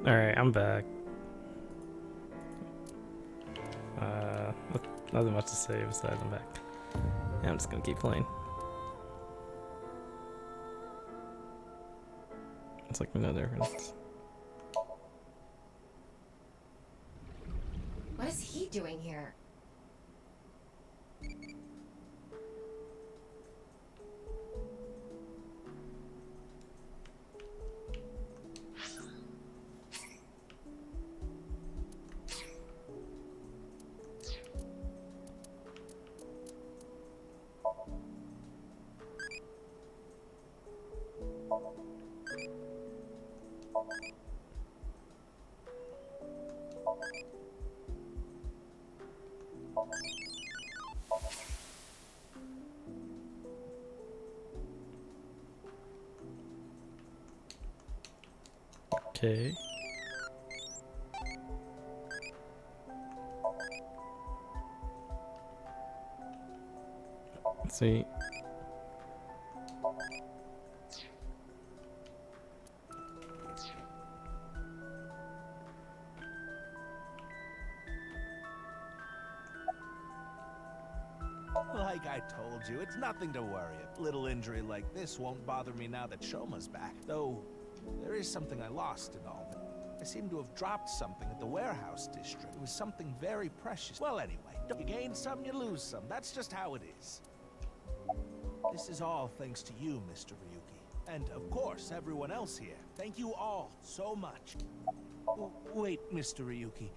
Alright, I'm back. Nothing much to say besides I'm back. Yeah, I'm just gonna keep playing. It's like no difference. What is he doing here? Okay. Let's see. Like I told you, it's nothing to worry. A little injury like this won't bother me now that Shoma's back. Though, there is something I lost in all this. I seem to have dropped something at the warehouse district. It was something very precious. Well, anyway, you gain some, you lose some. That's just how it is. This is all thanks to you, Mr. Ryuki. And, of course, everyone else here. Thank you all so much. Wait, Mr. Ryuki.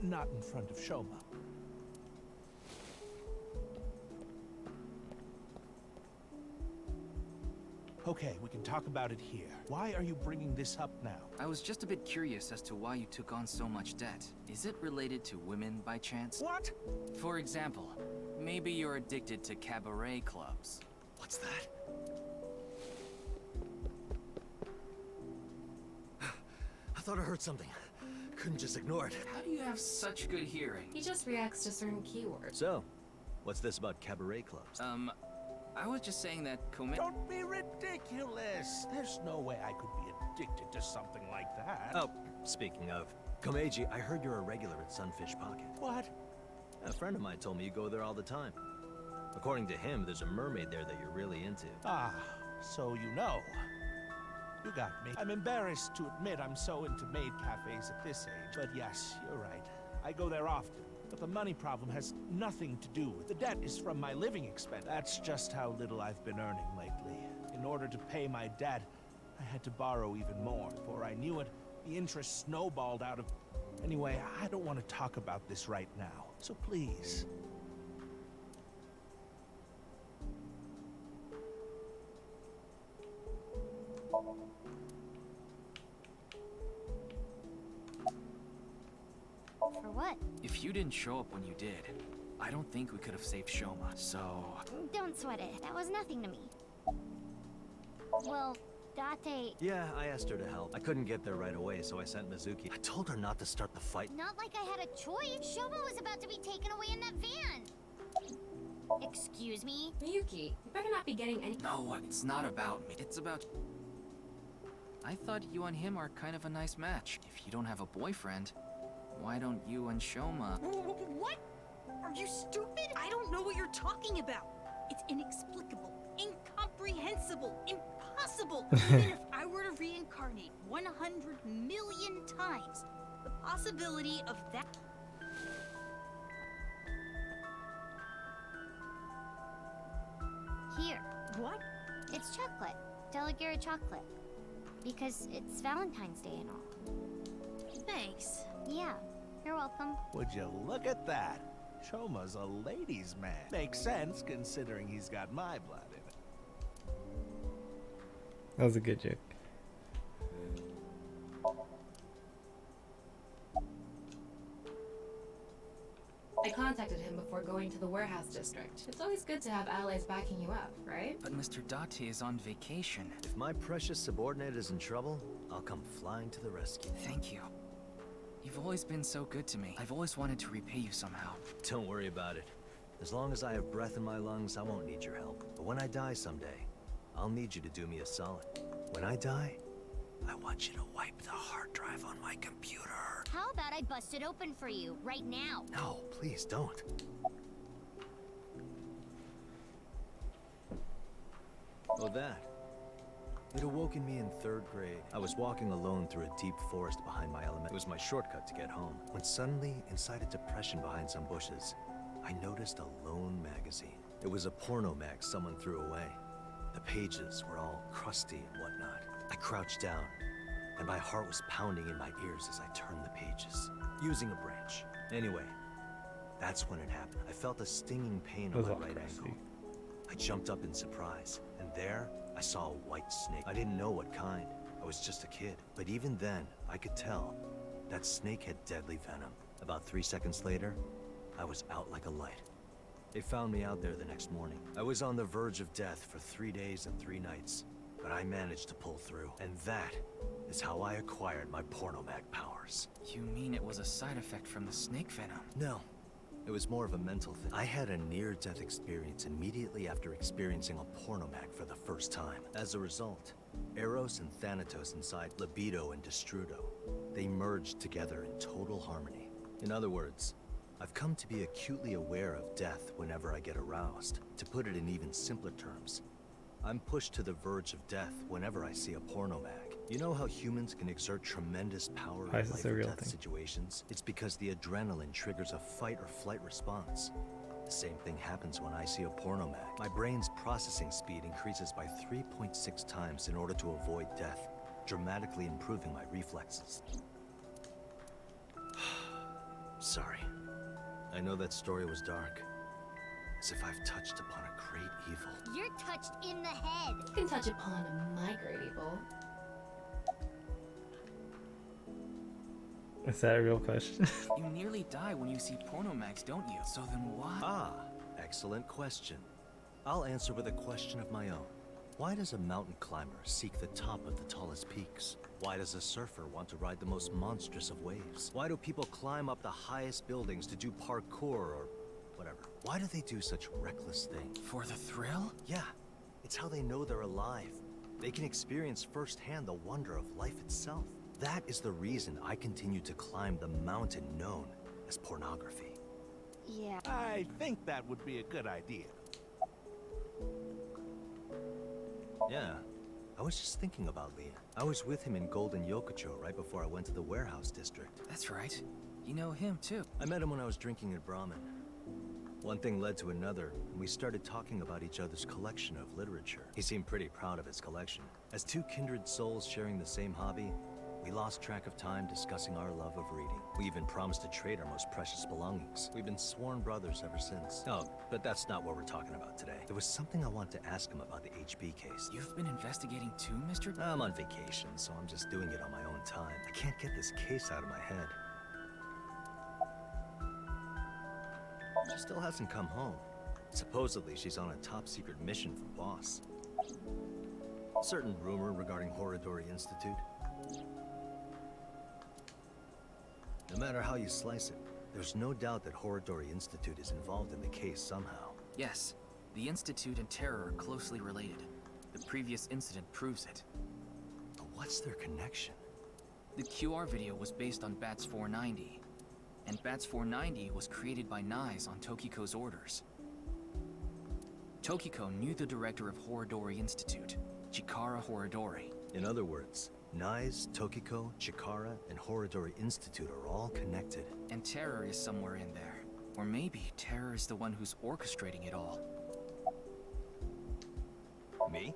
Not in front of Shoma. Okay, we can talk about it here. Why are you bringing this up now? I was just a bit curious as to why you took on so much debt. Is it related to women by chance? What? For example, maybe you're addicted to cabaret clubs. What's that? I thought I heard something. Couldn't just ignore it. How do you have such good hearing? He just reacts to certain keywords. So, what's this about cabaret clubs? I was just saying that Don't be ridiculous! There's no way I could be addicted to something like that. Oh, speaking of, Komeiji, I heard you're a regular at Sunfish Pocket. What? A friend of mine told me you go there all the time. According to him, there's a mermaid there that you're really into. Ah, so you know. You got me. I'm embarrassed to admit I'm so into maid cafes at this age. But yes, you're right. I go there often. But the money problem has nothing to do with the debt is from my living expense. That's just how little I've been earning lately. In order to pay my debt, I had to borrow even more. Before I knew it, the interest snowballed out of... Anyway, I don't want to talk about this right now. So please. For what? If you didn't show up when you did, I don't think we could have saved Shoma, so... Don't sweat it. That was nothing to me. Well, Date... Yeah, I asked her to help. I couldn't get there right away, so I sent Mizuki. I told her not to start the fight. Not like I had a choice. Shoma was about to be taken away in that van. Excuse me? Miyuki, you better not be getting any- No, it's not about me. It's about... I thought you and him are kind of a nice match. If you don't have a boyfriend, why don't you and Shoma... What? Are you stupid? I don't know what you're talking about. It's inexplicable, incomprehensible, impossible. Even if I were to reincarnate 100 million times, the possibility of that... Here. What? It's chocolate. Delegare chocolate. Because it's Valentine's Day and all. Thanks. Yeah. You're welcome. Would you look at that? Shoma's a ladies' man. Makes sense, considering he's got my blood in it. That was a good joke. I contacted him before going to the warehouse district. It's always good to have allies backing you up, right? But Mr. Date is on vacation. If my precious subordinate is in trouble, I'll come flying to the rescue. Thank you. You've always been so good to me. I've always wanted to repay you somehow. Don't worry about it. As long as I have breath in my lungs, I won't need your help. But when I die someday, I'll need you to do me a solid. When I die, I want you to wipe the hard drive on my computer. How about I bust it open for you right now? No, please don't. Oh, that. It awoken me in 3rd grade. I was walking alone through a deep forest behind my element. It was my shortcut to get home. When suddenly, inside a depression behind some bushes, I noticed a lone magazine. It was a porno mag someone threw away. The pages were all crusty and whatnot. I crouched down, and my heart was pounding in my ears as I turned the pages, using a branch. Anyway, that's when it happened. I felt a stinging pain on my right ankle. I jumped up in surprise, and there, I saw a white snake. I didn't know what kind. I was just a kid. But even then, I could tell that snake had deadly venom. About 3 seconds later, I was out like a light. They found me out there the next morning. I was on the verge of death for 3 days and 3 nights, but I managed to pull through. And that is how I acquired my pornomag powers. You mean it was a side effect from the snake venom? No. It was more of a mental thing. I had a near-death experience immediately after experiencing a pornomag for the first time. As a result, Eros and Thanatos inside Libido and Destrudo, they merged together in total harmony. In other words, I've come to be acutely aware of death whenever I get aroused. To put it in even simpler terms, I'm pushed to the verge of death whenever I see a pornomag. You know how humans can exert tremendous power in life or death situations? It's because the adrenaline triggers a fight or flight response. The same thing happens when I see a pornomag. My brain's processing speed increases by 3.6 times in order to avoid death, dramatically improving my reflexes. Sorry. I know that story was dark. As if I've touched upon a great evil. You're touched in the head. You can touch upon my great evil. Is that a real question? You nearly die when you see pornomags, don't you? So then why? Ah, excellent question. I'll answer with a question of my own. Why does a mountain climber seek the top of the tallest peaks? Why does a surfer want to ride the most monstrous of waves? Why do people climb up the highest buildings to do parkour or whatever? Why do they do such reckless things? For the thrill? Yeah, it's how they know they're alive. They can experience firsthand the wonder of life itself. That is the reason I continue to climb the mountain known as pornography. Yeah. I think that would be a good idea. Yeah, I was just thinking about Liam. I was with him in Golden Yokocho right before I went to the warehouse district. That's right. You know him too. I met him when I was drinking at Brahmin. One thing led to another, and we started talking about each other's collection of literature. He seemed pretty proud of his collection. As two kindred souls sharing the same hobby, we lost track of time discussing our love of reading. We even promised to trade our most precious belongings. We've been sworn brothers ever since. Oh, but that's not what we're talking about today. There was something I wanted to ask him about the HB case. You've been investigating too, Mr. I'm on vacation, so I'm just doing it on my own time. I can't get this case out of my head. She still hasn't come home. Supposedly, she's on a top-secret mission from Boss. Certain rumor regarding Horodori Institute. No matter how you slice it, there's no doubt that Horodori Institute is involved in the case somehow. Yes, the Institute and Terror are closely related. The previous incident proves it. But what's their connection? The QR video was based on Bats 490, and Bats 490 was created by Nyes on Tokiko's orders. Tokiko knew the director of Horodori Institute, Chikara Horodori. In other words, Nyes, Tokiko, Chikara, and Horodori Institute are all connected. And Terror is somewhere in there. Or maybe Terror is the one who's orchestrating it all. Me?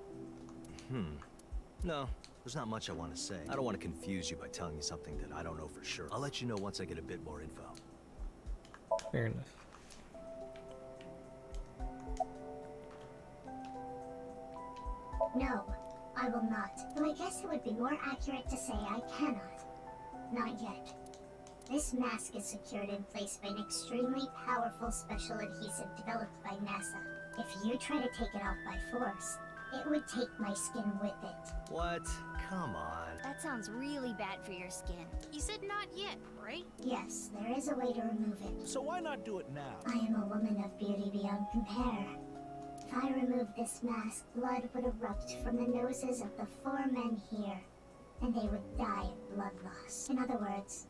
No, there's not much I want to say. I don't want to confuse you by telling you something that I don't know for sure. I'll let you know once I get a bit more info. Fair enough. No, I will not. Though I guess it would be more accurate to say I cannot. Not yet. This mask is secured in place by an extremely powerful special adhesive developed by NASA. If you try to take it off by force, it would take my skin with it. What? Come on. That sounds really bad for your skin. You said not yet, right? Yes, there is a way to remove it. So why not do it now? I am a woman of beauty beyond compare. If I remove this mask, blood would erupt from the noses of the 4 men here. and they would die of blood loss. In other words,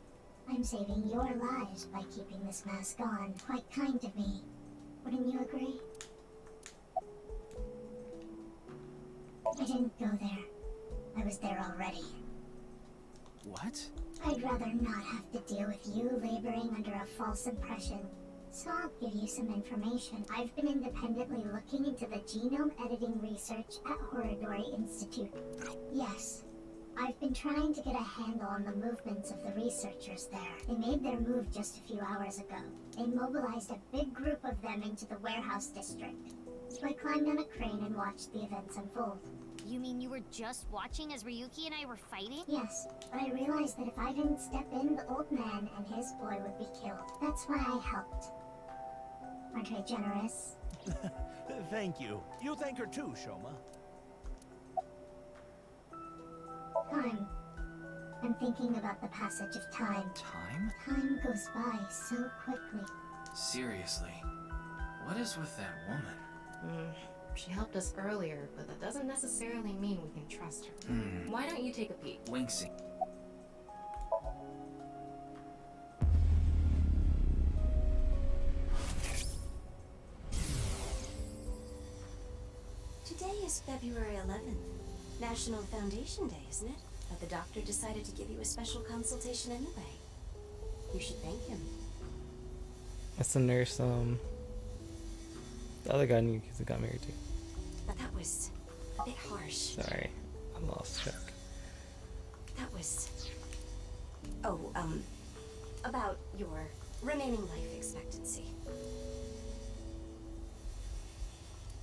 I'm saving your lives by keeping this mask on. Quite kind of me. Wouldn't you agree? I didn't go there. I was there already. What? I'd rather not have to deal with you laboring under a false impression. So I'll give you some information. I've been independently looking into the genome editing research at Horodori Institute. Yes, I've been trying to get a handle on the movements of the researchers there. They made their move just a few hours ago. They mobilized a big group of them into the warehouse district. So I climbed on a crane and watched the events unfold. You mean you were just watching as Ryuki and I were fighting? Yes, but I realized that if I didn't step in, the old man and his boy would be killed. That's why I helped. Aren't I generous? Thank you. You thank her too, Shoma. Time. I'm thinking about the passage of time. Time? Time goes by so quickly. Seriously. What is with that woman? She helped us earlier, but that doesn't necessarily mean we can trust her. Why don't you take a peek? Winksy. Today is February 11th. National Foundation Day, isn't it? But the doctor decided to give you a special consultation anyway. You should thank him. That's the nurse, the other guy knew because he got married to. But that was a bit harsh. Sorry, I lost track. That was... Oh, about your remaining life expectancy.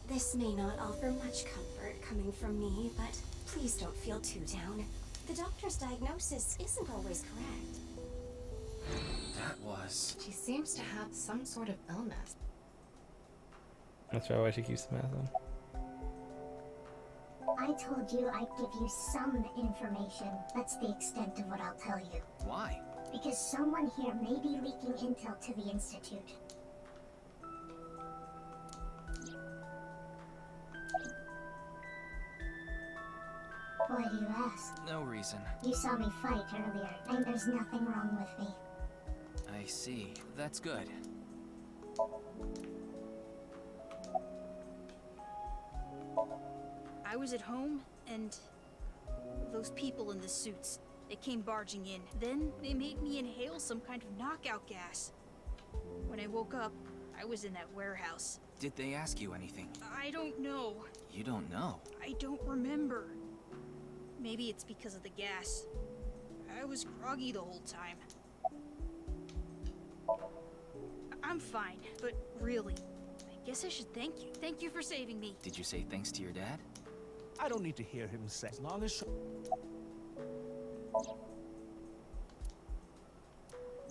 This may not offer much comfort coming from me, but please don't feel too down. The doctor's diagnosis isn't always correct. That was... She seems to have some sort of illness. That's probably why she keeps the mask on. I told you I'd give you some information. That's the extent of what I'll tell you. Why? Because someone here may be leaking intel to the Institute. Why do you ask? No reason. You saw me fight earlier, and there's nothing wrong with me. I see. That's good. I was at home, and those people in the suits, they came barging in. Then they made me inhale some kind of knockout gas. When I woke up, I was in that warehouse. Did they ask you anything? I don't know. You don't know. I don't remember. Maybe it's because of the gas. I was groggy the whole time. I'm fine, but really, I guess I should thank you. Thank you for saving me. Did you say thanks to your dad? I don't need to hear him say, as long as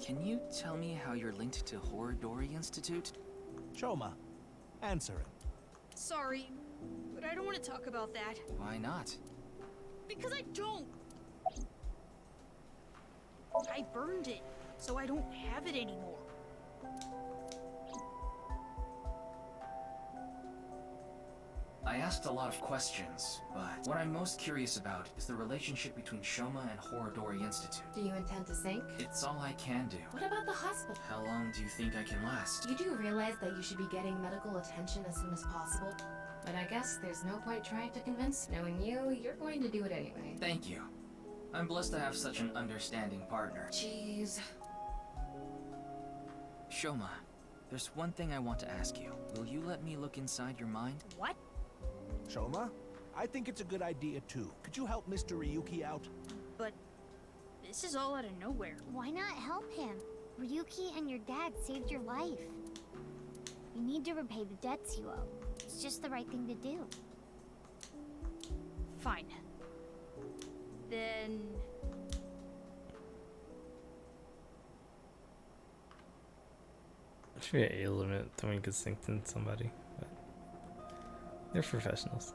Can you tell me how you're linked to Horodori Institute? Shoma, answer him. Sorry, but I don't want to talk about that. Why not? Because I don't. I burned it, so I don't have it anymore. I asked a lot of questions, but what I'm most curious about is the relationship between Shoma and Horodori Institute. Do you intend to sink? It's all I can do. What about the hospital? How long do you think I can last? You do realize that you should be getting medical attention as soon as possible? But I guess there's no point trying to convince. Knowing you, you're going to do it anyway. Thank you. I'm blessed to have such an understanding partner. Jeez. Shoma, there's one thing I want to ask you. Will you let me look inside your mind? What? Shoma, I think it's a good idea too. Could you help Mr. Ryuki out? But this is all out of nowhere. Why not help him? Ryuki and your dad saved your life. You need to repay the debts you owe. It's just the right thing to do. Fine. Then... There should be an age limit to when you can sink in somebody, but they're professionals.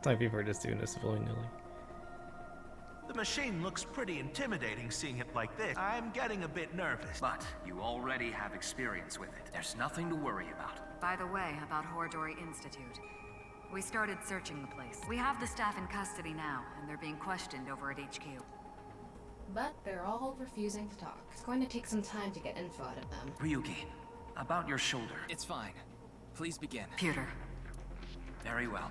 Some people are just doing this willy-nilly. The machine looks pretty intimidating seeing it like this. I'm getting a bit nervous. But you already have experience with it. There's nothing to worry about. By the way, about Horodori Institute. We started searching the place. We have the staff in custody now, and they're being questioned over at HQ. But they're all refusing to talk. It's going to take some time to get info out of them. Ryuki, about your shoulder. It's fine. Please begin. Pewter. Very well.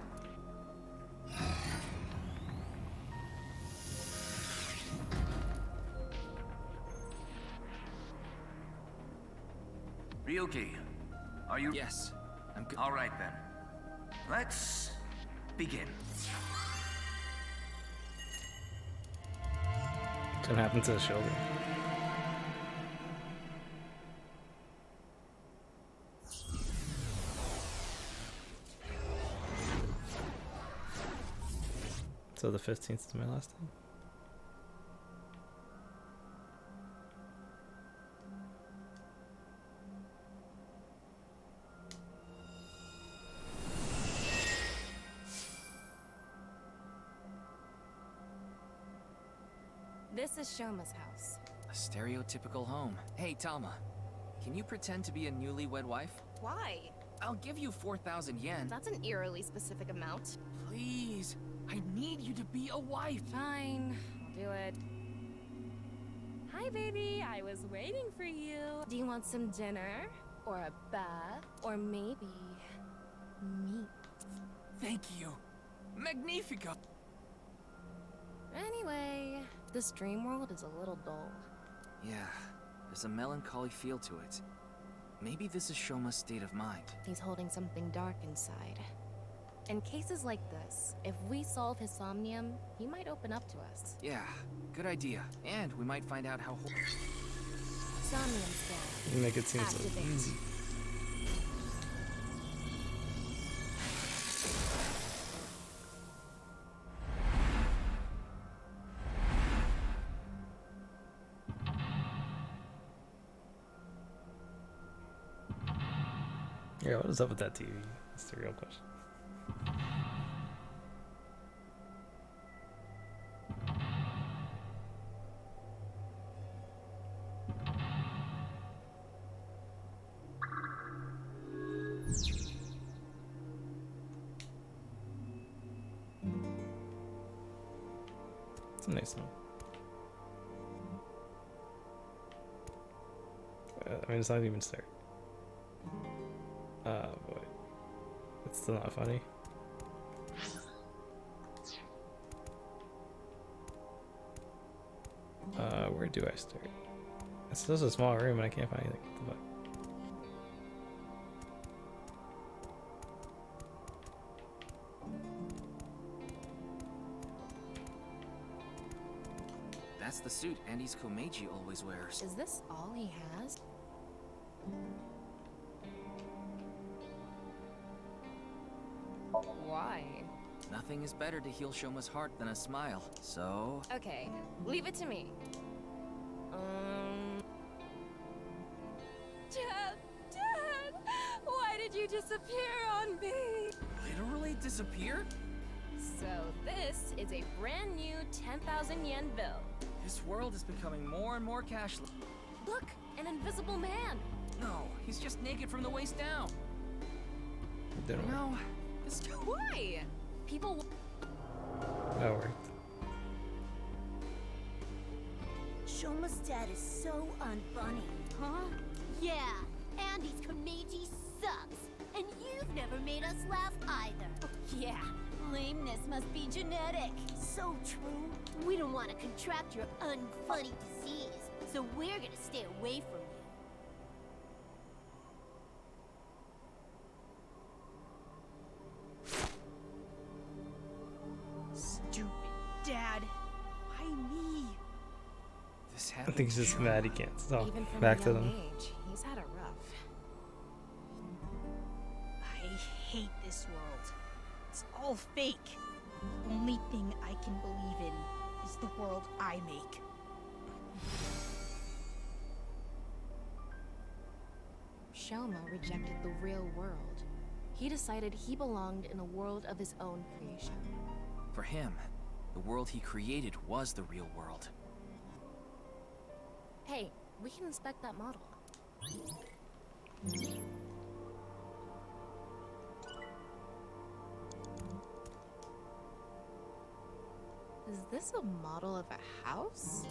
Ryuki, are you... Yes, I'm good. All right then. Let's begin. What happened to the shoulder? So the 15th is my last time. This is Shoma's house. A stereotypical home. Hey, Talma. Can you pretend to be a newlywed wife? Why? I'll give you 4,000 yen. That's an eerily specific amount. Please. I need you to be a wife. Fine, I'll do it. Hi, baby. I was waiting for you. Do you want some dinner? Or a bath? Or maybe... meat? Thank you. Magnifico. Anyway, this dream world is a little dull. Yeah, there's a melancholy feel to it. Maybe this is Shoma's state of mind. He's holding something dark inside. In cases like this, if we solve his somnium, he might open up to us. Yeah, good idea. And we might find out how... Somnium scan. You make it seem so Activate. easy. Yeah, what is up with that TV? That's the real question. It's a nice one. I mean, it's not even started. Boy. It's still not funny. Where do I start? It's just a small room and I can't find anything. What the fuck? That's the suit Andy's Komeiji always wears. Is this all he has? Why? Nothing is better to heal Shoma's heart than a smile, so... Okay, leave it to me. Dad! Why did you disappear on me? Literally disappear? So this is a brand new 10,000 yen bill. This world is becoming more and more cashless. Look, an invisible man. No, he's just naked from the waist down. Didn't work. No, this... Why? People... That worked. Shoma's dad is so unfunny. Huh? Yeah, Andy's Komeiji sucks. And you've never made us laugh either. Yeah, lameness must be genetic. So true. We don't want to contract your unfunny disease, so we're gonna stay away from you. Stupid dad. Why me? This I happened think he's just to mad he can't stop. Even from Back a to young them. age, he's had it rough. I hate this world. It's all fake. The only thing I can believe in is the world I make. Shoma rejected the real world. He decided he belonged in a world of his own creation. For him, the world he created was the real world. Hey, we can inspect that model. Is this a model of a house?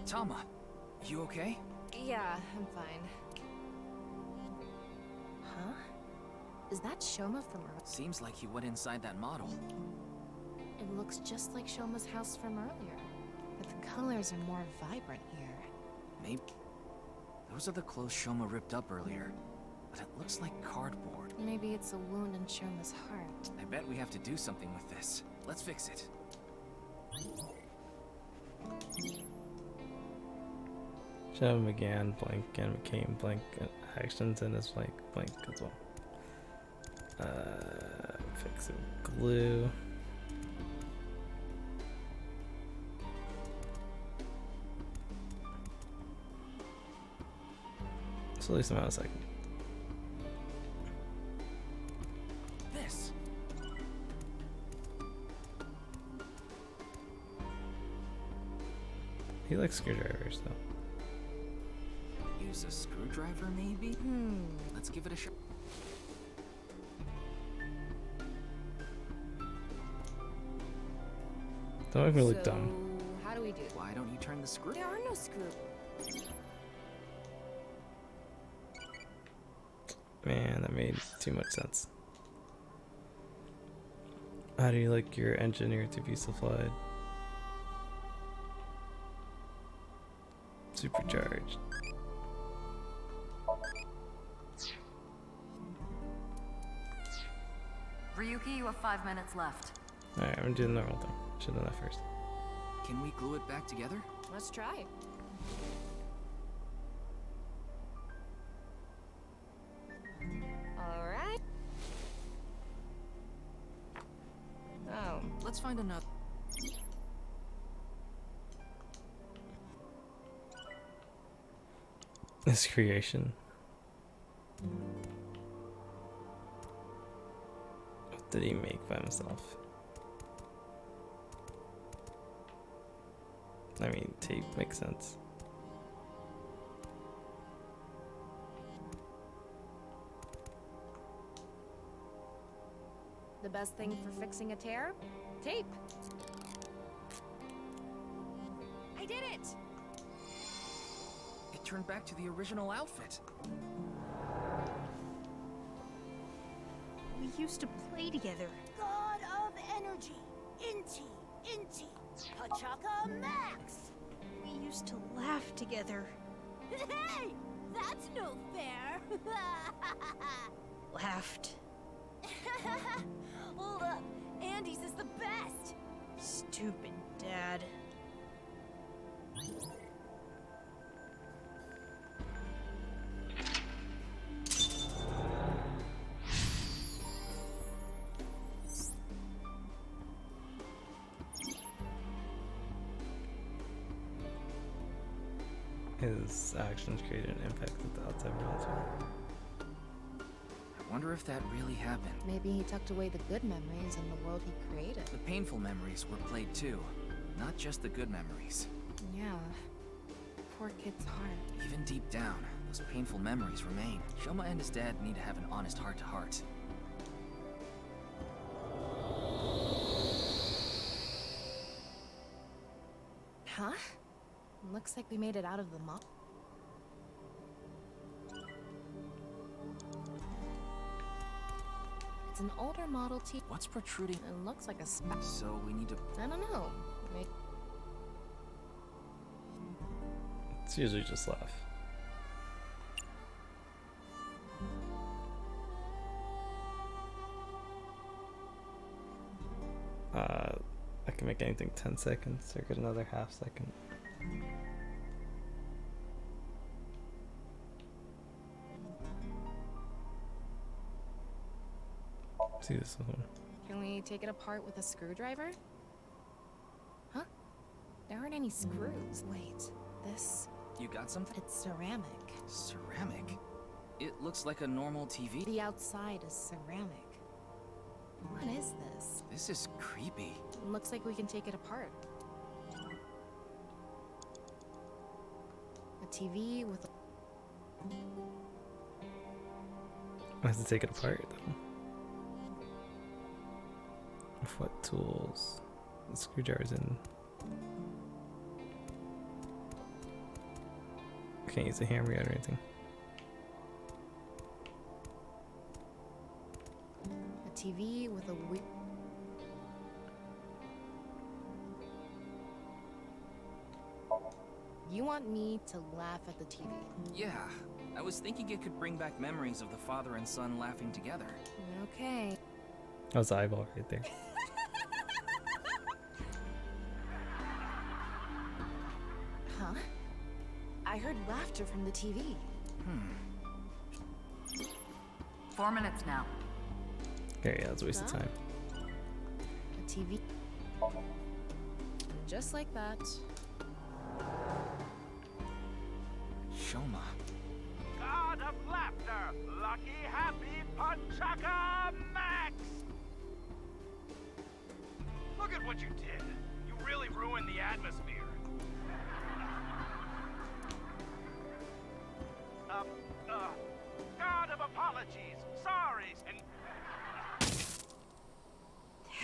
Tama, you okay? Yeah, I'm fine. Huh? Is that Shoma from earlier? Seems like he went inside that model. It looks just like Shoma's house from earlier, but the colors are more vibrant here. Maybe. Those are the clothes Shoma ripped up earlier, but it looks like cardboard. Maybe it's a wound in Shoma's heart. I bet we have to do something with this. Let's fix it. Shoma began blank and became blank actions and is blank as well. Fix it with glue. So at least I'm out a second. This. He likes screwdrivers though. Use a screwdriver, maybe? Let's give it a shot. Don't make me look dumb. How do we do? Why don't you turn the screw? There are no screws. Man, that made too much sense. How do you like your engineer to be supplied? Supercharged. Ryuki, you have 5 minutes left. Alright, I'm gonna do the normal thing. Should've done that first. Can we glue it back together? Let's try. All right. Oh, Let's find another. This creation. What did he make by himself? I mean, tape makes sense. the best thing for fixing a tear? Tape. I did it! It turned back to the original outfit. We used to play together. God of energy, Inti, Pachaka Max. We used to laugh together. Hey, that's no fair. Laughed. Hold up, Andy's is the best. Stupid dad. His actions created an impact with the outside world. I wonder if that really happened. Maybe he tucked away the good memories in the world he created. The painful memories were played too, not just the good memories. Yeah. Poor kid's heart. Even deep down, those painful memories remain. Shoma and his dad need to have an honest heart-to-heart. Huh? Looks like we made it out of the mall. It's an older Model T. What's protruding? It looks like a spec. So we need to... I don't know. It's usually just laugh. I can make anything 10 seconds, so get another half second. See this one. Can we take it apart with a screwdriver? Huh? There aren't any screws. Wait, this... You got something? It's ceramic. Ceramic? It looks like a normal TV. The outside is ceramic. What is this? This is creepy. Looks like we can take it apart. A TV with I have to take it apart though. With what tools? The screwdriver's in. I can't use a hammer yet or anything. A TV with a You want me to laugh at the TV? Yeah, I was thinking it could bring back memories of the father and son laughing together. Okay. That was the eyeball right there. Huh? I heard laughter from the TV. 4 minutes now. Okay, yeah, that's a waste of time. A TV. Just like that. Shoma. God of laughter, lucky, happy, Punchaka Max! Look at what you did. You really ruined the atmosphere. God of apologies, sorries, and...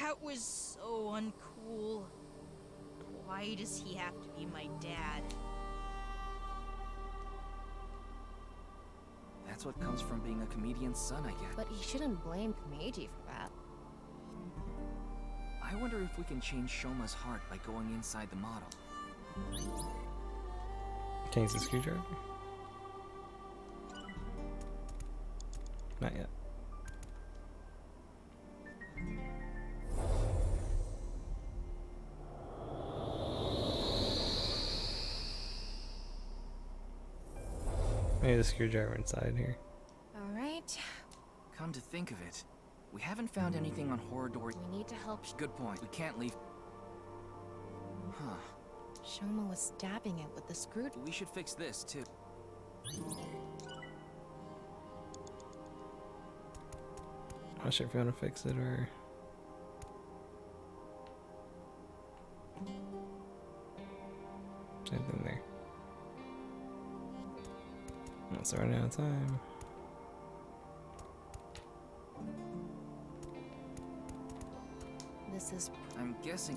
That was so uncool. Why does he have to be my dad? That's what comes from being a comedian's son, I guess. But he shouldn't blame Meiji for that. I wonder if we can change Shoma's heart by going inside the model. Can you use the screwdriver? Not yet. Maybe the screwdriver inside here. All right. Come to think of it, we haven't found anything on Horror Door. We need to help. Good point. We can't leave. Huh. Shoma was stabbing it with the screw. We should fix this too. I'm not sure if you want to fix it or. Anything there. It's running out of time. This is. I'm guessing.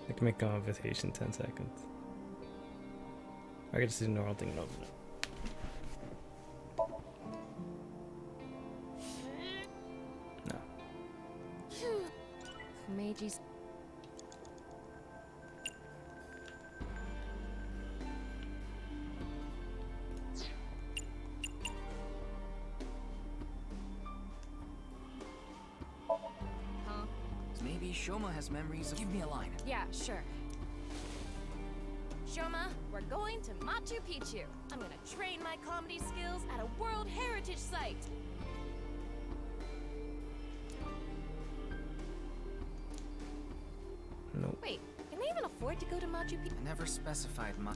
I can make an invitation 10 seconds. I could just do the normal thing and open it. No. Meiji's. Maybe Shoma has memories of. Give me a line. Yeah, sure. Shoma, we're going to Machu Picchu. I'm gonna train my comedy skills at a World Heritage Site. Nope. Wait, can they even afford to go to Machu Picchu? I never specified my.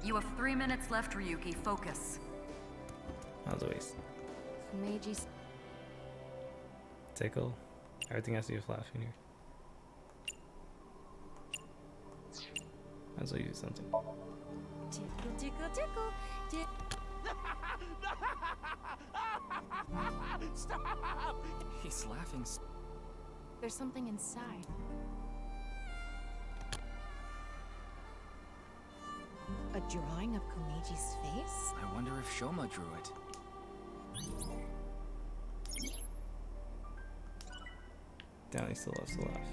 You have 3 minutes left, Ryuki. Focus. That was a waste. Meiji's. Tickle. Everything has to be flashing here. Might as well use something. Tickle, tickle, tickle. Stop! He's laughing. There's something inside. A drawing of Komeji's face? I wonder if Shoma drew it. Down, he still loves to laugh.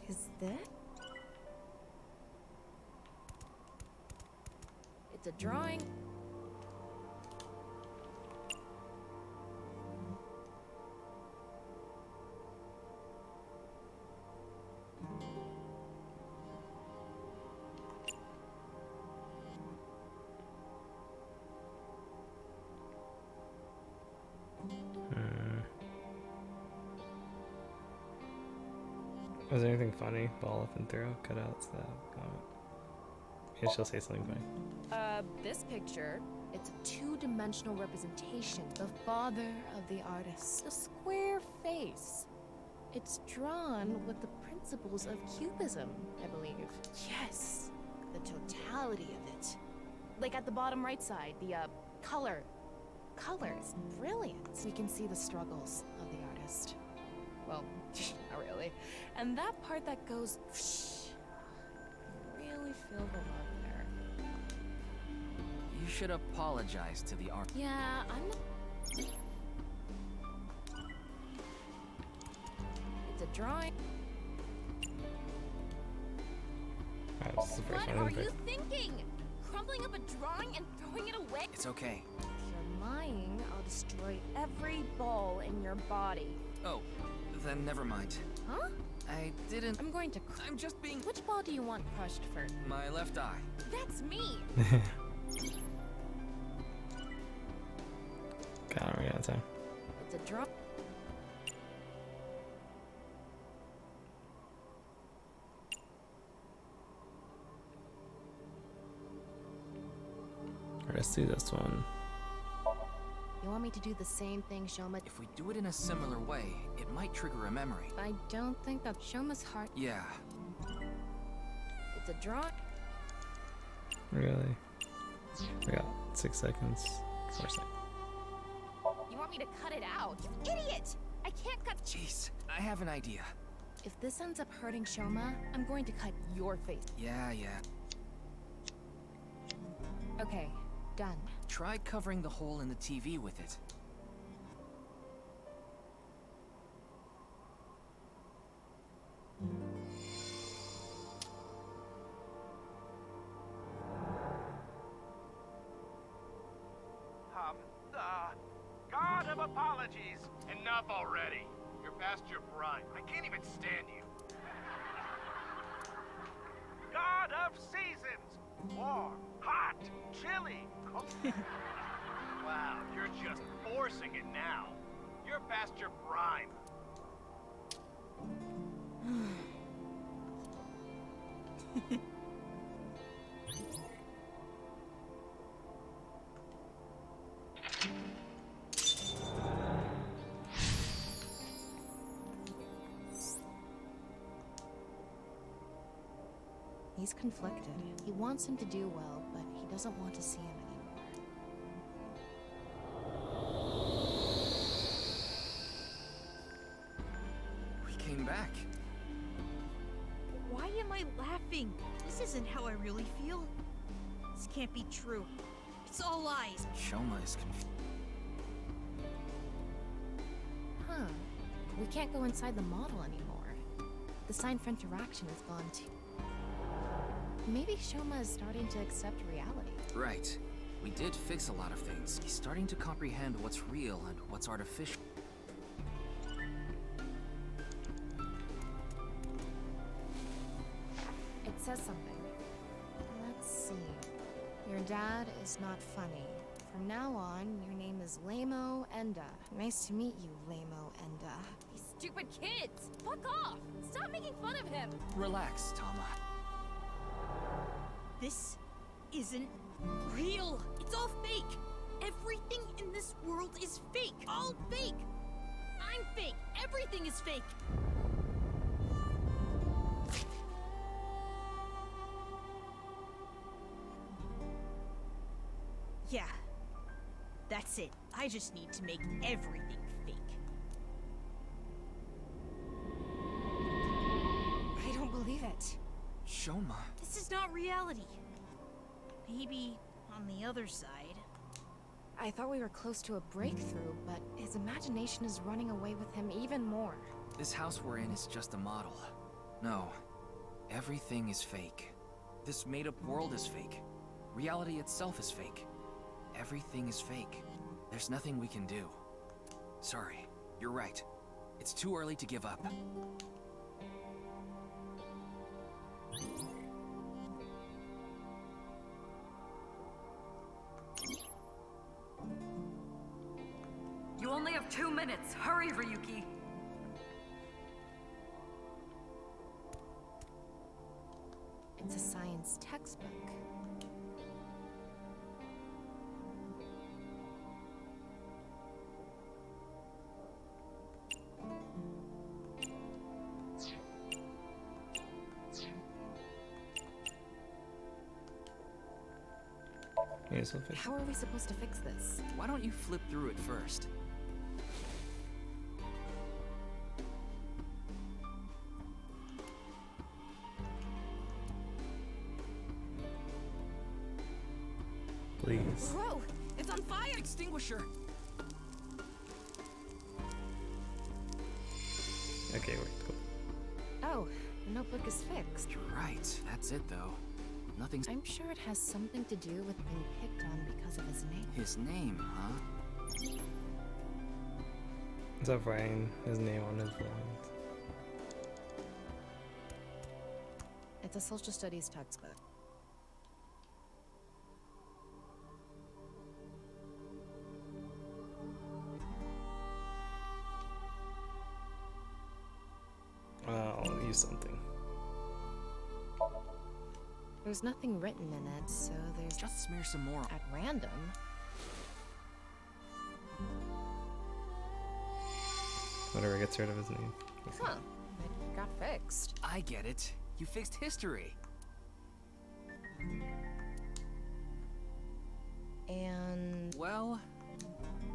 Is that? It's a drawing. Was there anything funny? Ball up and throw, cut out, stab, comment. and she'll say something funny. This picture, it's a two-dimensional representation. The father of the artist. A square face. It's drawn with the principles of Cubism, I believe. Yes, the totality of it. Like at the bottom right side, the, color. Color is brilliant. We can see the struggles of the artist. Well, not really. And that part that goes, really feel the love there. You should apologize to the art. Yeah, I'm not... It's a drawing. Alright, this is the first What one. are you thinking? Crumpling up a drawing and throwing it away? It's okay. If you're lying, I'll destroy every ball in your body. Oh, then never mind. Huh? I didn't. I'm going to... I'm just being... Which ball do you want crushed first? My left eye. That's me. God, I'm running out of time. It's a draw... Alright, let's do this one. You want me to do the same thing, Shoma? If we do it in a similar way, it might trigger a memory. I don't think that Shoma's heart... Yeah. It's a draw... Really? We got 6 seconds. 4 seconds. You want me to cut it out? You idiot! I can't cut... Jeez, I have an idea. If this ends up hurting Shoma, I'm going to cut your face. Yeah. Okay, done. Try covering the hole in the TV with it. God of apologies. Enough already. You're past your prime. I can't even stand you. God of seasons. Warm, hot, chilly, cold. Wow, you're just forcing it now. You're past your prime. He's conflicted. He wants him to do well, but he doesn't want to see him anymore. We came back. Why am I laughing? This isn't how I really feel. This can't be true. It's all lies. Shoma is confused. Huh. We can't go inside the model anymore. The sign for interaction is gone too. Maybe Shoma is starting to accept reality. Right. We did fix a lot of things. He's starting to comprehend what's real and what's artificial. It says something. Let's see. Your dad is not funny. From now on, your name is Lamo Enda. Nice to meet you, Lamo Enda. These stupid kids! Fuck off! Stop making fun of him! Relax, Tama. This isn't real. It's all fake. Everything in this world is fake. All fake. I'm fake. Everything is fake. Yeah. That's it. I just need to make everything fake. I don't believe it. Shoma. This is not reality. Maybe on the other side. I thought we were close to a breakthrough, but his imagination is running away with him even more. This house we're in is just a model. No. Everything is fake. This made-up world is fake. Reality itself is fake. Everything is fake. There's nothing we can do. Sorry. You're right. It's too early to give up. You only have 2 minutes. Hurry, Ryuki. It's a science textbook. Here's what fix it. How are we supposed to fix this? Why don't you flip through it first? Please. Bro, it's on fire! Extinguisher! Okay, we're cool. Oh, the notebook is fixed. You're right. That's it, though. Nothing's... I'm sure it has something to do with being picked on because of his name. His name, huh? What's up, writing his name on his belongings? It's a social studies textbook. I'll use something. There's nothing written in it, so there's Just smear some more. at random. Whatever gets rid of his name. Huh. It got fixed. I get it. You fixed history. And Well,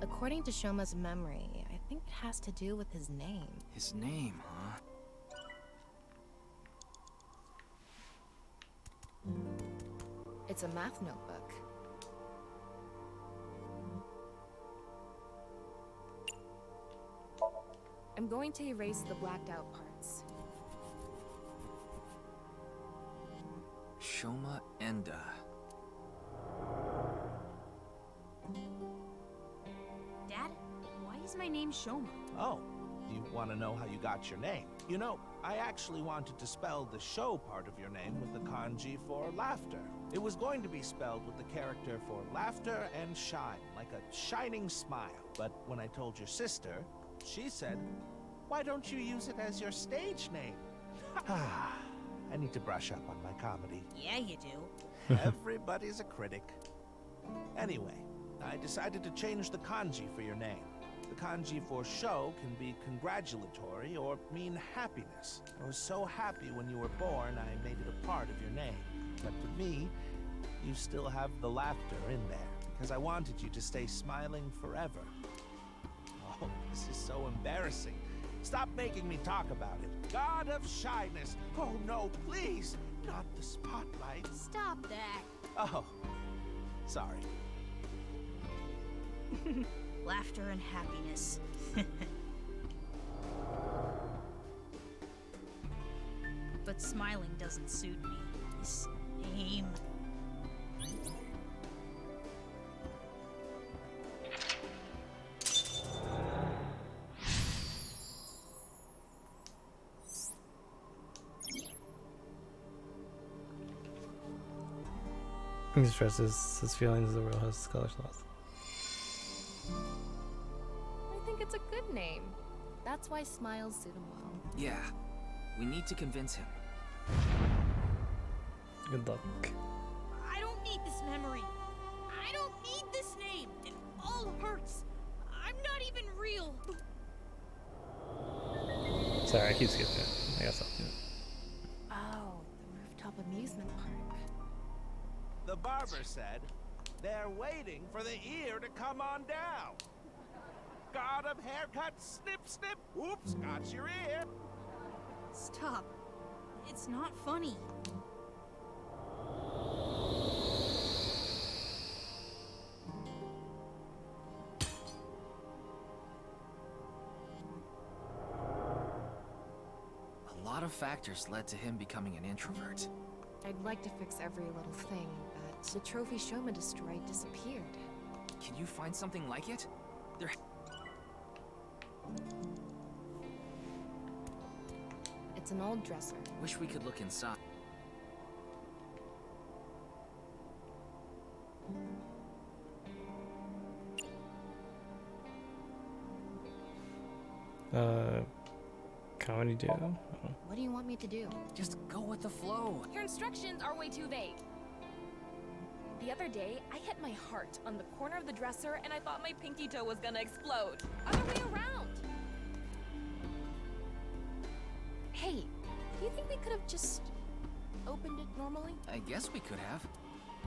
according to Shoma's memory, I think it has to do with his name. his name, huh? It's a math notebook. I'm going to erase the blacked out parts. Shoma Enda. Dad, why is my name Shoma? Oh, you want to know how you got your name? You know, I actually wanted to spell the show part of your name with the kanji for laughter. It was going to be spelled with the character for laughter and shine, like a shining smile. But when I told your sister, she said, "Why don't you use it as your stage name?" I need to brush up on my comedy. Yeah, you do. Everybody's a critic. Anyway, I decided to change the kanji for your name. The kanji for show can be congratulatory or mean happiness. I was so happy when you were born, I made it a part of your name. But to me, you still have the laughter in there, because I wanted you to stay smiling forever. Oh, this is so embarrassing. Stop making me talk about it. God of shyness. Oh no, please. Not the spotlight. Stop that. Oh, sorry. Laughter and happiness. But smiling doesn't suit me. This name. He stresses his feelings the world has scholars lost. I think it's a good name. That's why smiles suit him well. Yeah. We need to convince him. Good luck. I don't need this memory. I don't need this name. It all hurts. I'm not even real. Sorry, I keep skipping it. I got something. Oh, the rooftop amusement park. The barber said, they're waiting for the ear to come on down. God of haircut, snip, snip. Oops, got your ear. Stop. It's not funny. A lot of factors led to him becoming an introvert. I'd like to fix every little thing, but the trophy Shoma destroyed disappeared. Can you find something like it? There... It's an old dresser. Wish we could look inside. Comedy duo? Oh. What do you want me to do? Just go with the flow. Your instructions are way too vague. The other day, I hit my heart on the corner of the dresser and I thought my pinky toe was gonna explode. Other way around. Hey, do you think we could have just opened it normally? I guess we could have.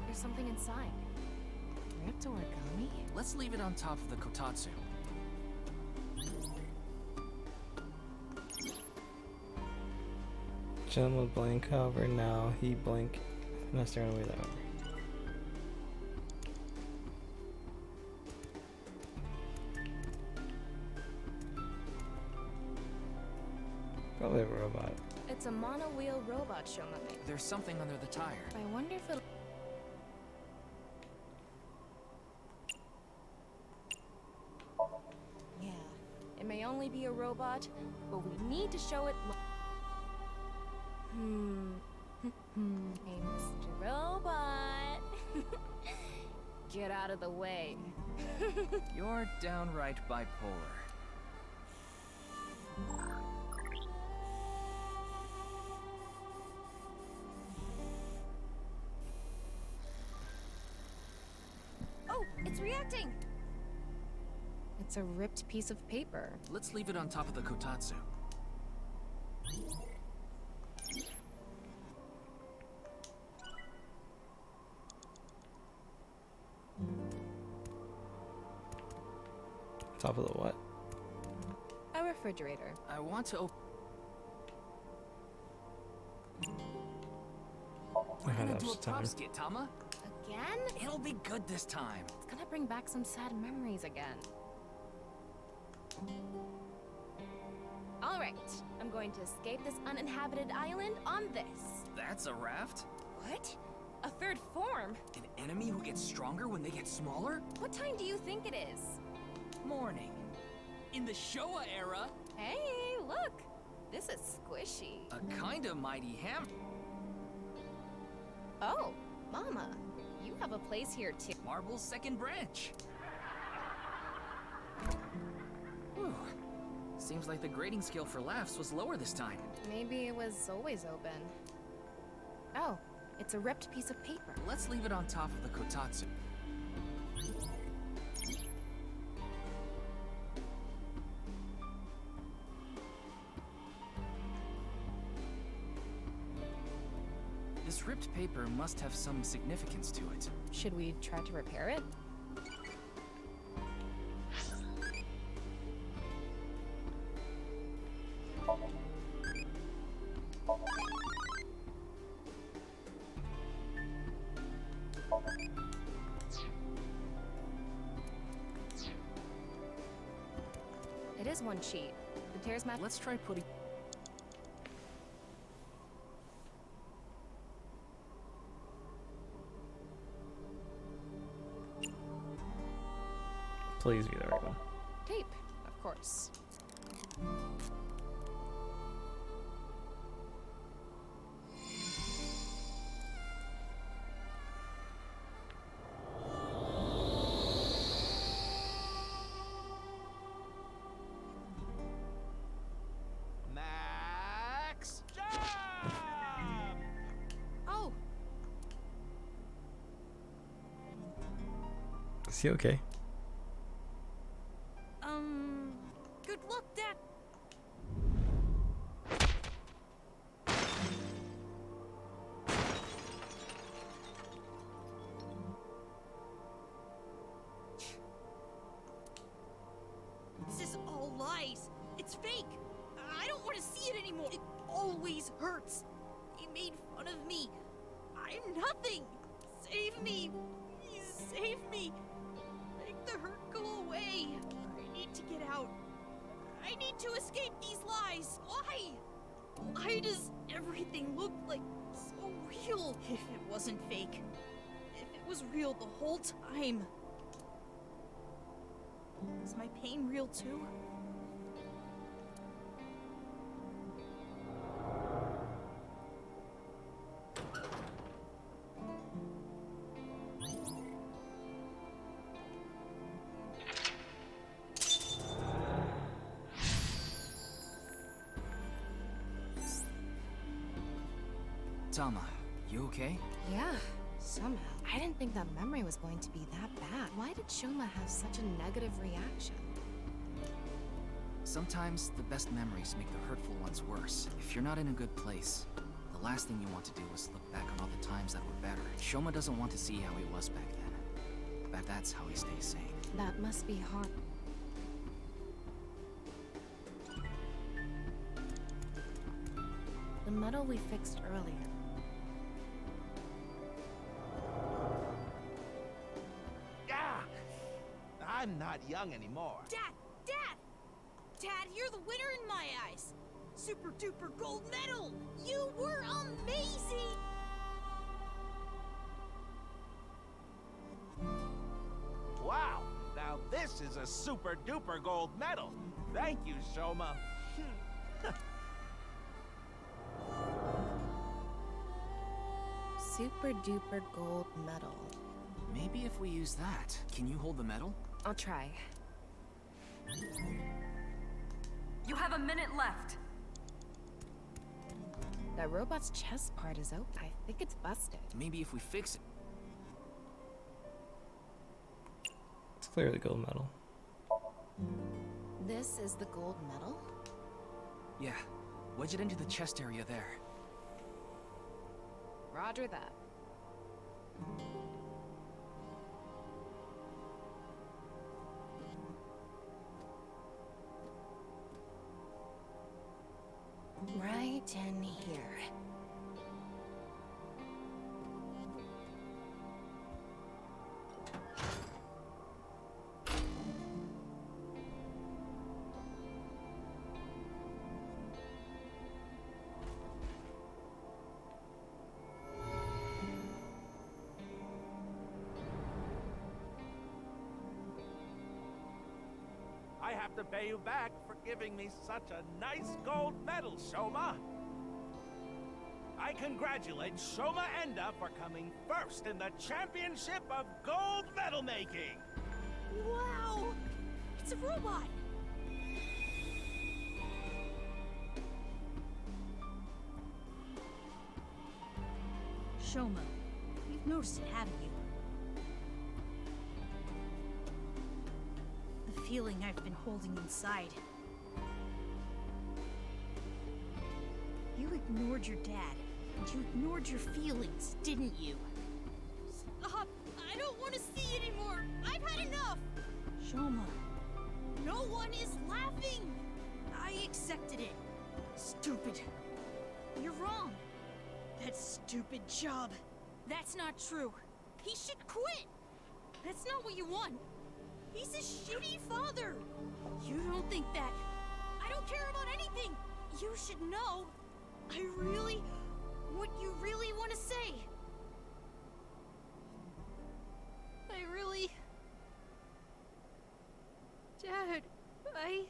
There's something inside. Ripped origami? Let's leave it on top of the kotatsu. Jim will blank, however, now he blank. Not staring away that way. Probably a robot. It's a mono-wheel robot Shoma made. There's something under the tire. I wonder if it'll... Yeah, it may only be a robot, but we need to show it... Hey, Mr. Robot. Get out of the way. You're downright bipolar. Oh, it's reacting! It's a ripped piece of paper. Let's leave it on top of the kotatsu. Top of the what? A refrigerator. I want to open. We're gonna do a prop skit, Tama. Again? It'll be good this time. It's gonna bring back some sad memories again. Alright, I'm going to escape this uninhabited island on this. That's a raft? What? A third form? An enemy who gets stronger when they get smaller? What time do you think it is? Morning. In the Showa era. Hey, look! This is squishy. A kind of mighty ham. Oh, Mama, you have a place here too. Marble's second branch. Whew. Seems like the grading scale for laughs was lower this time. Maybe it was always open. Oh, it's a ripped piece of paper. Let's leave it on top of the kotatsu. This ripped paper must have some significance to it. Should we try to repair it? It is one sheet. The tears match. Let's try putting... Please be the right one. Tape, of course. Max, jump! Oh. Is he okay? Good luck, Dad. This is all lies. It's fake. I don't want to see it anymore. It always hurts. He made fun of me. I'm nothing. Save me. Please save me. Make the hurt go away. I need to get out. I need to escape these lies. Why? Why does everything look like so real? If it wasn't fake. If it was real the whole time. Is my pain real too? Tama, you okay? Yeah, somehow. I didn't think that memory was going to be that bad. Why did Shoma have such a negative reaction? Sometimes the best memories make the hurtful ones worse. If you're not in a good place, the last thing you want to do is look back on all the times that were better. Shoma doesn't want to see how he was back then. Bet that's how he stays sane. That must be hard. The metal we fixed earlier. Ah! I'm not young anymore. Dad! Dad! Dad, you're the winner in my eyes! Super duper gold medal! You were amazing! Wow! Now this is a super duper gold medal. Thank you, Shoma. Super duper gold medal. Maybe if we use that. Can you hold the medal? I'll try. You have a minute left. That robot's chest part is out. I think it's busted. Maybe if we fix it. It's clearly gold medal. This is the gold medal? Yeah. Wedge it into the chest area there. Roger that. Right in here. I have to pay you back for giving me such a nice gold medal, Shoma. I congratulate Shoma Enda for coming first in the championship of gold medal making. Wow! It's a robot! Shoma, you've noticed it, haven't you? The feeling I've been holding inside. You ignored your dad, and you ignored your feelings, didn't you? Stop! I don't want to see anymore! I've had enough! Shoma, no one is laughing! I accepted it. Stupid. You're wrong. That stupid job. That's not true. He should quit. That's not what you want. He's a shitty father. You don't think that. I don't care about anything. You should know. What you really want to say. Dad, I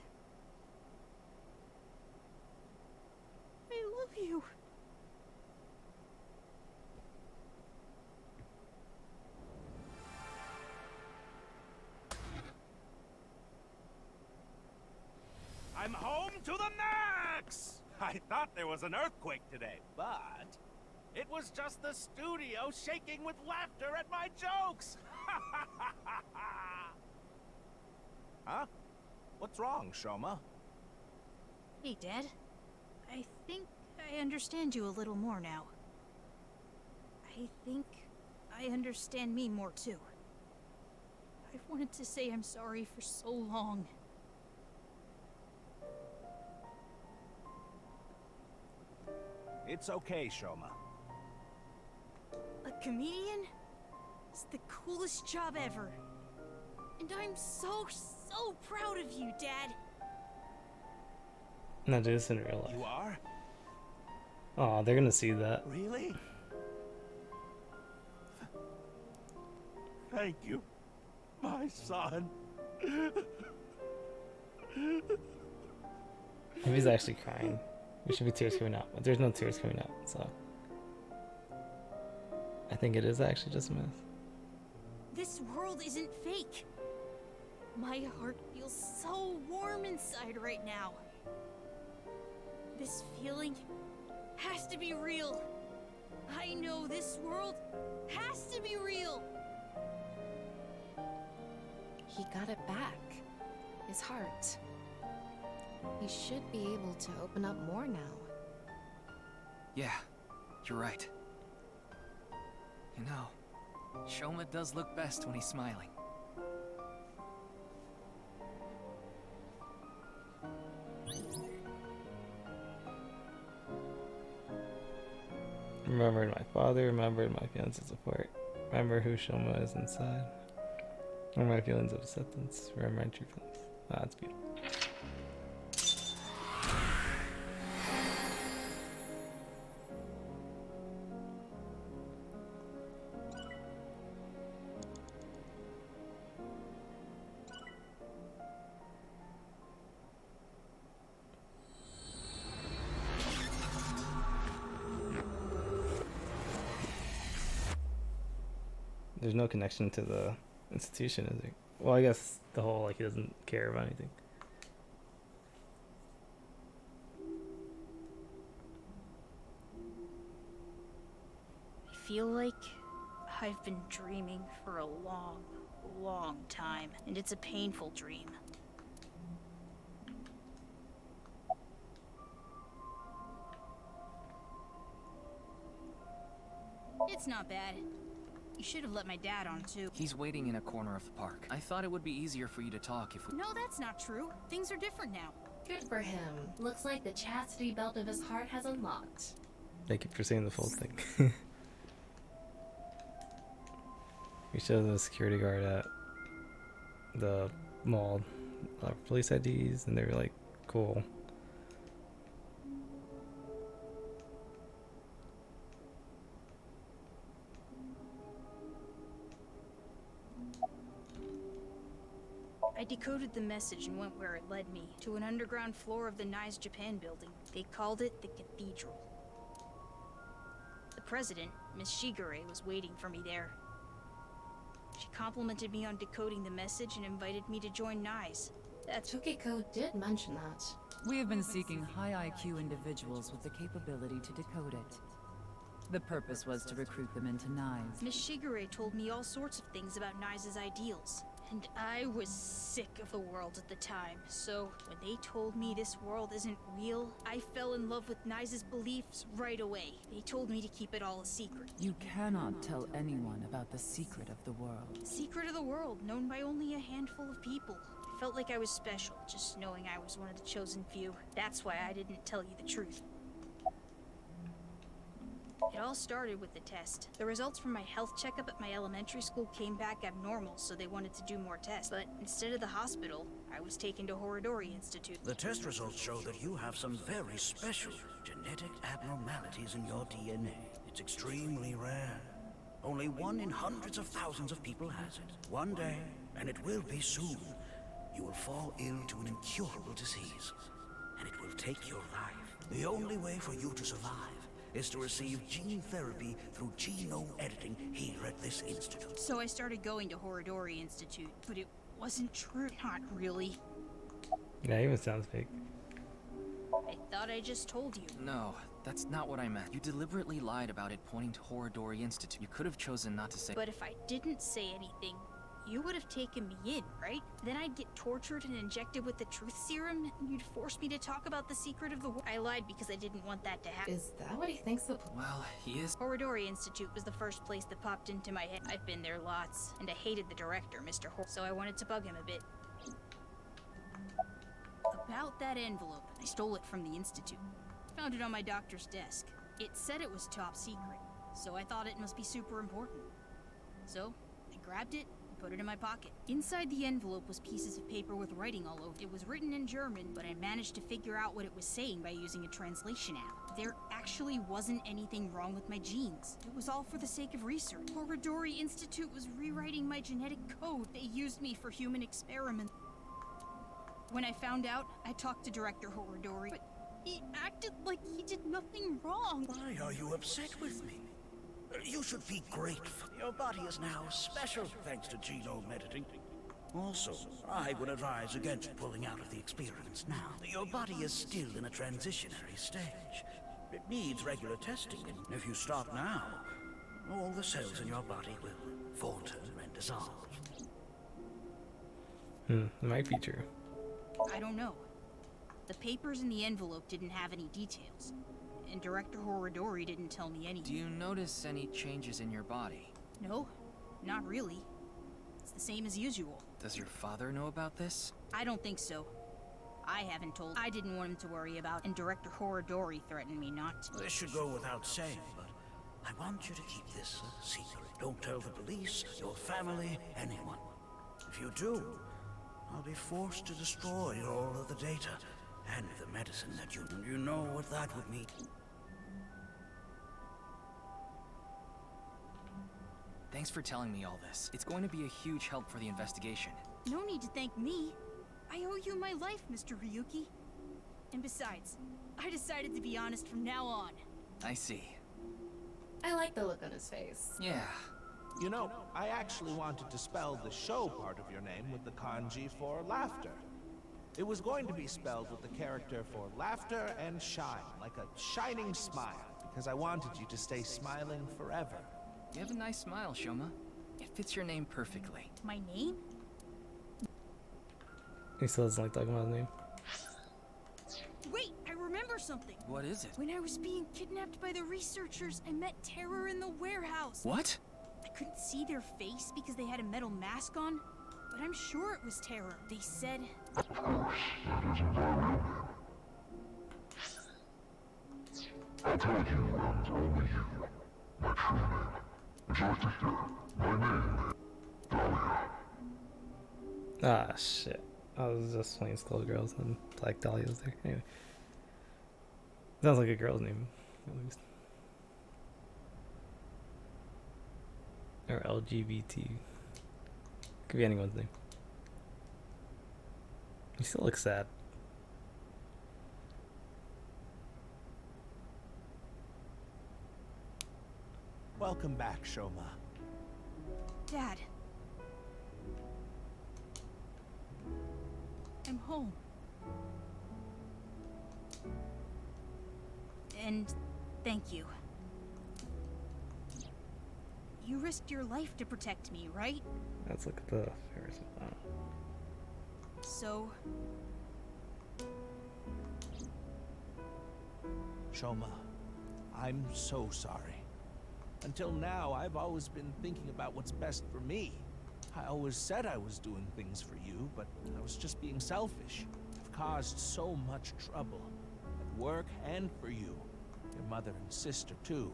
love you. I'm home to the max! I thought there was an earthquake today, but it was just the studio shaking with laughter at my jokes! Huh? What's wrong, Shoma? Hey, Dad. I think I understand you a little more now. I think I understand me more, too. I've wanted to say I'm sorry for so long. It's okay, Shoma. A comedian is the coolest job ever. And I'm so proud of you, Dad. No, do this in real life. You are? Oh, they're gonna see that. Really? Thank you, my son. If he's actually crying, there should be tears coming out, but there's no tears coming out, so I think it is actually just a myth. This world isn't fake. My heart feels so warm inside right now. This feeling has to be real. I know this world has to be real. He got it back. His heart. He should be able to open up more now. Yeah, you're right. You know, Shoma does look best when he's smiling. Remembered my father, remembered my feelings of support. Remember who Shoma is inside. Remember my feelings of acceptance. Remember my true feelings. Ah, that's beautiful. There's no connection to the institution, is there? Well, I guess the whole, like, he doesn't care about anything. I feel like I've been dreaming for a long, long time, and it's a painful dream. It's not bad. You should have let my dad on too. He's waiting in a corner of the park. I thought it would be easier for you to talk if we— No, that's not true. Things are different now. Good for him. Looks like the chastity belt of his heart has unlocked. Thank you for saying the full thing. We showed the security guard at the mall police IDs, and they were like, cool. I decoded the message and went where it led me, to an underground floor of the Nice Japan building. They called it the Cathedral. The president, Miss Shigure, was waiting for me there. She complimented me on decoding the message and invited me to join NICE. Tukiko did mention that. We have been seeking high IQ individuals with the capability to decode it. The purpose was to recruit them into NICE. Miss Shigure told me all sorts of things about NICE's ideals. And I was sick of the world at the time, so when they told me this world isn't real, I fell in love with NICE's beliefs right away. They told me to keep it all a secret. You cannot tell anyone about the secret of the world. Secret of the world, known by only a handful of people. I felt like I was special, just knowing I was one of the chosen few. That's why I didn't tell you the truth. It all started with the test. The results from my health checkup at my elementary school came back abnormal, so they wanted to do more tests. But instead of the hospital, I was taken to Horodori Institute. The test results show that you have some very special genetic abnormalities in your DNA. It's extremely rare. Only 1 in hundreds of thousands of people has it. One day, and it will be soon, you will fall ill to an incurable disease, and it will take your life. The only way for you to survive is to receive gene therapy through genome editing here at this institute. So I started going to Horodori Institute, but it wasn't true. Not really. Yeah, it even sounds fake. I thought I just told you. No, that's not what I meant. You deliberately lied about it pointing to Horodori Institute. You could have chosen not to say— But if I didn't say anything, you would have taken me in, right? Then I'd get tortured and injected with the truth serum, and you'd force me to talk about the secret of the world. I lied because I didn't want that to happen. Is that what he thinks the— Well, he is— Horodori Institute was the first place that popped into my head. I've been there lots, and I hated the director, Mr. Hor, so I wanted to bug him a bit. About that envelope, I stole it from the Institute. Found it on my doctor's desk. It said it was top secret, so I thought it must be super important. So, I grabbed it, put it in my pocket. Inside the envelope was pieces of paper with writing all over. It was written in German, but I managed to figure out what it was saying by using a translation app. There actually wasn't anything wrong with my genes. It was all for the sake of research. Horodori Institute was rewriting my genetic code. They used me for human experiments. When I found out, I talked to Director Horodori, but he acted like he did nothing wrong. Why are you upset with me? You should be grateful. Your body is now special thanks to genome editing. Also, I would advise against pulling out of the experiments now. Your body is still in a transitionary stage. It needs regular testing, and if you stop now, all the cells in your body will falter and dissolve. It might be true. I don't know. The papers in the envelope didn't have any details. And Director Horodori didn't tell me anything. Do you notice any changes in your body? No. Not really. It's the same as usual. Does your father know about this? I don't think so. I haven't told. I didn't want him to worry about, and Director Horadori threatened me not to. This should go without saying, but I want you to keep this a secret. Don't tell the police, your family, anyone. If you do, I'll be forced to destroy all of the data and the medicine that you... You know what that would mean. Thanks for telling me all this. It's going to be a huge help for the investigation. No need to thank me. I owe you my life, Mr. Ryuki. And besides, I decided to be honest from now on. I see. I like the look on his face. Yeah. You know, I actually wanted to spell the show part of your name with the kanji for laughter. It was going to be spelled with the character for laughter and shine, like a shining smile, because I wanted you to stay smiling forever. You have a nice smile, Shoma. It fits your name perfectly. My name? He still doesn't like talking about his name. Wait, I remember something. What is it? When I was being kidnapped by the researchers, I met Terror in the warehouse. What? I couldn't see their face because they had a metal mask on, but I'm sure it was Terror. They said... Of course, that isn't my real name. I told you I'm only you. My true name. Would you like to hear? My name is Dahlia. Ah, shit. I was just playing Skullgirls and Black Dahlia was there. Anyway. Sounds like a girl's name, at least. Or LGBT. Could be anyone's name. He still looks sad. Welcome back, Shoma. Dad. I'm home. And thank you. You risked your life to protect me, right? Let's look at the Ferris wheel. So... Shoma, I'm so sorry. Until now, I've always been thinking about what's best for me. I always said I was doing things for you, but I was just being selfish. I've caused so much trouble. At work and for you. Your mother and sister, too.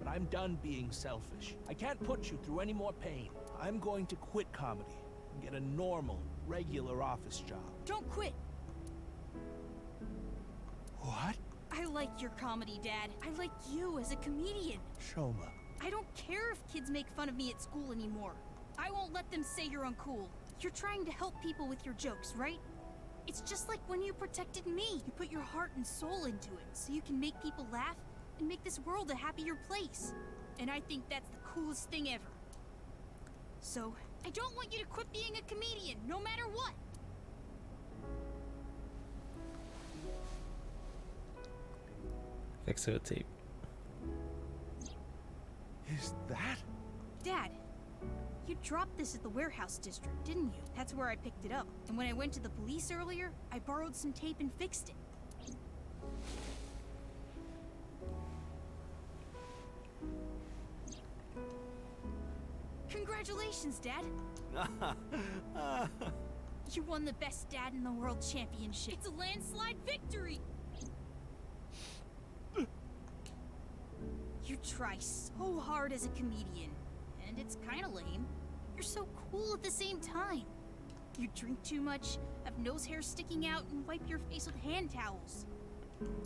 But I'm done being selfish. I can't put you through any more pain. I'm going to quit comedy and get a normal, regular office job. Don't quit! What? I like your comedy, Dad. I like you as a comedian. Shoma. I don't care if kids make fun of me at school anymore. I won't let them say you're uncool. You're trying to help people with your jokes, right? It's just like when you protected me. You put your heart and soul into it so you can make people laugh and make this world a happier place. And I think that's the coolest thing ever. So, I don't want you to quit being a comedian, no matter what. Exo tape. Is that? Dad, you dropped this at the warehouse district, didn't you? That's where I picked it up. And when I went to the police earlier, I borrowed some tape and fixed it. Congratulations, Dad! You won the Best Dad in the World Championship. It's a landslide victory! You try so hard as a comedian, and it's kinda lame. You're so cool at the same time. You drink too much, have nose hair sticking out, and wipe your face with hand towels.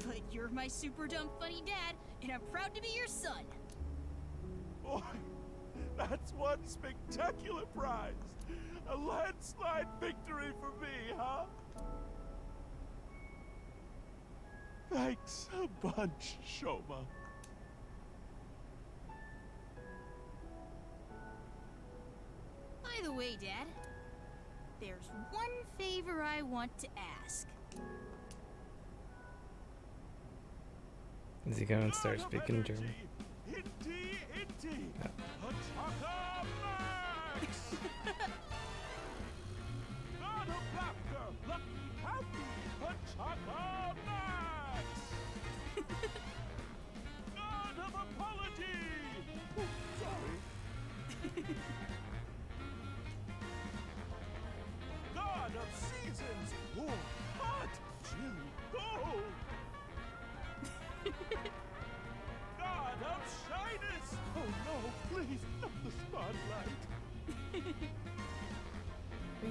But you're my super dumb funny dad, and I'm proud to be your son. Boy, that's one spectacular prize. A landslide victory for me, huh? Thanks a bunch, Shoma. By the way, Dad, there's one favor I want to ask. Is he going to start speaking German? Inti, Pataka Max! God of laughter, lucky, happy, Pataka Max! God of apology,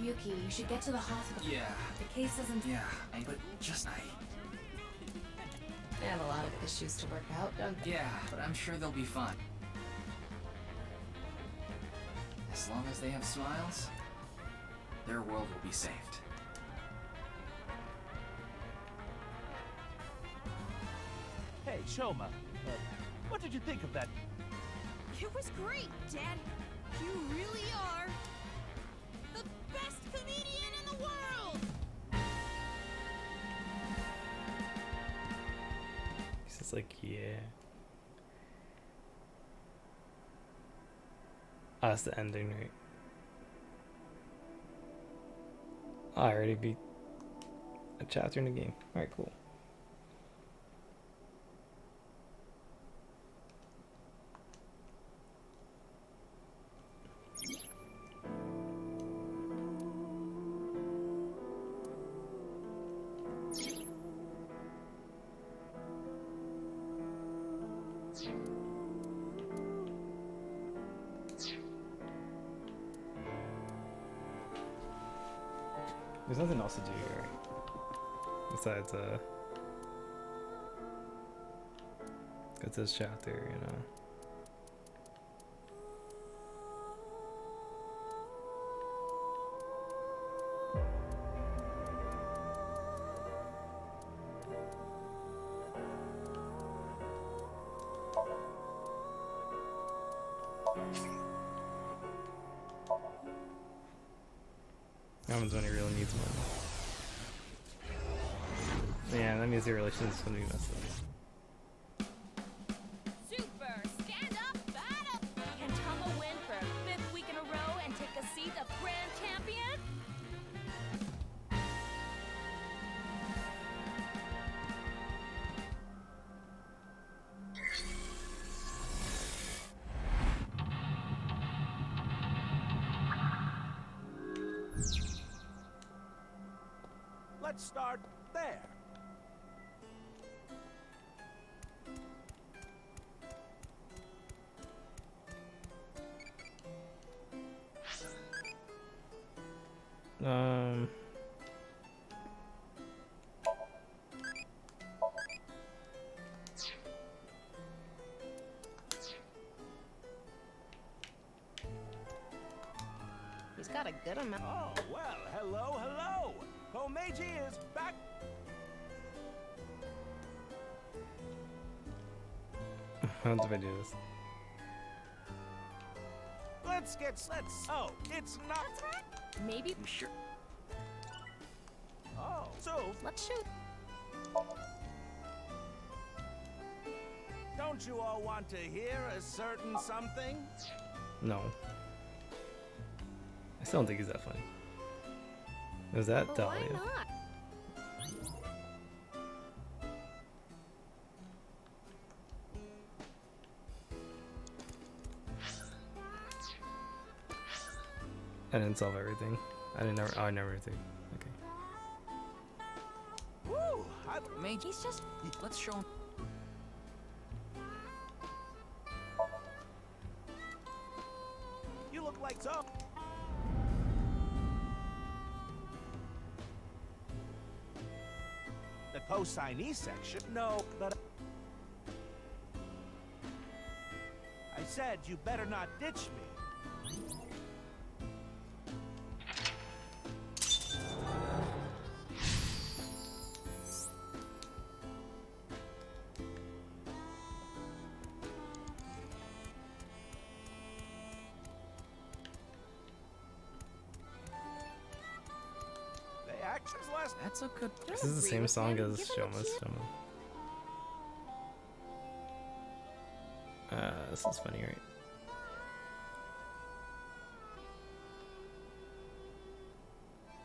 Ryuki, you should get to the hospital. Yeah. The case isn't... Yeah, but just They have a lot of issues to work out, don't they? Yeah, but I'm sure they'll be fine. As long as they have smiles, their world will be saved. Hey, Shoma, what did you think of that? It was great, Dad. You really are the best comedian in the world! He's just like, yeah. Oh, that's the ending, right? Oh, I already beat a chapter in the game. Alright, cool. There's nothing else to do here besides get this chapter, you know. Happens when he really needs money. Yeah, that means the relationship's gonna be messed up. Super! Stand up, battle! Can Tama win for a 5th week in a row and take a seat of Grand Champion? Let's start there. He's got a good amount. Oh, well, hello, hello. Komeiji is back. How do I do this? Oh, it's not. Maybe. I'm sure. Oh, so Let's shoot. don't you all want to hear a certain something? No. I still don't think he's that funny. Is that But Dahlia? why not? I didn't solve everything. I never did. Okay. Woo! Mage, he's just... Let's show him. You look like so. The co-signee section? No, but I said you better not ditch me. The actions last. That's a good... This is the same song as Shoma's. This is funny, right?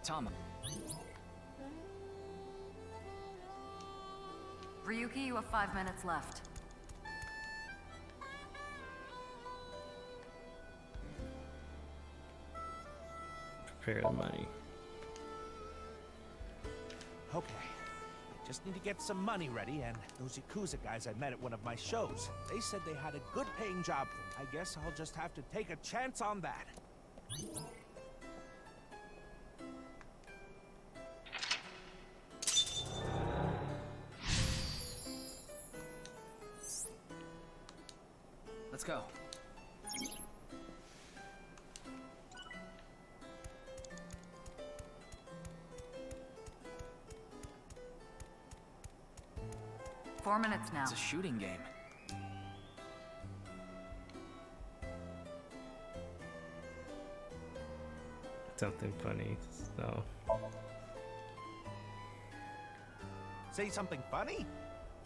Tama. Ryuki, you have 5 minutes left. Prepare the money. Okay. I just need to get some money ready, and those Yakuza guys I met at one of my shows, they said they had a good paying job for me. I guess I'll just have to take a chance on that. Let's go. Four minutes now. It's a shooting game. Something funny. No. Say something funny?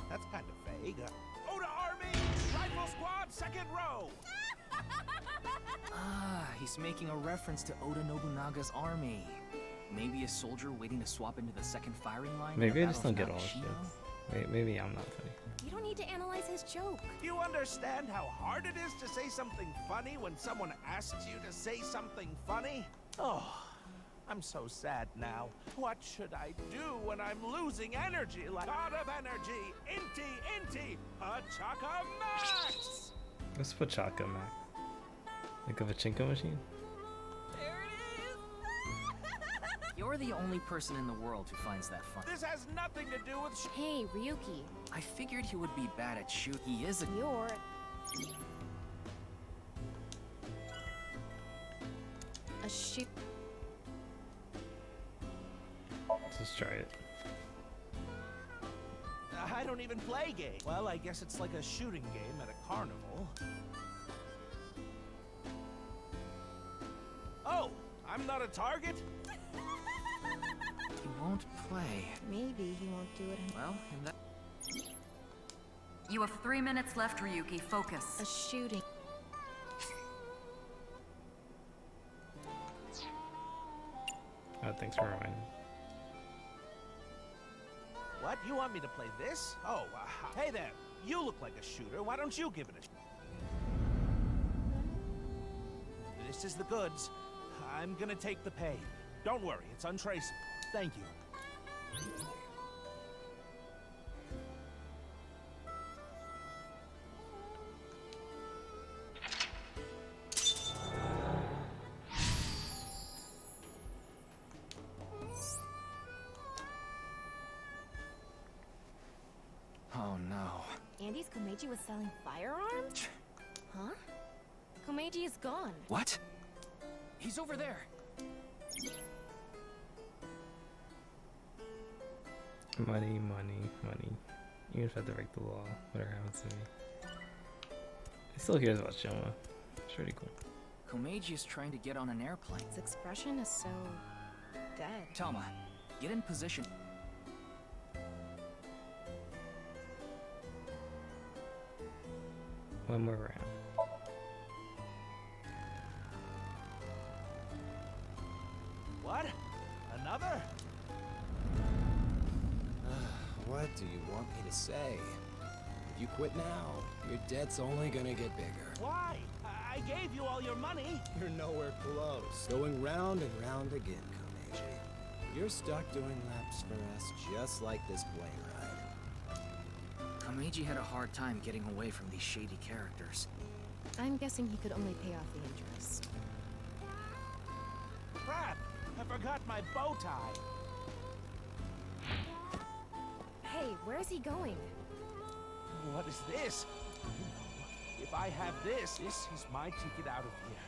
That's kind of vague. Oda Army! Rifle Squad, second row! Ah, he's making a reference to Oda Nobunaga's army. Maybe a soldier waiting to swap into the second firing line? Maybe I just don't get all this shit. Maybe I'm not funny. You don't need to analyze his joke. You understand how hard it is to say something funny when someone asks you to say something funny? Oh, I'm so sad now. What should I do when I'm losing energy like God of Energy, Inti, Pachaka Max? What's Pachaka Max? Like a pachinko machine? You're the only person in the world who finds that funny. This has nothing to do with Hey, Ryuki. I figured he would be bad at shoot. He is a... You're... a shoot... Let's try it. I don't even play games. Well, I guess it's like a shooting game at a carnival. Oh, I'm not a target? He won't play. Maybe he won't do it in... Well, in that... You have 3 minutes left, Ryuki. Focus. A shooting... Oh, thanks for reminding. What? You want me to play this? Oh, hey there. You look like a shooter. Why don't you give it a... This is the goods. I'm gonna take the pay. Don't worry, it's untraceable. Thank you. Oh no. Andy's Komeiji was selling firearms? Huh? Komeiji is gone. What? He's over there. Money, money, money. Even if I have to break the law, whatever happens to me. He still hears about Shoma. It's pretty cool. Komeiji is trying to get on an airplane. His expression is so... dead. Tama, get in position. One more round. What? Another? What do you want me to say? If you quit now, your debt's only gonna get bigger. Why? I gave you all your money. You're nowhere close. Going round and round again, Komeiji. You're stuck doing laps for us just like this plane ride. Komeiji had a hard time getting away from these shady characters. I'm guessing he could only pay off the interest. Crap! I forgot my bow tie. Hey, where is he going? What is this? If I have this, this is my ticket out of here.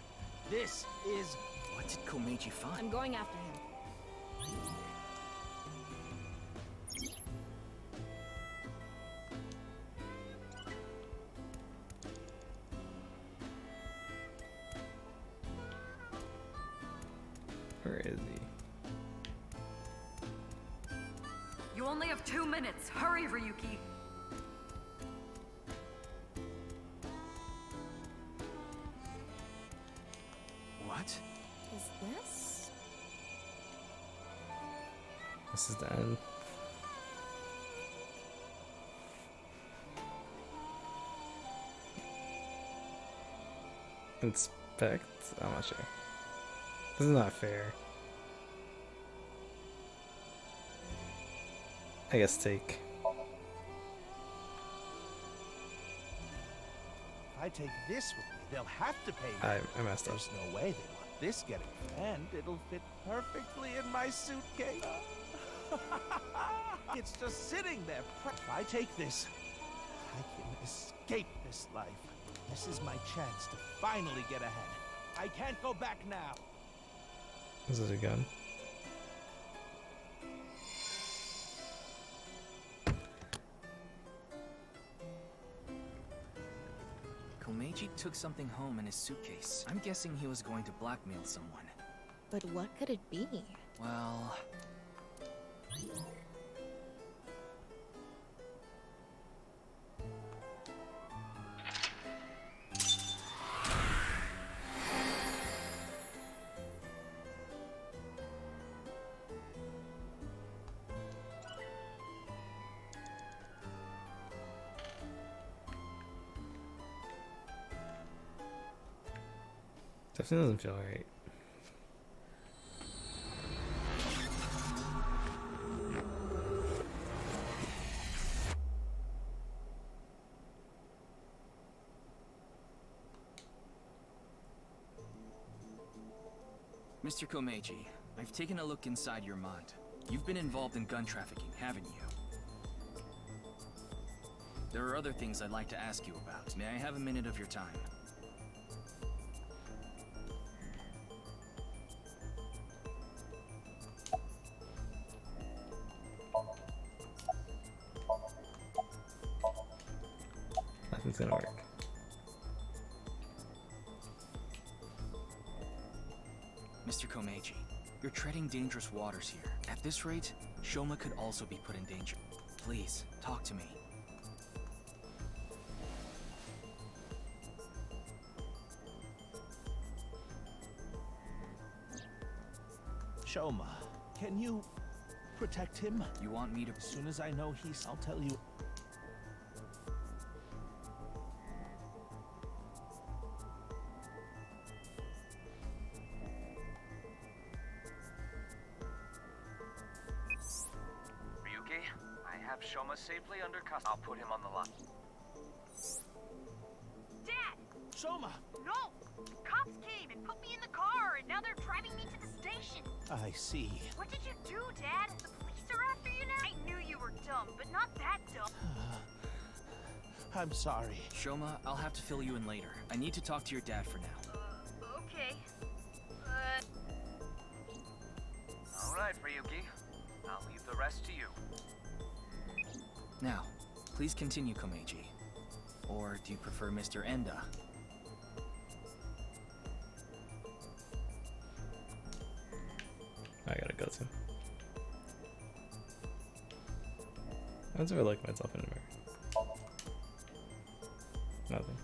This is... What did Komeiji find? I'm going after him. Where is he? You only have 2 minutes. Hurry, Ryuki. What? Is this? This is the end. Inspect? I'm not sure. This is not fair. I guess take. If I take this with me, they'll have to pay me. I messed up. There's no way they want this getting... And it'll fit perfectly in my suitcase. It's just sitting there. If I take this, I can escape this life. This is my chance to finally get ahead. I can't go back now. Is it a gun? Komeiji took something home in his suitcase. I'm guessing he was going to blackmail someone. But what could it be? Well... Definitely doesn't feel right. Mr. Komeiji, I've taken a look inside your mind. You've been involved in gun trafficking, haven't you? There are other things I'd like to ask you about. May I have a minute of your time? Nothing's gonna work. Mr. Komeiji, you're treading dangerous waters here. At this rate, Shoma could also be put in danger. Please, talk to me. Shoma, can you protect him? You want me to... As soon as I know I'll tell you. Ryuki, I have Shoma safely under custody. I'll put him on the line. Dad! Shoma! No! Cops came and put me in the car, and now they're driving me to the station. I see. What did you do, Dad? The police are after you now? I knew you were dumb, but not that dumb. I'm sorry. Shoma, I'll have to fill you in later. I need to talk to your dad for now. Okay. All right, Ryuki. I'll leave the rest to you. Now, please continue, Komeiji. Or do you prefer Mr. Enda? I gotta go to. I don't ever like myself in a mirror. Nothing.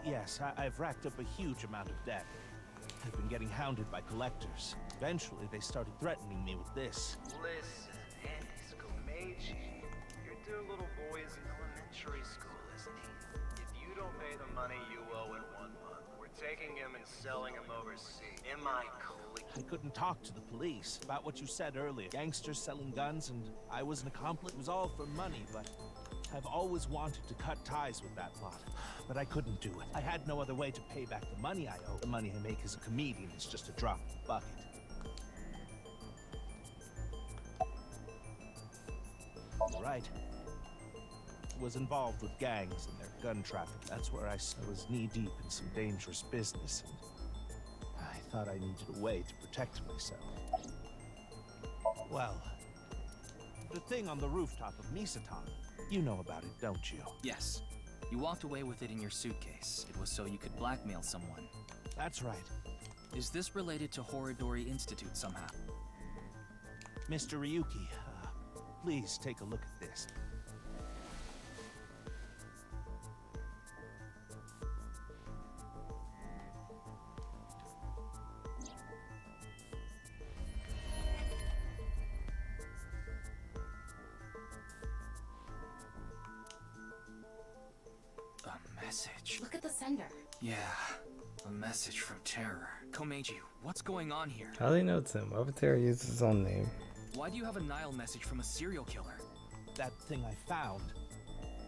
Yes, I've racked up a huge amount of debt. I've been getting hounded by collectors. Eventually, they started threatening me with this. Listen, Andy's Komeiji. Your dear little boy is in elementary school, isn't he? If you don't pay the money you owe in 1 month, we're taking him and selling him overseas. In my clique. I couldn't talk to the police about what you said earlier. Gangsters selling guns, and I was an accomplice. It was all for money, but I've always wanted to cut ties with that lot. But I couldn't do it. I had no other way to pay back the money I owe. The money I make as a comedian is just a drop in the bucket. Right. Was involved with gangs and their gun traffic. That's where I was knee-deep in some dangerous business. And I thought I needed a way to protect myself. Well, the thing on the rooftop of Misatan, you know about it, don't you? Yes. You walked away with it in your suitcase. It was so you could blackmail someone. That's right. Is this related to Horidori Institute somehow? Mr. Ryuki, please take a look at this. A message. Look at the sender. Yeah, a message from Terror. Komeiji, what's going on here? How do they know it's him? Why would Terra use his own name? Why do you have a Nile message from a serial killer? That thing I found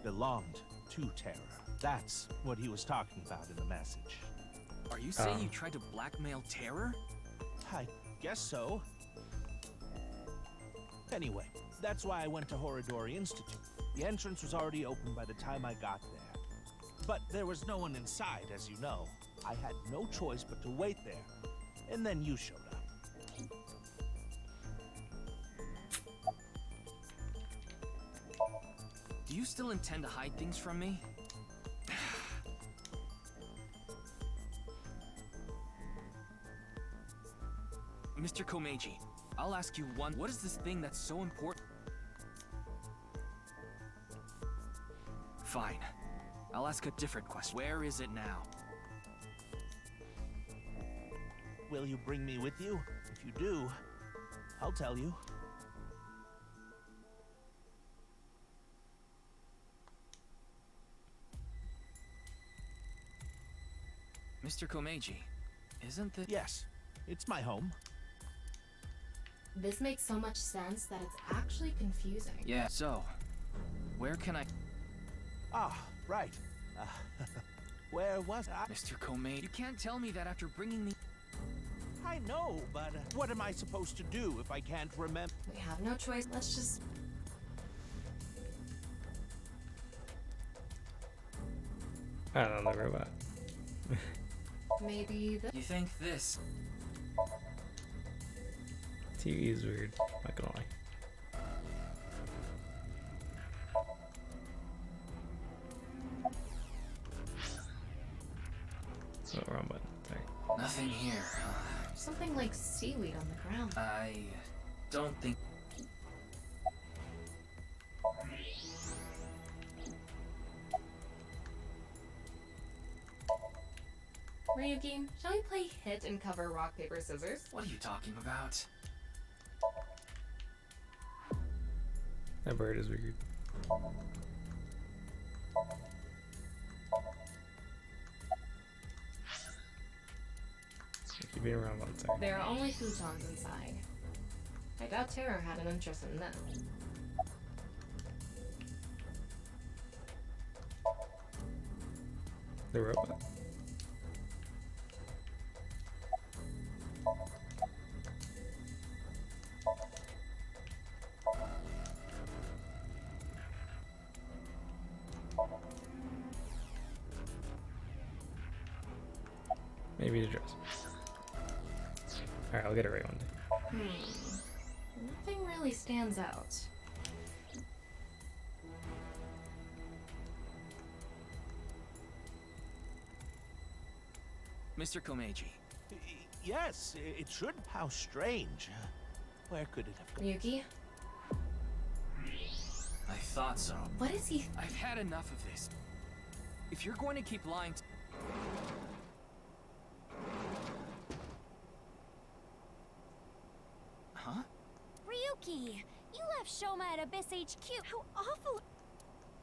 belonged to Terror. That's what he was talking about in the message. Are you saying you tried to blackmail Terror? I guess so. Anyway, that's why I went to Horidori Institute. The entrance was already open by the time I got there. But there was no one inside, as you know. I had no choice but to wait there. And then you showed up. Do you still intend to hide things from me? Mr. Komeiji, I'll ask you one. What is this thing that's so important? Fine. I'll ask a different question. Where is it now? Will you bring me with you? If you do, I'll tell you. Mr. Komeiji, isn't this— Yes, it's my home. This makes so much sense that it's actually confusing. Yeah, so, where can I— Ah, right. Where was I? Mr. Komeiji, you can't tell me that after bringing me— I know, but what am I supposed to do if I can't remember? We have no choice. Let's just... I don't know, robot. Maybe the... You think this— TV is weird, not gonna lie. Oh, wrong button, sorry. Nothing here. Something like seaweed on the ground. I don't think— Ryuki, shall we play hit and cover rock, paper, scissors? What are you talking about? That bird is weird. Keep being around one second. There are only futons inside. I doubt Terror had an interest in them. The robot. Maybe the dress. Alright, I'll get it right one day. Nothing really stands out. Mr. Komeiji. Yes, it should. How strange. Where could it have gone? Ryuki? I thought so. What is he— I've had enough of this. If you're going to keep lying to— Huh? Ryuki, you left Shoma at Abyss HQ. How awful!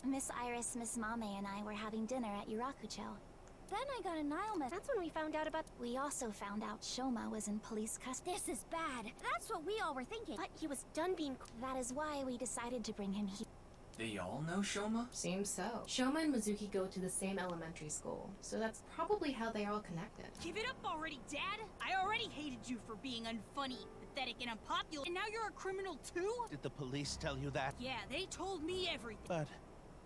Miss Iris, Miss Mame, and I were having dinner at Yurakucho. Then I got an Nilema. That's when we found out about— We also found out Shoma was in police custody. This is bad. That's what we all were thinking. But he was done being— That is why we decided to bring him here. They all know Shoma? Seems so. Shoma and Mizuki go to the same elementary school, so that's probably how they're all connected. Give it up already, Dad! I already hated you for being unfunny, pathetic, and unpopular, and now you're a criminal too? Did the police tell you that? Yeah, they told me everything. But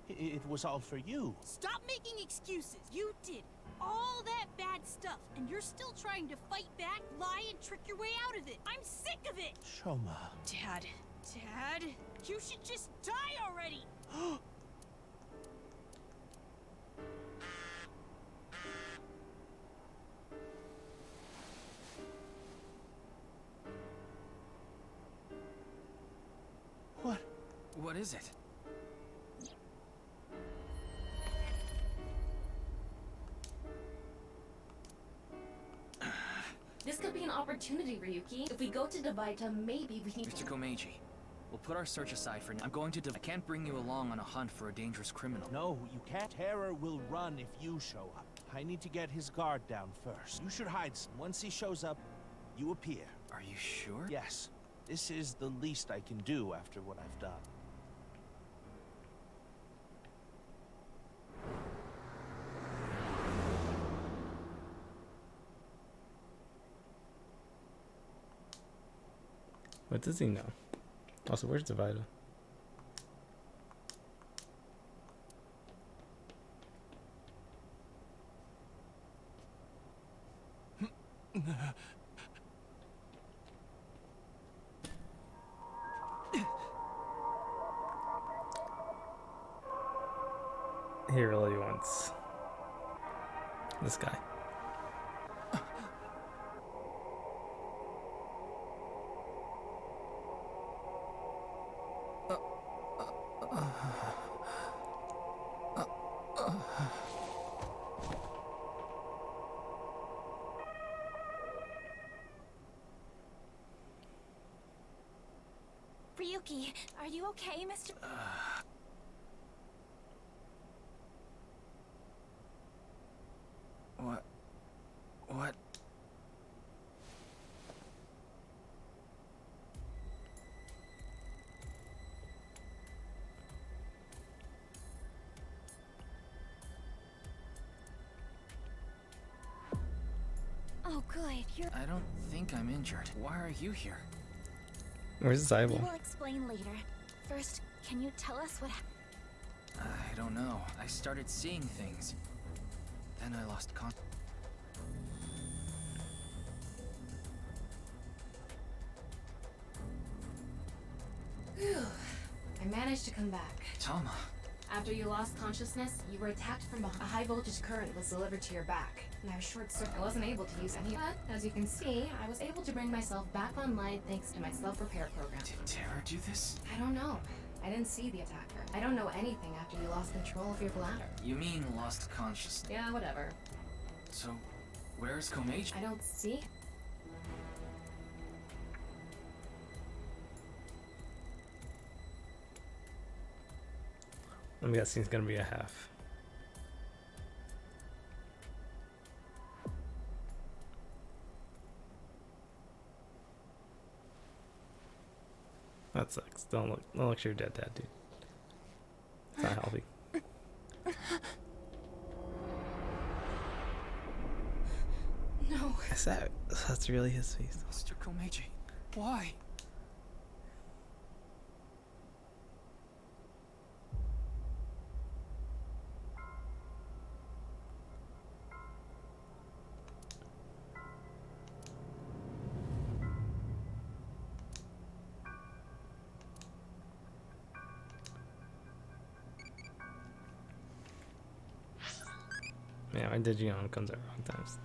it was all for you. Stop making excuses! You did all that bad stuff, and you're still trying to fight back, lie, and trick your way out of it. I'm sick of it! Shoma. Dad, you should just die already! What is it? This could be an opportunity, Ryuki. If we go to Devaita, maybe we can— Mr. Komeiji, we'll put our search aside for now. I'm going to I can't bring you along on a hunt for a dangerous criminal. No, you can't. Terror will run if you show up. I need to get his guard down first. You should hide some. Once he shows up, you appear. Are you sure? Yes. This is the least I can do after what I've done. What does he know? Also, where's Divider? He really wants this guy. Ryuki, are you okay, Mr. What? Oh, good. I don't think I'm injured. Why are you here? Where's his eyeball? We will explain later. First, can you tell us what happened? I don't know. I started seeing things. Then I lost con- Whew. I managed to come back. Tama. After you lost consciousness, you were attacked from behind. A high voltage current was delivered to your back, and I was short-circuited. I wasn't able to use any. But as you can see, I was able to bring myself back online thanks to my self-repair program. Did Terra do this? I don't know. I didn't see the attacker. I don't know anything after you lost control of your bladder. You mean lost consciousness? Yeah, whatever. So, where's Komeiji? I don't see. I'm guessing it's gonna be a half. That sucks. Don't look like you're dead, dude. It's not healthy. No. That's really his face. Mr. Komeiji, why? Yeah, my Digimon comes at wrong times.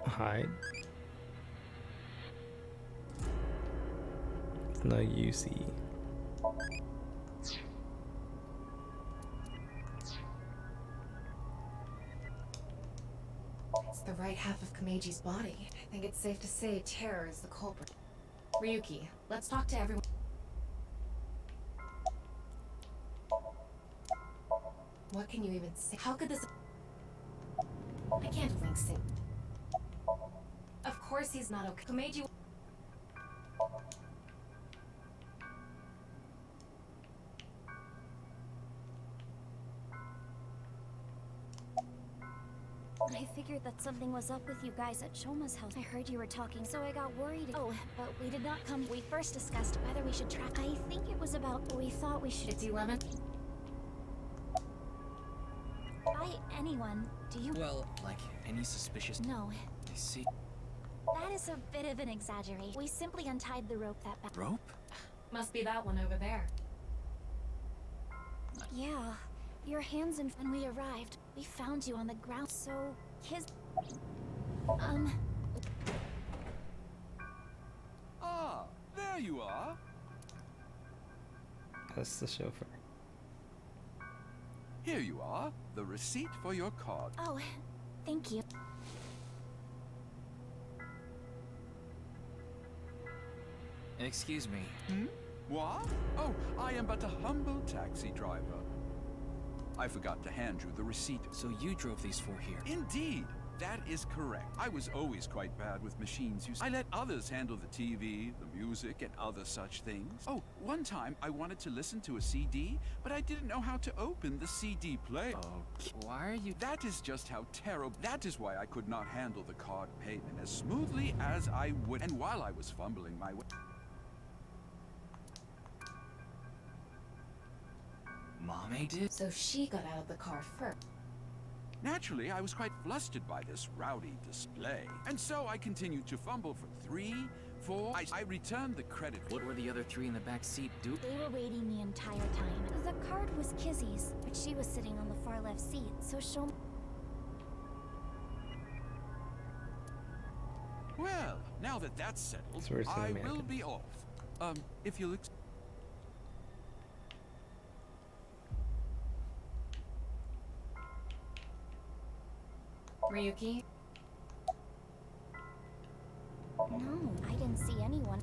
Hide. No UC. It's the right half of Komeiji's body. I think it's safe to say Terror is the culprit. Ryuki, let's talk to everyone. What can you even say? How could this... I can't link sync. Of course he's not okay. Komeiji... I figured that something was up with you guys at Shoma's house. I heard you were talking, so I got worried. Oh, but we did not come. We first discussed whether we should track. I think it was about... We thought we should... It's 11. By anyone, do you... Well, like any suspicious... No. I see. That is a bit of an exaggeration. We simply untied the rope that back. Rope? Must be that one over there. Yeah. Your hands and when we arrived, we found you on the ground, so his... Ah, there you are. That's the chauffeur. Here you are, the receipt for your card. Oh, thank you. Excuse me. Hmm? What? Oh, I am but a humble taxi driver. I forgot to hand you the receipt. So you drove these four here? Indeed. That is correct. I was always quite bad with machines. I let others handle the TV, the music, and other such things. Oh, one time I wanted to listen to a CD, but I didn't know how to open the CD player. Oh, why are you... That is just how terrible... That is why I could not handle the card payment as smoothly as I would. And while I was fumbling my way... Mommy did? So she got out of the car first. Naturally, I was quite flustered by this rowdy display. And so I continued to fumble for 3, 4... I returned the credit. What were the other 3 in the back seat doing? They were waiting the entire time. The card was Kizzy's, but she was sitting on the far left seat, so she'll... Well, now that that's settled, So I will be off. If you'll... Ryuki? No, I didn't see anyone.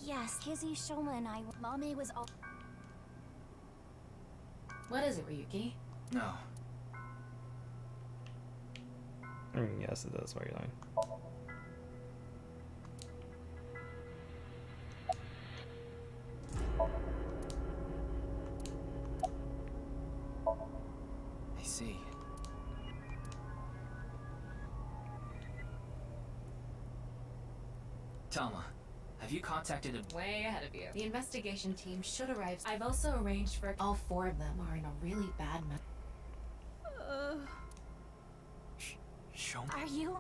Yes, Kizzy, Shoma, and I... Mame was all... What is it, Ryuki? No. I mean, yes, it does. Why you're lying. I see. Tama, have you contacted him? Way ahead of you. The investigation team should arrive. I've also arranged for all 4 of them are in a really bad mood. Show me. Are you...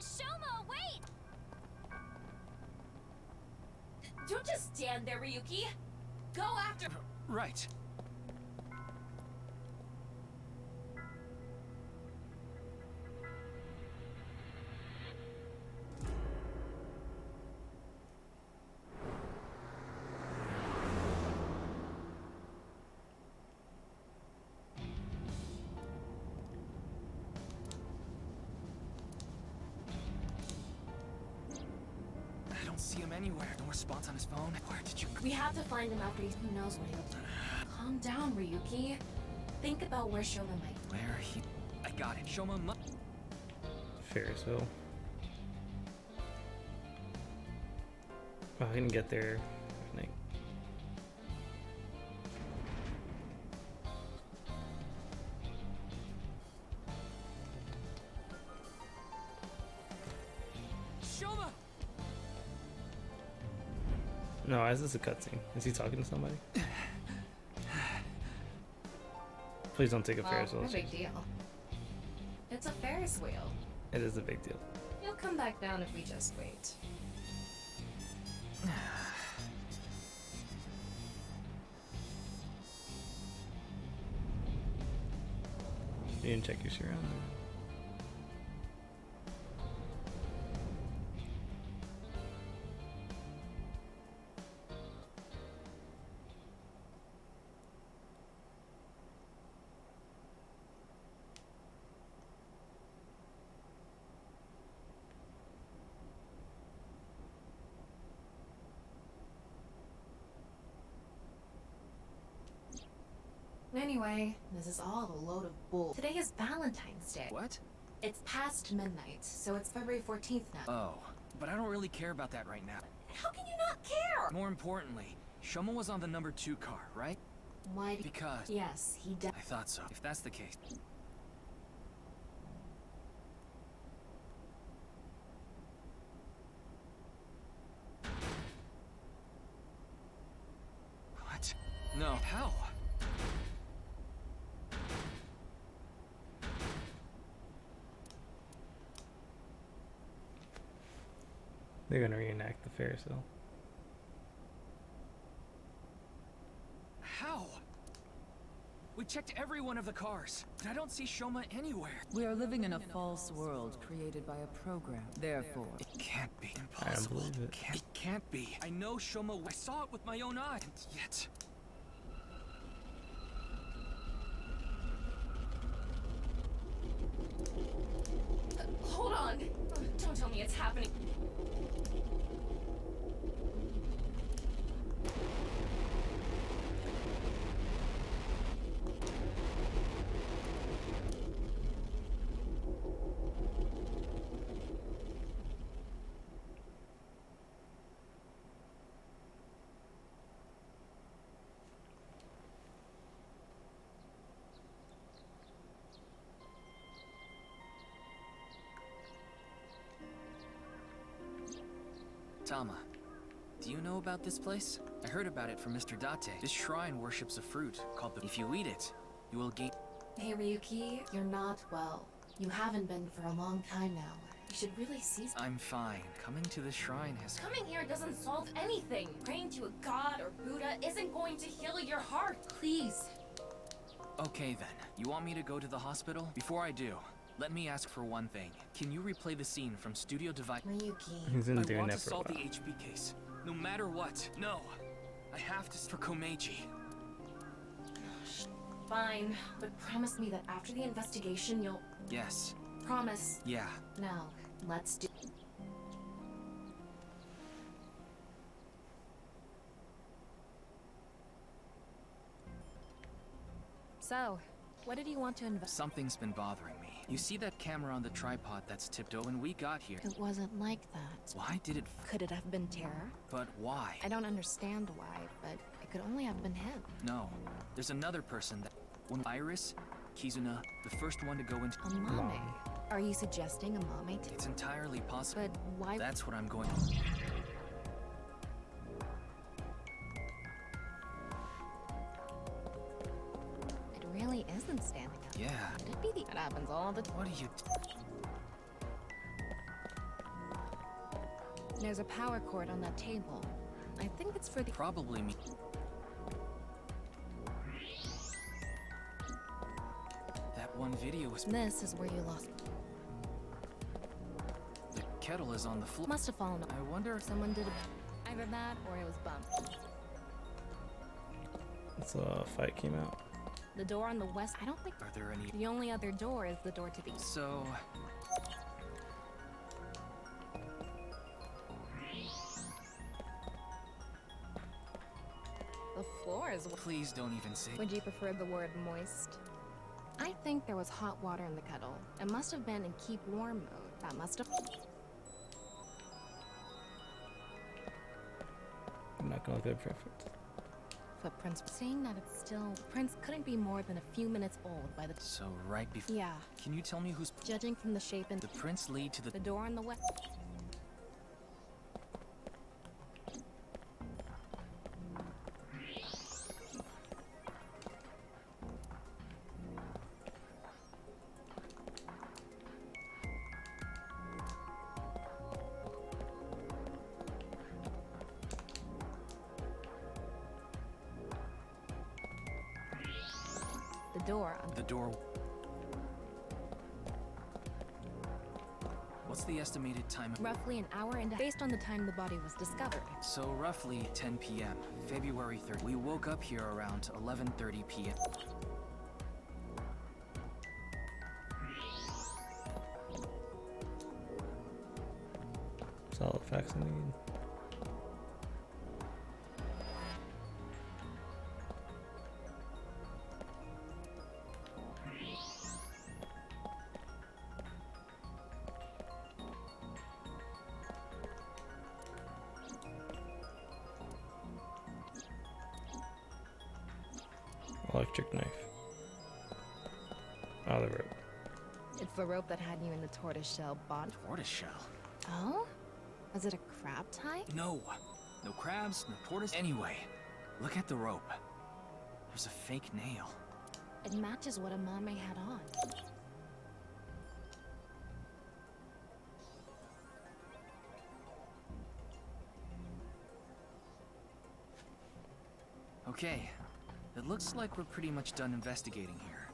Shoma, wait! Don't just stand there, Ryuki. Go after... Right. I don't see him anywhere. No response on his phone. Where did you... We have to find him after he's... Who knows what he'll do. Calm down, Ryuki. Think about where Shoma might... Where he... I got it. Shoma mu... Ferrisville. Oh, I didn't get there. I think. Shoma! No, why is this a cutscene? Is he talking to somebody? Please don't take a Ferris wheel. No big deal. It's a Ferris wheel. It is a big deal. He'll come back down if we just wait. You didn't check your surroundings. Anyway, this is all a load of bull. Today is Valentine's Day. What? It's past midnight, so it's February 14th now. Oh, but I don't really care about that right now. How can you not care? More importantly, Shoma was on the number 2 car, right? Why? Because... Yes, he does. I thought so. If that's the case... What? No. How? They're gonna reenact the Ferris wheel. How? We checked every one of the cars, but I don't see Shoma anywhere. We are living in a false world created by a program. Therefore, it can't be I don't impossible. believe it. It can't be. I know Shoma. I saw it with my own eye, and yet... Hold on! Don't tell me it's happening. Tama, do you know about this place? I heard about it from Mr. Date. This shrine worships a fruit called the... If you eat it, you will gain... Hey Ryuki, you're not well. You haven't been for a long time now. You should really cease. I'm fine. Coming to the shrine has... Coming here doesn't solve anything. Praying to a god or Buddha isn't going to heal your heart. Please. Okay then. You want me to go to the hospital? Before I do, let me ask for one thing. Can you replay the scene from Studio Divine? Ryuki. He's been I doing want that to for a solve the while. HP case. No matter what. No. I have to for Komeiji. Fine, but promise me that after the investigation you'll... Yes. Promise. Yeah. Now, let's do... So, what did you want to invest? Something's been bothering me. You see that camera on the tripod that's tipped over when we got here? It wasn't like that. Why did it... Could it have been terror? But why? I don't understand why, but it could only have been him. No. There's another person that... When Iris, Kizuna, the first one to go into... Amame? Are you suggesting Amame? It's entirely possible. But why... That's what I'm going... It really isn't standing up. Yeah. Could it be the... It happens all the... What are you... There's a power cord on that table. I think it's for the... Probably me. That one video was... This is where you lost... The kettle is on the floor. Must have fallen. I wonder if someone did it. Either that or it was bumped. So a fight came out. The door on the west... I don't think... Are there any... The only other door is the door to the... So... The floor is... Please don't even say... Would you prefer the word moist? I think there was hot water in the kettle. It must have been in keep warm mode. That must have... I'm not gonna look at preference. Footprints saying that it's still... Prints couldn't be more than a few minutes old by the... So right before... Yeah. Can you tell me who's... Judging from the shape and... The prints lead to the... The door on the west... The door... What's the estimated time? Roughly an hour and based on the time the body was discovered. So roughly 10 p.m. February 3rd. We woke up here around 11:30 p.m. That's all the facts I need. Electric knife. Oh, the rope. It's the rope that had you in the tortoiseshell bond. Tortoiseshell? Oh? Was it a crab tie? No. No crabs, no tortoise. Anyway, look at the rope. There's a fake nail. It matches what Amame had on. Okay. It looks like we're pretty much done investigating here.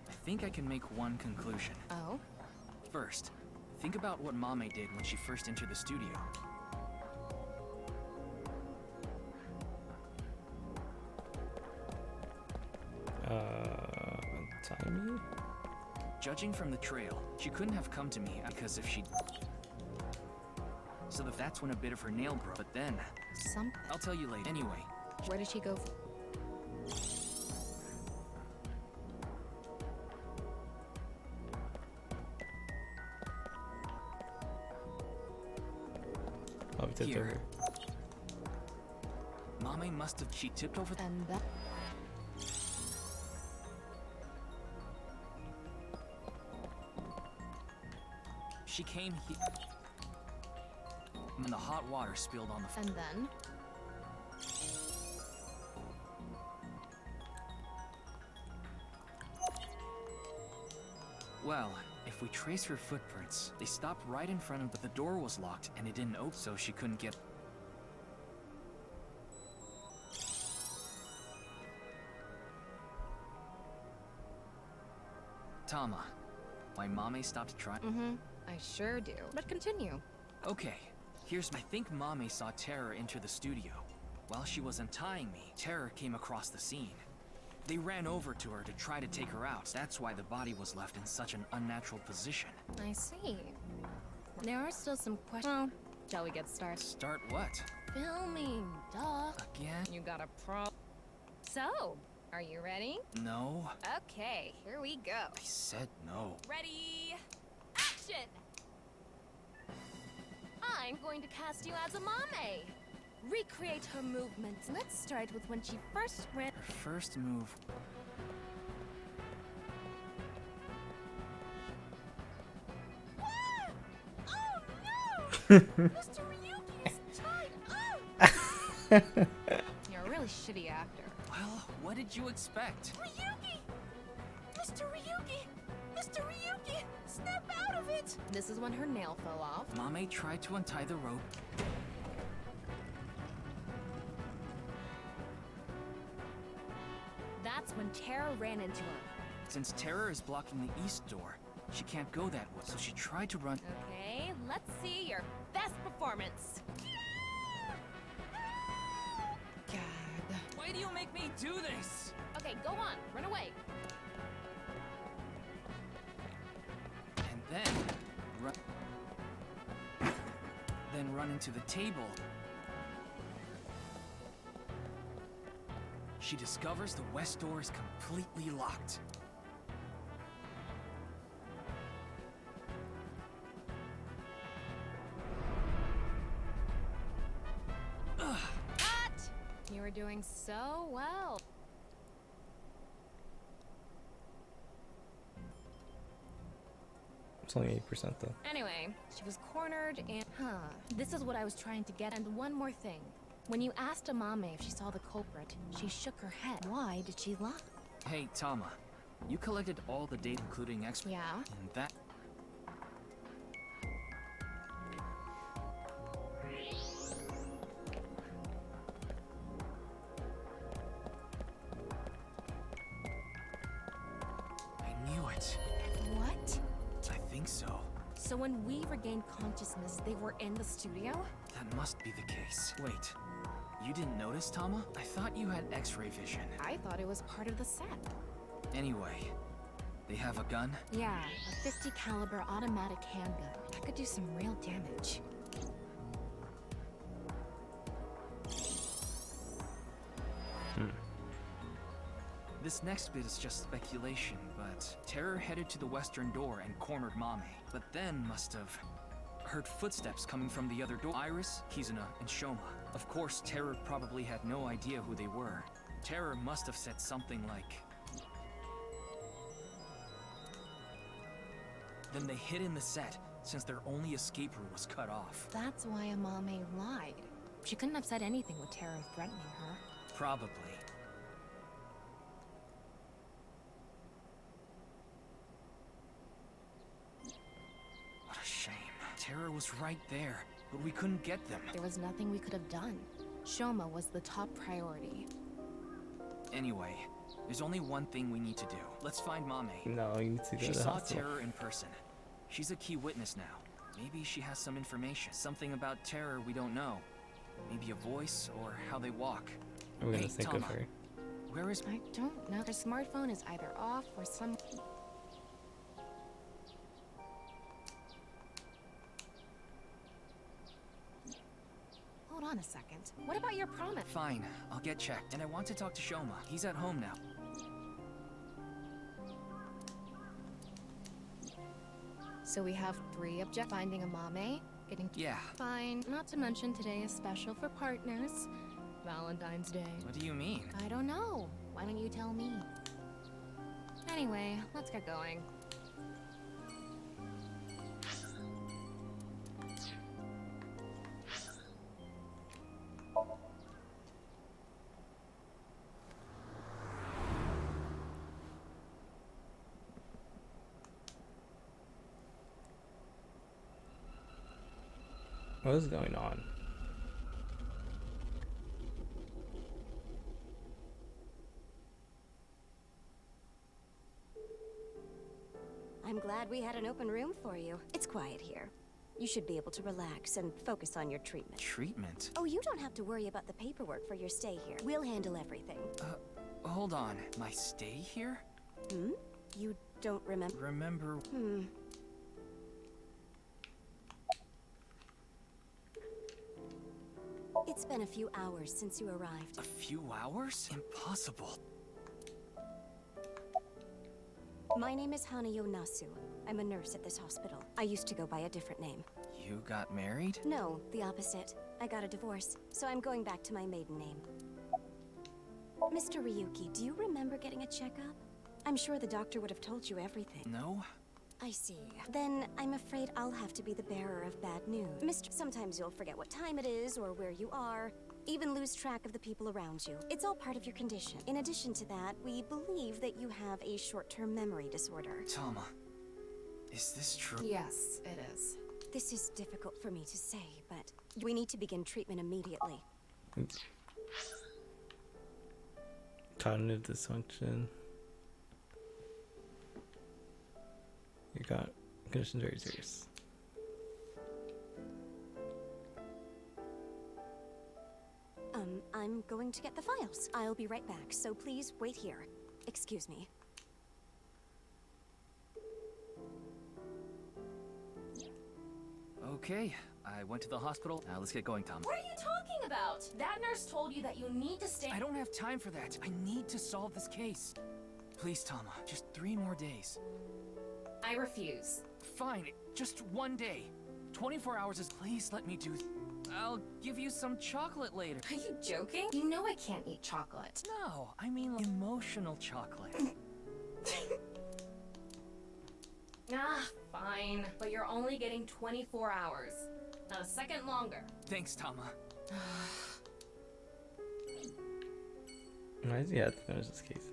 I think I can make one conclusion. Oh? First, think about what Mame did when she first entered the studio. Timey? Judging from the trail, she couldn't have come to me because if she... So that's when a bit of her nail broke, but then... Something. I'll tell you later. Anyway. Where did she go? Oh, we tipped over. Mame must have... She tipped over... And that... She came here... and the hot water spilled on the And then? Well, if we trace her footprints, they stopped right in front of, but the door was locked and it didn't open, so she couldn't get. Tama, my Mame stopped trying. Mm-hmm. I sure do. But continue. Okay, I think Mame saw Terror enter the studio. While she was untying me, Terror came across the scene. They ran over to her to try to take her out. That's why the body was left in such an unnatural position. I see. There are still some questions. Well, shall we get started? Start what? Filming, duh. Again? You got a problem. So, are you ready? No. Okay, here we go. I said no. Ready? Action! I'm going to cast you as a Mame. Recreate her movements. Let's start with when she first ran. Her first move. Ah! Oh no! Mr. Ryuki is tied up! You're a really shitty actor. Well, what did you expect? Ryuki! Mr. Ryuki! Mr. Ryuki! Snap out of it! This is when her nail fell off. Mame tried to untie the rope. That's when Terror ran into her. Since Terror is blocking the east door, she can't go that way, so she tried to run. Okay, let's see your best performance. God. Why do you make me do this? Okay, go on. Run away. And then run into the table. She discovers the west door is completely locked. Cut! You were doing so well. It's only 8% though. Anyway, she was cornered and... This is what I was trying to get. And one more thing. When you asked Amame if she saw the culprit, she shook her head. Why did she lie? Hey, Tama. You collected all the data, including X. Yeah? And that... I knew it. What? I think so. So when we regained consciousness, they were in the studio? That must be the case. Wait. You didn't notice, Tama? I thought you had X-ray vision. I thought it was part of the set. Anyway, they have a gun? Yeah, a 50 caliber automatic handgun. That could do some real damage. This next bit is just speculation, but Terror headed to the western door and cornered Mame, but then must have heard footsteps coming from the other door. Iris, Kizuna, and Shoma. Of course, Terror probably had no idea who they were. Terror must have said something like... Then they hid in the set, since their only escape route was cut off. That's why Amame lied. She couldn't have said anything with Terror threatening her. Probably. What a shame. Terror was right there, but we couldn't get them. There was nothing we could have done. Shoma was the top priority. Anyway, there's only one thing we need to do. Let's find Mame. No, you need to go She to the saw hospital. Terror in person. She's a key witness now. Maybe she has some information. Something about Terror we don't know. Maybe a voice or how they walk. I'm gonna Hey, think Tama, of her. Where is... I don't know. Her smartphone is either off or some... Hold on a second. What about your promise? Fine, I'll get checked. And I want to talk to Shoma. He's at home now. So we have 3 objectives. Finding Amame, getting... Yeah. Fine. Not to mention today is special for partners. Valentine's Day. What do you mean? I don't know. Why don't you tell me? Anyway, let's get going. What is going on? I'm glad we had an open room for you. It's quiet here. You should be able to relax and focus on your treatment. Treatment? Oh, you don't have to worry about the paperwork for your stay here. We'll handle everything. Hold on. My stay here? Hmm? You don't remember? Remember... It's been a few hours since you arrived. A few hours? Impossible. My name is Hanayo Nasu. I'm a nurse at this hospital. I used to go by a different name. You got married? No, the opposite. I got a divorce, so I'm going back to my maiden name. Mr. Ryuki, do you remember getting a checkup? I'm sure the doctor would have told you everything. No. I see. Then I'm afraid I'll have to be the bearer of bad news. Sometimes you'll forget what time it is or where you are, even lose track of the people around you. It's all part of your condition. In addition to that, we believe that you have a short-term memory disorder. Tama, is this true? Yes, it is. This is difficult for me to say, but we need to begin treatment immediately. Cognitive dysfunction. You got condition very serious. I'm going to get the files. I'll be right back, so please wait here. Excuse me. Okay, I went to the hospital. Now let's get going, Tom. What are you talking about? That nurse told you that you need to stay. I don't have time for that. I need to solve this case. Please, Tama, just 3 more days. I refuse. Fine, just 1 day. 24 hours is... Please let me do... I'll give you some chocolate later. Are you joking? You know I can't eat chocolate. No, I mean emotional chocolate. Fine. But you're only getting 24 hours. Not a second longer. Thanks, Tama. Why does he have to finish this case?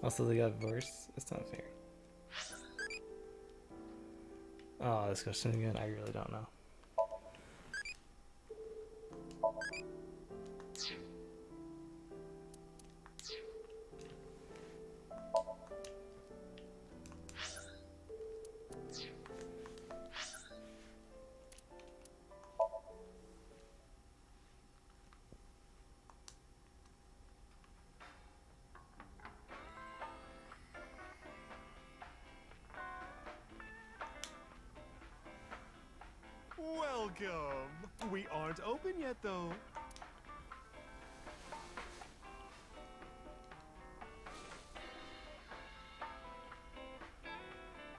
Also, they got divorced. That's not fair. Oh, this question again. I really don't know. Welcome. We aren't open yet, though.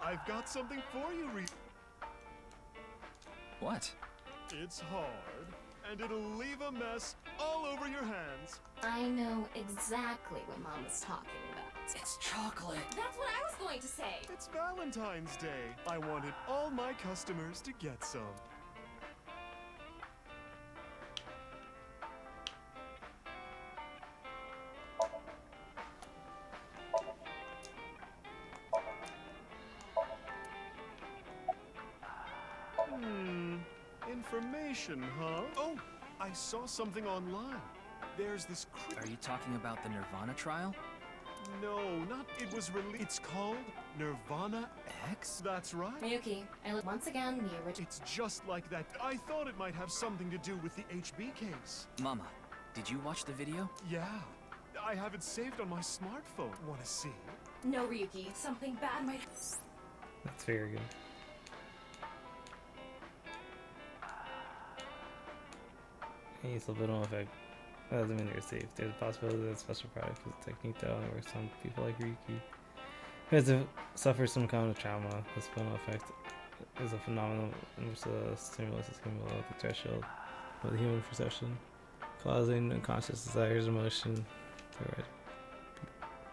I've got something for you, What? It's hard, and it'll leave a mess all over your hands. I know exactly what Mama's talking about. It's chocolate. That's what I was going to say. It's Valentine's Day. I wanted all my customers to get some. Information, huh? Oh, I saw something online. There's this... Are you talking about the Nirvana trial? No, not... It was released... It's called Nirvana X? That's right. Miyuki, I look once again the original... It's just like that. I thought it might have something to do with the HB case. Mama, did you watch the video? Yeah. I have it saved on my smartphone. Want to see? No, Ryuki. Something bad might... That's very good. Any subliminal effect. That doesn't mean they're safe. There's a possibility that special product is a technique that only works on people like Ryuki, who has suffered some kind of trauma. The subliminal effect is a phenomenon in which the stimulus is coming below the threshold of the human perception, causing unconscious desires, emotion. Right.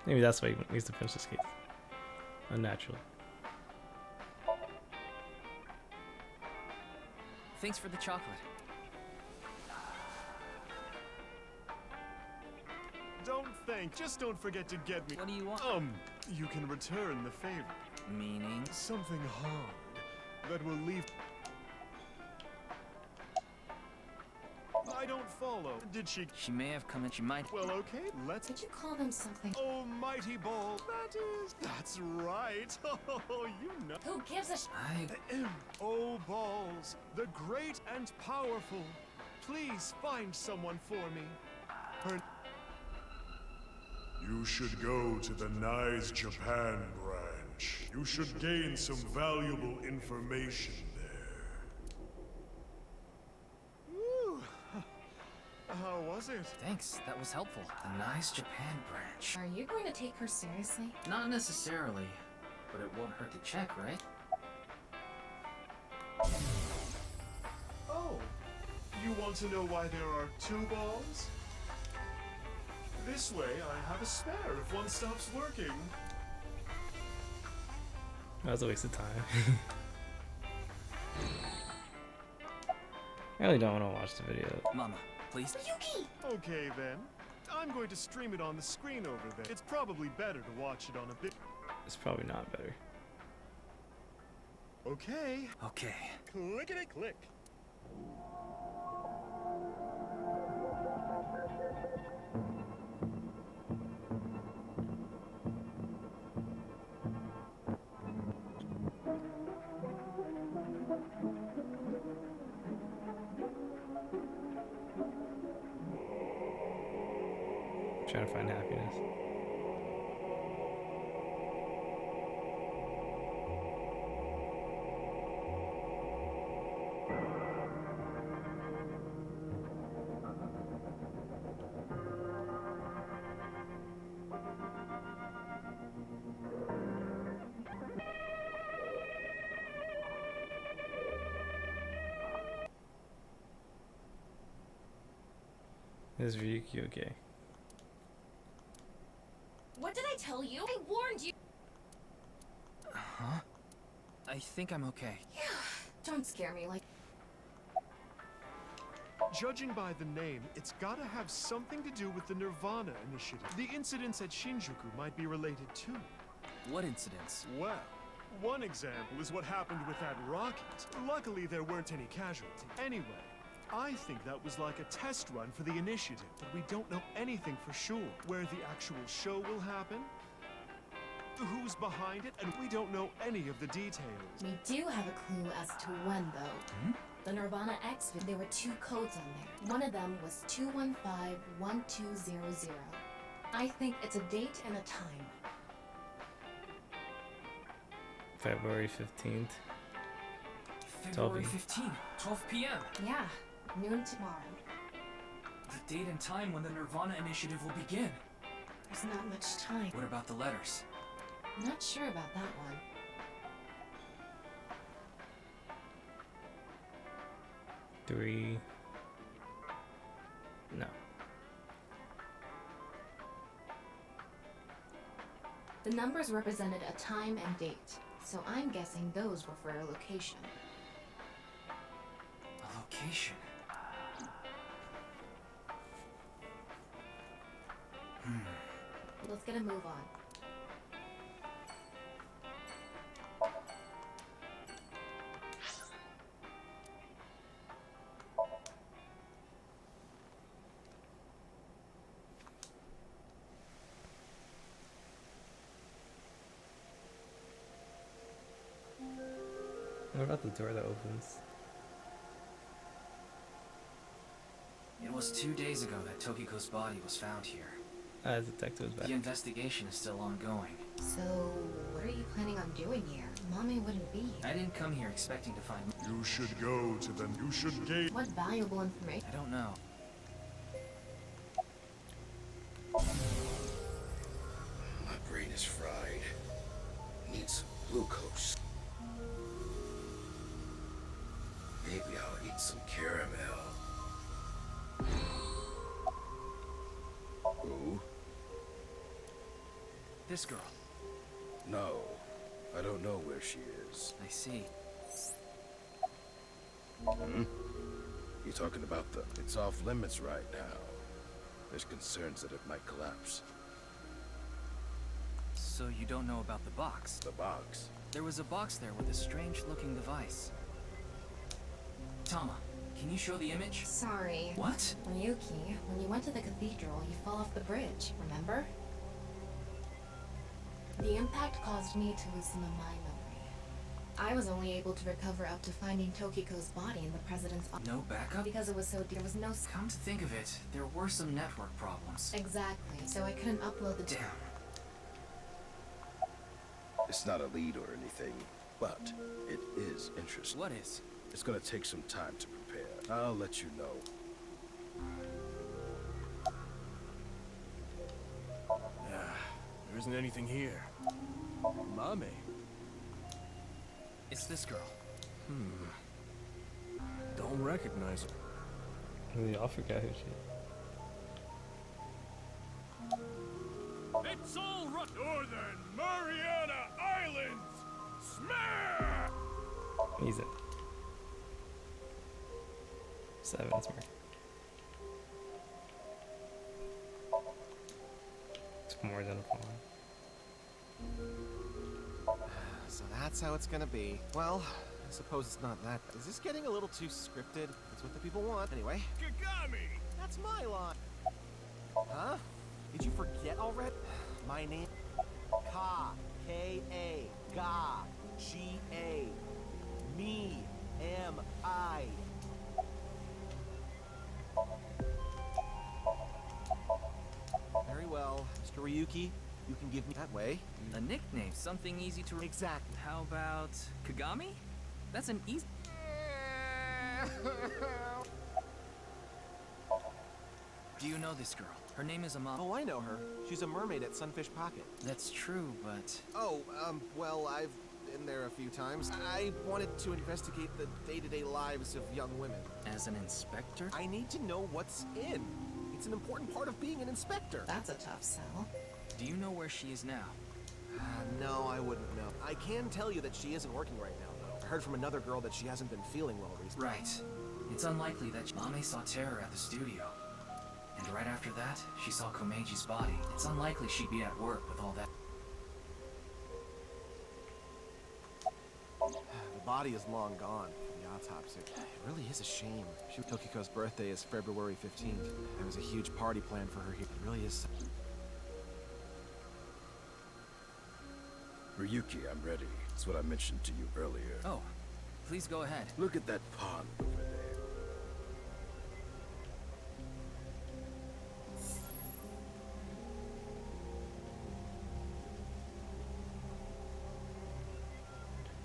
Maybe that's why he needs to finish this case. Unnatural. thanks for the chocolate. Don't thank. Just don't forget to get me. What do you want? You can return the favor. Meaning? Something hard that will leave. I don't follow. Did she? She may have come in. She might. Well, okay. Let's. Did you call them something? Oh, mighty ball. That's right. Oh, you know. Who gives a Oh, balls, the great and powerful. Please find someone for me. Her. You should go to the Nice Japan branch. You should gain some valuable information there. Woo. How was it? Thanks, that was helpful. The Nice Japan branch. Are you going to take her seriously? Not necessarily, but it won't hurt to check, right? Oh, you want to know why there are 2 balls? This way, I have a spare if one stops working. That was a waste of time. I really don't want to watch the video. Mama, please. Yuki! Okay then. I'm going to stream it on the screen over there. It's probably better to watch it on a bit. It's probably not better. Okay. Okay. Clickety click. Trying to find happiness. Is Ryuki okay? What did I tell you? I warned you! Huh? I think I'm okay. Don't scare me like... Judging by the name, it's gotta have something to do with the Nirvana initiative. The incidents at Shinjuku might be related too. What incidents? Well, one example is what happened with that rocket. Luckily, there weren't any casualties. Anyway, I think that was like a test run for the initiative, but we don't know anything for sure. Where the actual show will happen, who's behind it, and we don't know any of the details. We do have a clue as to when, though. The Nirvana X, there were 2 codes on there. One of them was 215-1200. I think it's a date and a time. February 15th. February 15th, 12 p.m. Yeah, noon tomorrow. The date and time when the Nirvana initiative will begin. There's not much time. What about the letters? I'm not sure about that one. Three. No. The numbers represented a time and date, so I'm guessing those were for a location. A location? Let's get a move on. What about the door that opens? It was 2 days ago that Tokiko's body was found here. The detective was back. The investigation is still ongoing. So, what are you planning on doing here? Mommy wouldn't be. I didn't come here expecting to find... You should go to them. You should gain... What valuable information? I don't know. My brain is fried. Need some glucose. Maybe I'll eat some caramel. Who? This girl. No, I don't know where she is. I see. Hmm? You talking about the... It's off limits right now. There's concerns that it might collapse. So you don't know about the box? The box? There was a box there with a strange-looking device. Tama, can you show the image? Sorry. What? Ryuki, when you went to the cathedral, you fell off the bridge, remember? The impact caused me to lose some of my memory. I was only able to recover up to finding Tokiko's body in the president's office. No backup? Because it was so dear, there was no... Come to think of it, there were some network problems. Exactly, so I couldn't upload the... Damn. It's not a lead or anything, but it is interesting. What is? It's gonna take some time to prepare. I'll let you know. There isn't anything here. Mame. It's this girl. Don't recognize her. We all forgot who she is. It's all right. Northern Mariana Islands! Smash! He's in. 7 smack. It's more than a pawn. So that's how it's gonna be. Well, I suppose it's not that. Is this getting a little too scripted? That's what the people want. Anyway. Kagami! That's my line. Huh? Did you forget already? My name? Ka. K-A. Ga. G-A. Me. M-I. Very well. Mr. Ryuki, you can give me that way. A nickname, something easy to... Exactly. How about... Kagami? That's an easy... Do you know this girl? Her name is Amon. Oh, I know her. She's a mermaid at Sunfish Pocket. That's true, but... Oh, well, I've been there a few times. I wanted to investigate the day-to-day lives of young women. As an inspector? I need to know what's in. It's an important part of being an inspector. That's a tough sell. Do you know where she is now? No, I wouldn't know. I can tell you that she isn't working right now, though. I heard from another girl that she hasn't been feeling well recently. Right. It's unlikely that Mame saw Terror at the studio. And right after that, she saw Komeji's body. It's unlikely she'd be at work with all that. The body is long gone for the autopsy. It really is a shame. Tokiko's birthday is February 15th. There was a huge party planned for her here. It really is... Ryuki, I'm ready. It's what I mentioned to you earlier. Oh, please go ahead. Look at that pond over there.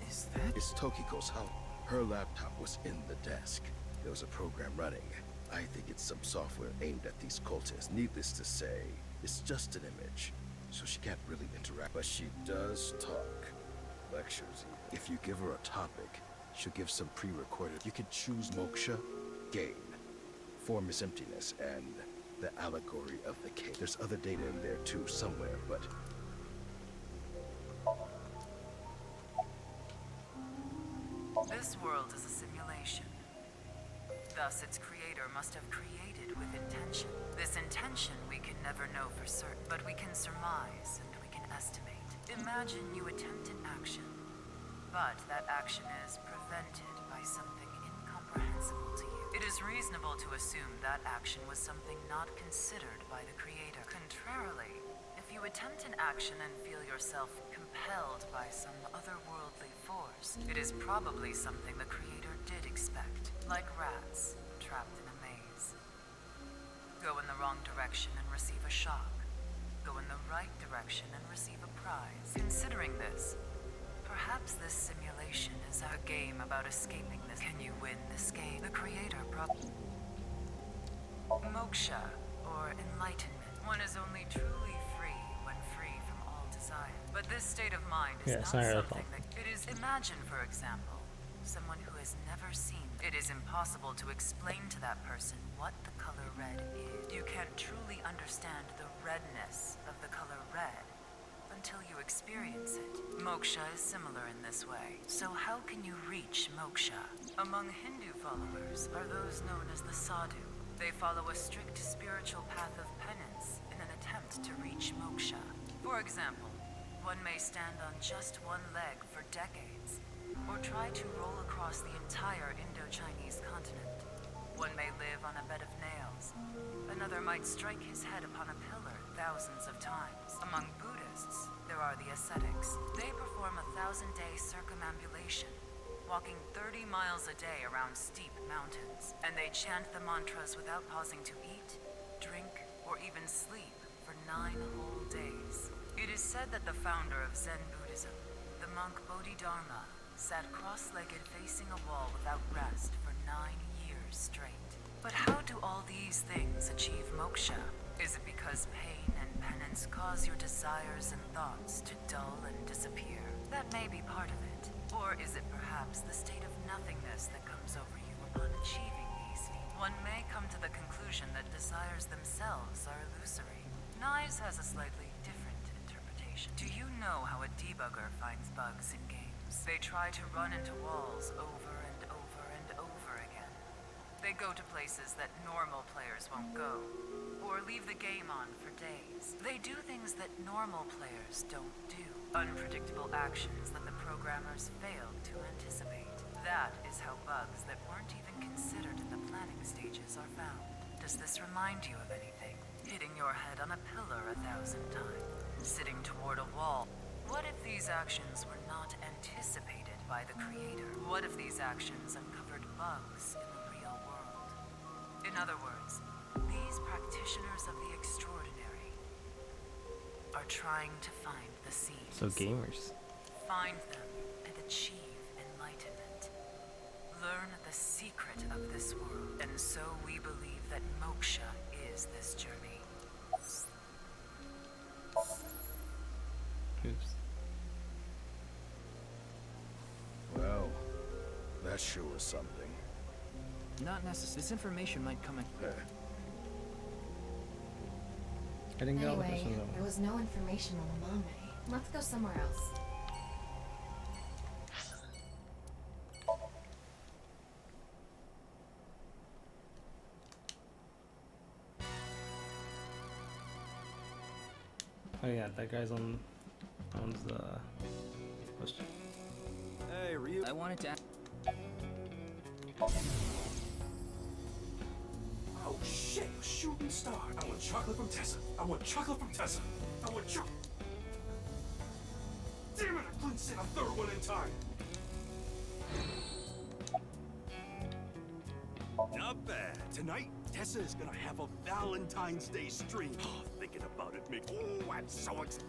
Is that? It's Tokiko's house. Her laptop was in the desk. There was a program running. I think it's some software aimed at these cultists. Needless to say, it's just an image. So she can't really interact, but she does talk. Lectures. If you give her a topic, she'll give some pre-recorded. You can choose moksha, gain, form is emptiness, and the allegory of the cave. There's other data in there too, somewhere, but... This world is a simulation. Thus, its creator must have created with intention. This intention we can never know for certain, but we can surmise and we can estimate. Imagine you attempt an action, but that action is prevented by something incomprehensible to you. It is reasonable to assume that action was something not considered by the creator. Contrarily, if you attempt an action and feel yourself compelled by some otherworldly force, it is probably something the creator did expect, like rats trapped in a maze. Go in the wrong direction and receive a shock. Go in the right direction and receive a prize. Considering this, perhaps this simulation is a game about escaping this. Can you win this game? The creator Moksha, or enlightenment. One is only truly free when free from all desire. But this state of mind is not something that... It is... Imagine, for example, someone who has never seen. It is impossible to explain to that person what the color red is. You can't truly understand the redness of the color red until you experience it. Moksha is similar in this way. So how can you reach moksha? Among Hindu followers are those known as the sadhu. They follow a strict spiritual path of penance in an attempt to reach moksha. For example, one may stand on just one leg for decades, or try to roll across the entire Indo-Chinese continent. One may live on a bed of nails. Another might strike his head upon a pillar thousands of times. Among Buddhists, there are the ascetics. They perform a 1,000-day circumambulation, walking 30 miles a day around steep mountains. And they chant the mantras without pausing to eat, drink, or even sleep for 9 whole days. It is said that the founder of Zen Buddhism, the monk Bodhidharma, sat cross-legged facing a wall without rest for 9 years straight. But how do all these things achieve moksha? Is it because pain and penance cause your desires and thoughts to dull and disappear? That may be part of it. Or is it perhaps the state of nothingness that comes over you upon achieving these feats? One may come to the conclusion that desires themselves are illusory. Knives has a slightly different interpretation. Do you know how a debugger finds bugs in games? They try to run into walls over and over and over again. They go to places that normal players won't go, or leave the game on for days. They do things that normal players don't do. Unpredictable actions that the programmers failed to anticipate. That is how bugs that weren't even considered in the planning stages are found. Does this remind you of anything? Hitting your head on a pillar 1,000 times? Sitting toward a wall? What if these actions were not anticipated by the creator? What if these actions uncovered bugs in the real world? In other words, these practitioners of the extraordinary are trying to find the seeds. So gamers. Find them and achieve enlightenment. Learn the secret of this world. And so we believe that moksha is this journey. Oops. Well, that sure was something. Not necessary. This information might come in. I didn't get all the Anyway, questions on. there was no information on the Mame. Let's go somewhere else. Oh yeah, that guy's owns the question. Hey, Ryu. I wanted to. Oh shit, shooting star. I want chocolate from Tessa. I want chocolate from Tessa. I want chocolate. Damn it, I couldn't send a third one in time. Not bad. Tonight, Tessa is gonna have a Valentine's Day stream. Oh, thinking about it makes. Oh, I'm so excited.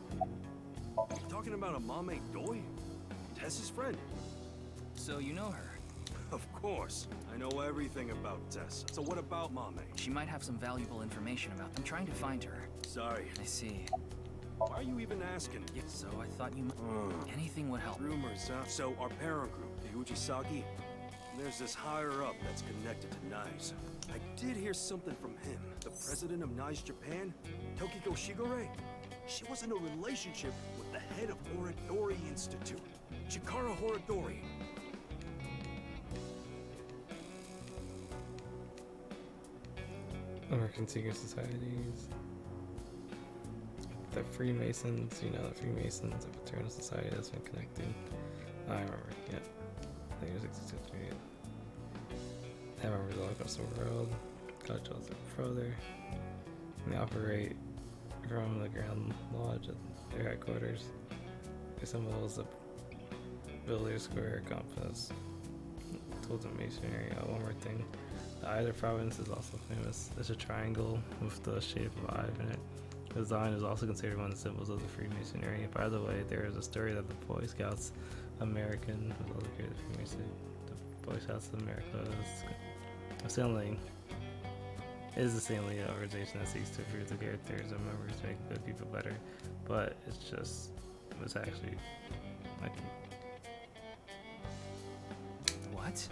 You talking about a Mame Doi? Tessa's friend. So you know her? Of course. I know everything about Tessa. So what about Mame? She might have some valuable information about. I'm trying to find her. Sorry. I see. Why are you even asking? Yeah, so I thought you might. Anything would help. Rumors, huh? So our parent group, the Uchisaki, there's this higher up that's connected to Knives. I did hear something from him. The president of Knives Japan, Tokiko Shigure. She was in a relationship with the head of Horodori Institute, Chikara Horodori. American secret societies. The Freemasons, you know, the Freemasons, a fraternal society that's been connecting. I remember, yeah. I think it was 62. I remember the look of the world. God chose a brother. And they operate from the Grand Lodge at their headquarters. Their symbol is a Village Square compass. Tools of masonry. One more thing. The Eye of the province is also famous. It's a triangle with the shape of an eye in it. The design is also considered one of the symbols of the Freemasonry. By the way, there is a story that the Boy Scouts American, who also created Freemasonry, the Boy Scouts of America is the saintly organization that seeks to improve the characters of members to make good people better. But it's actually like. What?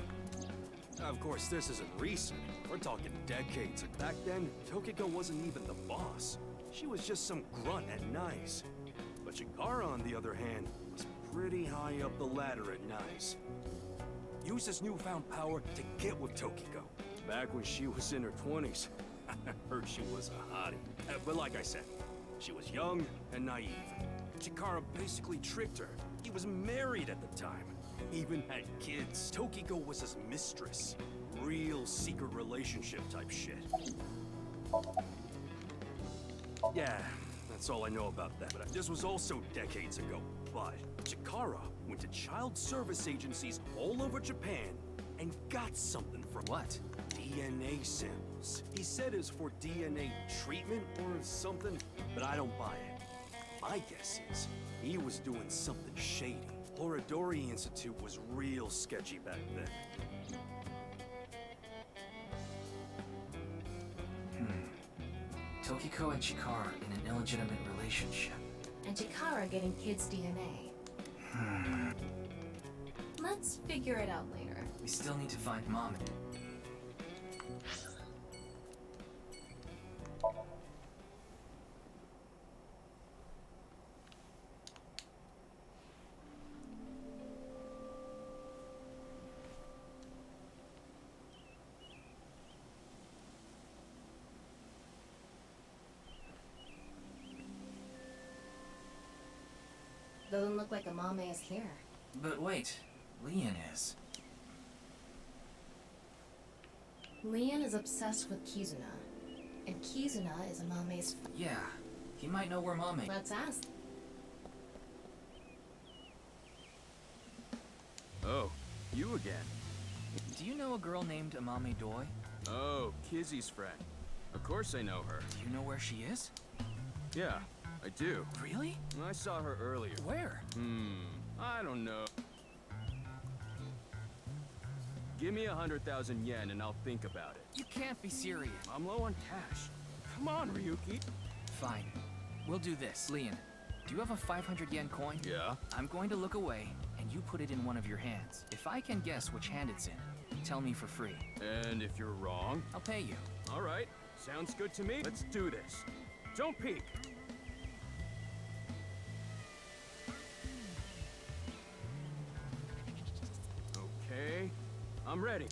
Of course, this isn't recent. We're talking decades. Back then, Tokiko wasn't even the boss. She was just some grunt at Nice. But Chikara, on the other hand, was pretty high up the ladder at Nice. use his newfound power to get with Tokiko. Back when she was in her 20s, I heard she was a hottie. But like I said, she was young and naive. Chikara basically tricked her. He was married at the time. Even had kids. Tokiko was his mistress. Real secret relationship type shit. Yeah, that's all I know about that. But this was also decades ago. But Chikara went to child service agencies all over Japan and got something from what? DNA samples. He said it's for DNA treatment or something, but I don't buy it. My guess is he was doing something shady. Horadori Institute was real sketchy back then. Tokiko and Chikara in an illegitimate relationship. And Chikara getting kids' DNA. Let's figure it out later. We still need to find Mom. Doesn't look like Amame is here. But wait, Leon is. Leon is obsessed with Kizuna. And Kizuna is Amame's Yeah, he might know where Mame. Let's ask. Oh, you again. Do you know a girl named Amame Doi? Oh, Kizzy's friend. Of course I know her. Do you know where she is? Yeah, I do. Really? I saw her earlier. Where? I don't know. Give me 100,000 yen and I'll think about it. You can't be serious. I'm low on cash. Come on, Ryuki. Fine. We'll do this. Leon, do you have a 500 yen coin? Yeah. I'm going to look away, and you put it in one of your hands. If I can guess which hand it's in, tell me for free. And if you're wrong? I'll pay you. All right. Sounds good to me. Let's do this. Don't peek. Okay. I'm ready.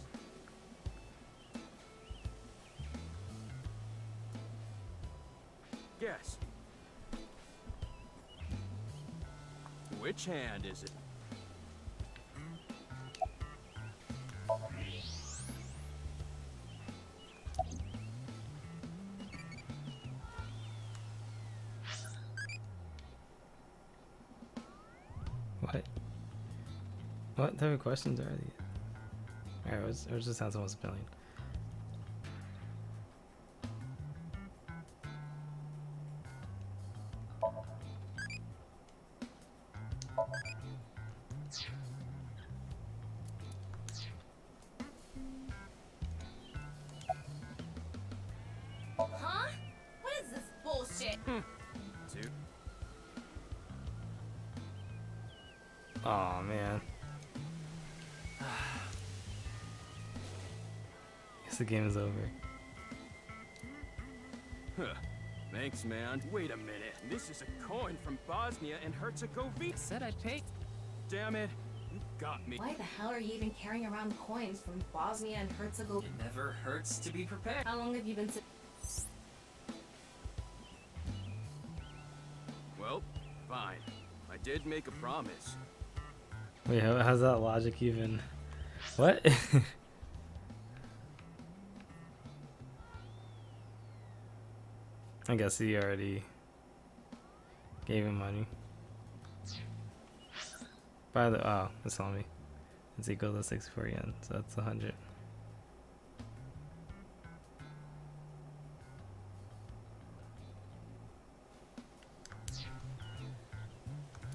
Guess. Which hand is it? What type of questions are these? Alright, it just sounds almost appealing. Huh? What is this bullshit? Two. Aw, man. Guess the game is over. Huh. Thanks, man. Wait a minute. This is a coin from Bosnia and Herzegovina. Said I'd pay. Damn it. You got me. Why the hell are you even carrying around coins from Bosnia and Herzegovina? It never hurts to be prepared. How long have you been Well, fine. I did make a promise. Wait, how's that logic even? What? I guess he already gave him money. By the it's telling me it's equal to 64 yen, so that's 100.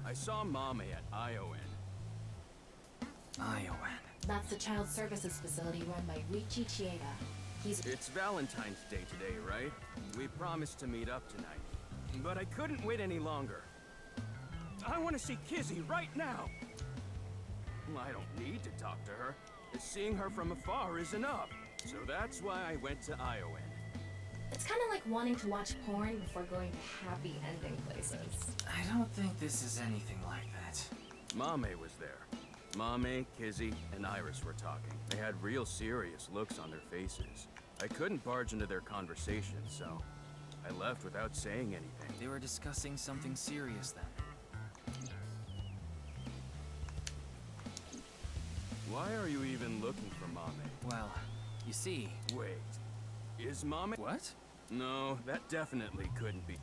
I saw Mame at ION. ION. That's the child services facility run by Riichi Chieda. It's Valentine's Day today, right? We promised to meet up tonight. But I couldn't wait any longer. I want to see Kizzy right now! I don't need to talk to her. Seeing her from afar is enough. So that's why I went to ION. It's kind of like wanting to watch porn before going to happy ending places. I don't think this is anything like that. Mame was there. Mame, Kizzy, and Iris were talking. They had real serious looks on their faces. I couldn't barge into their conversation, so I left without saying anything. They were discussing something serious then. Why are you even looking for Mame? Well, you see... Wait. Is Mame... What? No, that definitely couldn't be.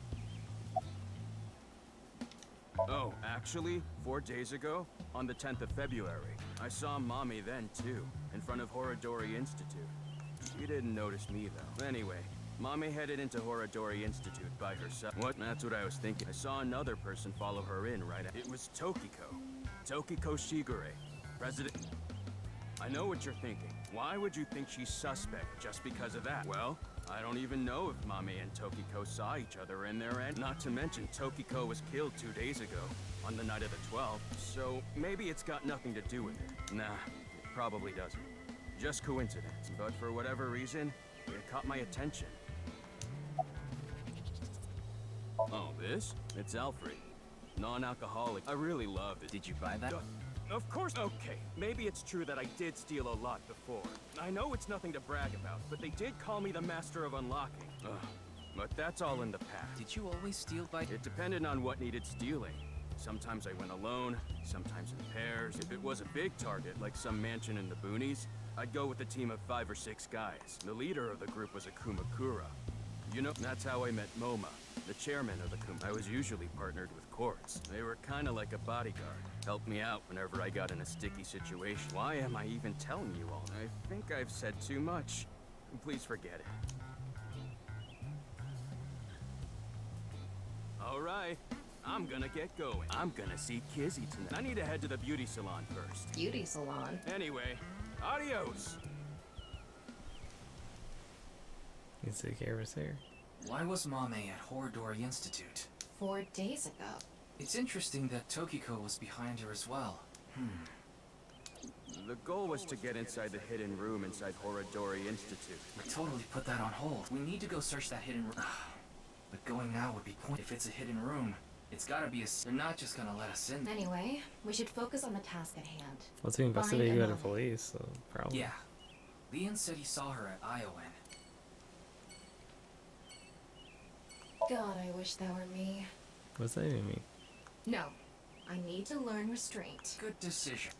Oh, actually, 4 days ago, on the 10th of February, I saw Mommy then, too, in front of Horadori Institute. She didn't notice me, though. Anyway, Mommy headed into Horadori Institute by herself. What? That's what I was thinking. I saw another person follow her in right after. It was Tokiko. Tokiko Shigure, president... I know what you're thinking. Why would you think she's suspect just because of that? Well, I don't even know if Mame and Tokiko saw each other in their end. Not to mention, Tokiko was killed 2 days ago, on the night of the 12th. So maybe it's got nothing to do with it. Nah, it probably doesn't. Just coincidence. But for whatever reason, it caught my attention. Oh, this? It's Alfred. Non-alcoholic. I really love it. Did you buy that? Of course. Okay, maybe it's true that I did steal a lot before. I know it's nothing to brag about, but they did call me the master of unlocking. But that's all in the past. Did you always steal by... It depended on what needed stealing. Sometimes I went alone, sometimes in pairs. If it was a big target, like some mansion in the boonies, I'd go with a team of 5 or 6 guys. The leader of the group was a Kumakura. You know, that's how I met Moma, the chairman of the Kuma. I was usually partnered with Quartz. They were kind of like a bodyguard. Helped me out whenever I got in a sticky situation. Why am I even telling you all? I think I've said too much. Please forget it. All right, I'm gonna get going. I'm gonna see Kizzy tonight. I need to head to the beauty salon first. Beauty salon? Anyway, adios! You take care of his hair. Why was Mame at Horadori Institute? 4 days ago. It's interesting that Tokiko was behind her as well. The goal was to get inside the hidden room inside Horadori Institute. We totally put that on hold. We need to go search that hidden room. But going now would be pointless. If it's a hidden room, it's gotta be a... They're not just gonna let us in. Anyway, we should focus on the task at hand. Well, to investigate you at the police, so probably. Yeah. Leon said he saw her at Iowan. God, I wish that were me. What's that even mean? No. I need to learn restraint. Good decision.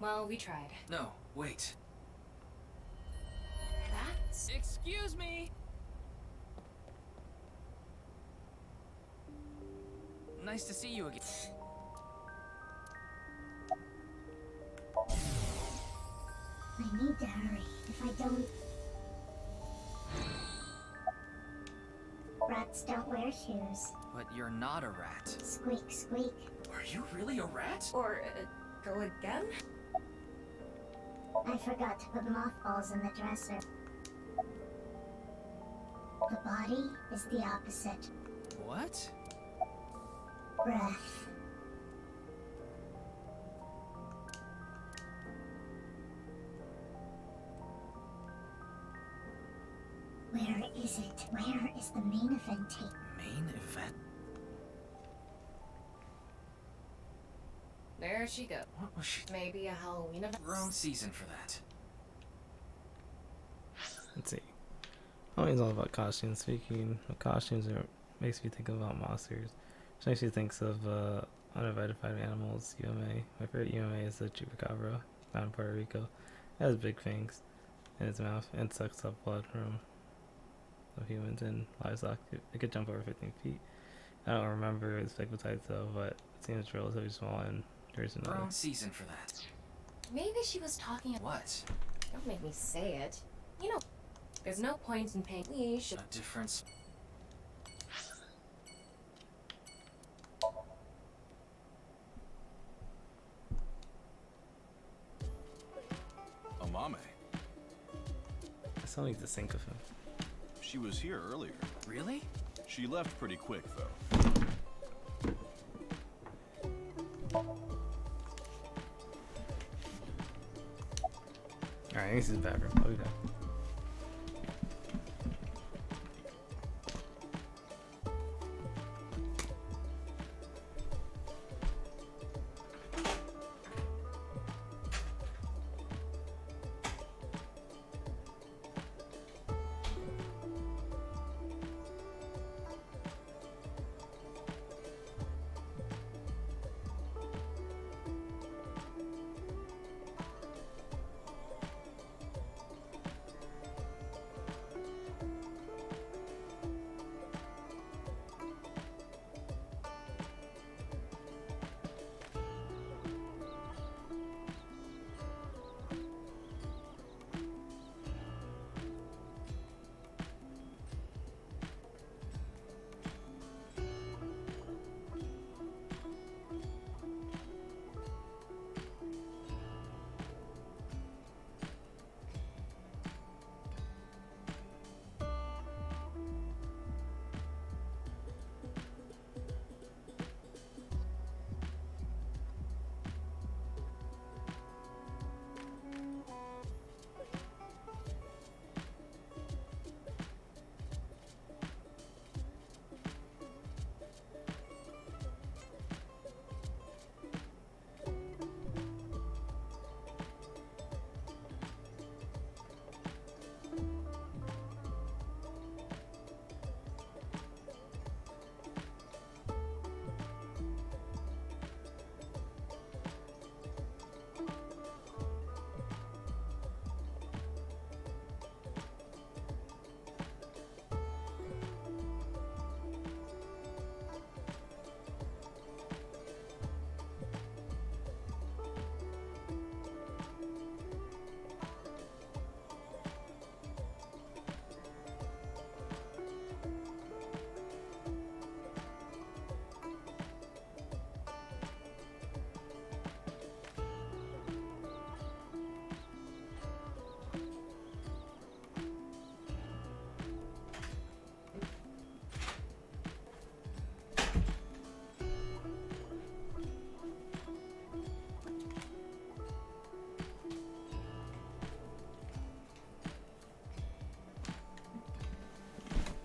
Well, we tried. No, wait. That's... Excuse me! Nice to see you again. I need to hurry. If I don't... Rats don't wear shoes. But you're not a rat. Squeak, squeak. Are you really a rat? Or, go again? I forgot to put mothballs in the dresser. The body is the opposite. What? Breath. Where is it? Where is the main event tape? Main event? There she goes. What was she? Maybe a Halloween event? Wrong season for that. Let's see. Halloween's all about costumes. Speaking of costumes, it makes me think about monsters. Which makes me think of unidentified animals, UMA. My favorite UMA is the chupacabra, found in Puerto Rico. It has big fangs in its mouth and sucks up blood from humans and livestock. It could jump over 15 feet. I don't remember its physical type though, but it seems relatively small and there's another. Wrong season for that. Maybe she was talking... What? Don't make me say it. You know, there's no point in paying... We should... A difference. Amame. I still need to think of him. She was here earlier. Really? She left pretty quick, though. Alright, this is the bathroom. I'll be back.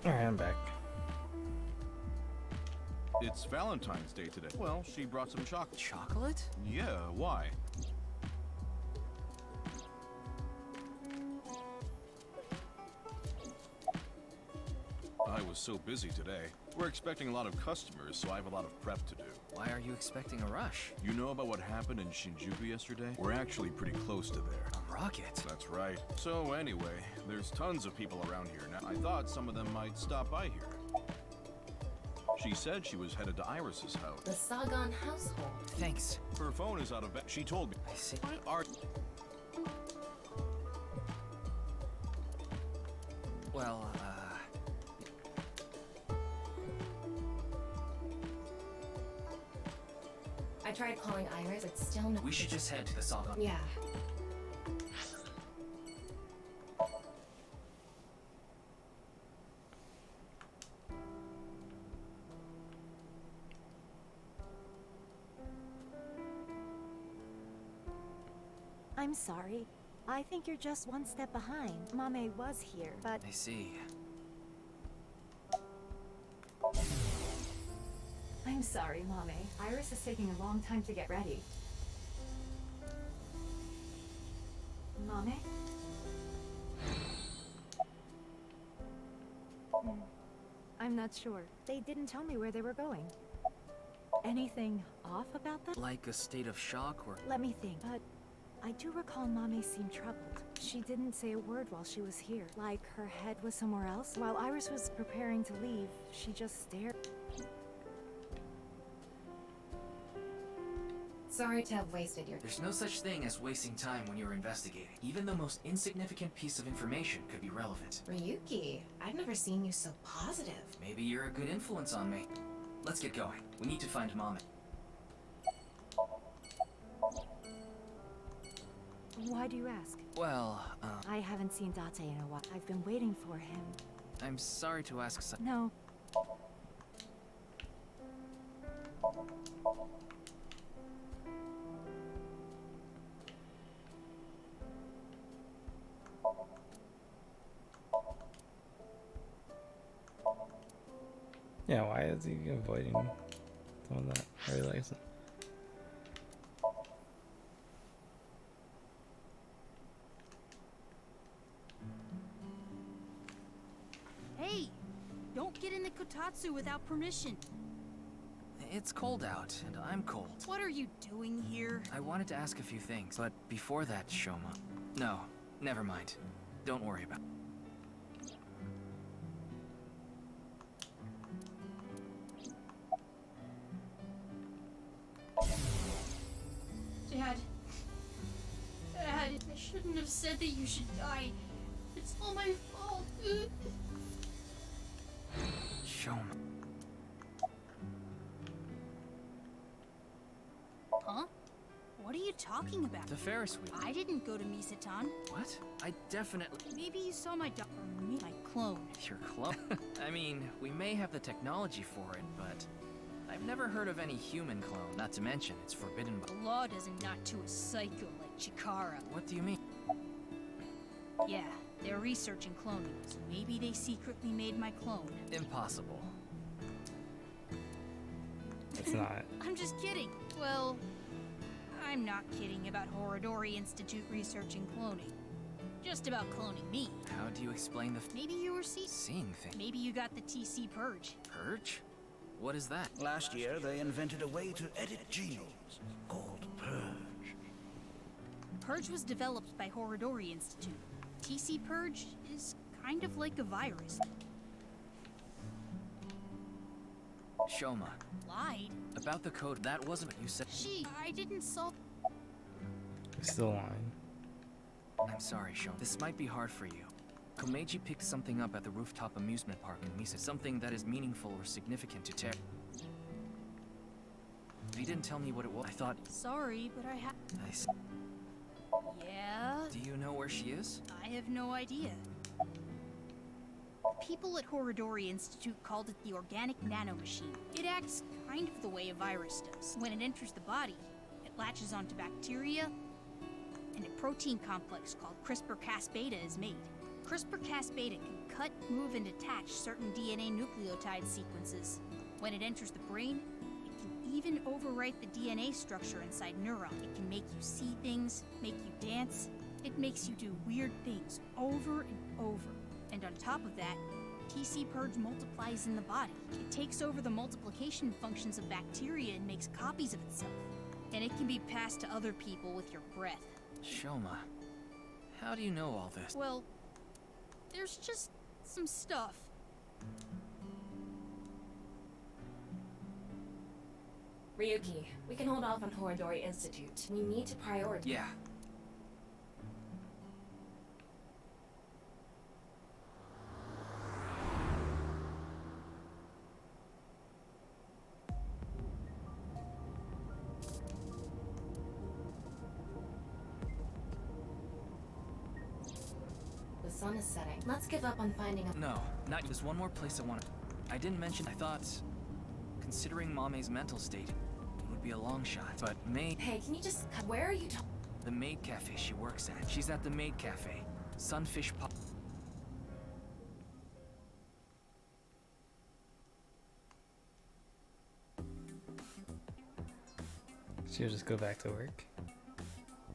Alright, I'm back. It's Valentine's Day today. Well, she brought some chocolate. Chocolate? Yeah, why? I was so busy today. We're expecting a lot of customers, so I have a lot of prep to do. Why are you expecting a rush? You know about what happened in Shinjuku yesterday? We're actually pretty close to there. A rocket? That's right. So anyway, there's tons of people around here now. I thought some of them might stop by here. She said she was headed to Iris's house. The Sagan household. Thanks. Her phone is out of bed. She told me. I see. Why are... Well, I tried calling Iris, but still no. we should just head to the Sagan. Yeah. I'm sorry. I think you're just one step behind. Mame was here, but... I see. I'm sorry, Mame. Iris is taking a long time to get ready. Mame? I'm not sure. They didn't tell me where they were going. Anything off about them? Like a state of shock or... Let me think, but I do recall Mame seemed troubled. She didn't say a word while she was here, like her head was somewhere else. While Iris was preparing to leave, she just stared. Sorry to have wasted your... There's no such thing as wasting time when you're investigating. Even the most insignificant piece of information could be relevant. Ryuki, I've never seen you so positive. Maybe you're a good influence on me. Let's get going. We need to find Mame. Why do you ask? Well, I haven't seen Date in a while. I've been waiting for him. I'm sorry to ask some... No. Yeah, why is he avoiding someone that really likes it? Hey, don't get into Kotatsu without permission. It's cold out, and I'm cold. What are you doing here? I wanted to ask a few things, but before that, Shoma. No, never mind. Don't worry about it. Dad. Dad, I shouldn't have said that you should die. It's all my fault. Shoma. Huh? What are you talking about? The Ferris wheel. I didn't go to Misatan. What? I definitely... Maybe you saw my dog or my clone. Your clone? I mean, we may have the technology for it, but... I've never heard of any human clone, not to mention it's forbidden by... The law doesn't knock to a psycho like Chikara. What do you mean? Yeah, they're researching cloning, so maybe they secretly made my clone. Impossible. It's not. I'm just kidding. Well, I'm not kidding about Horodori Institute researching cloning. Just about cloning me. How do you explain the... Maybe you were seeing things? Maybe you got the TC Purge. Purge? What is that? Last year, they invented a way to edit genomes called Purge. Purge was developed by Horodori Institute. TC Purge is kind of like a virus. Shoma. Lied? About the code, that wasn't what you said. I didn't solve... He's still lying. I'm sorry, Shoma. This might be hard for you. Komeiji picked something up at the rooftop amusement park in Misa. Something that is meaningful or significant to Terra. He didn't tell me what it was. I thought... Sorry, but I see. Yeah? Do you know where she is? I have no idea. People at Horodori Institute called it the organic nanomachine. It acts kind of the way a virus does. When it enters the body, it latches onto bacteria, and a protein complex called CRISPR-Cas-beta is made. CRISPR-Cas-beta can cut, move, and attach certain DNA nucleotide sequences. When it enters the brain, it can even overwrite the DNA structure inside neurons. It can make you see things, make you dance. It makes you do weird things over and over. And on top of that, TC Purge multiplies in the body. It takes over the multiplication functions of bacteria and makes copies of itself. And it can be passed to other people with your breath. Shoma, how do you know all this? Well, there's just some stuff. Ryuki, we can hold off on Horodori Institute. We need to prioritize. Yeah. The sun is setting. Let's give up on finding a... No, not... There's one more place I want to... I didn't mention... I thought... Considering Mame's mental state, it would be a long shot, but May... Hey, can you just... Where are you talking? The maid cafe she works at. She's at the maid cafe. Sunfish Pop... She'll just go back to work.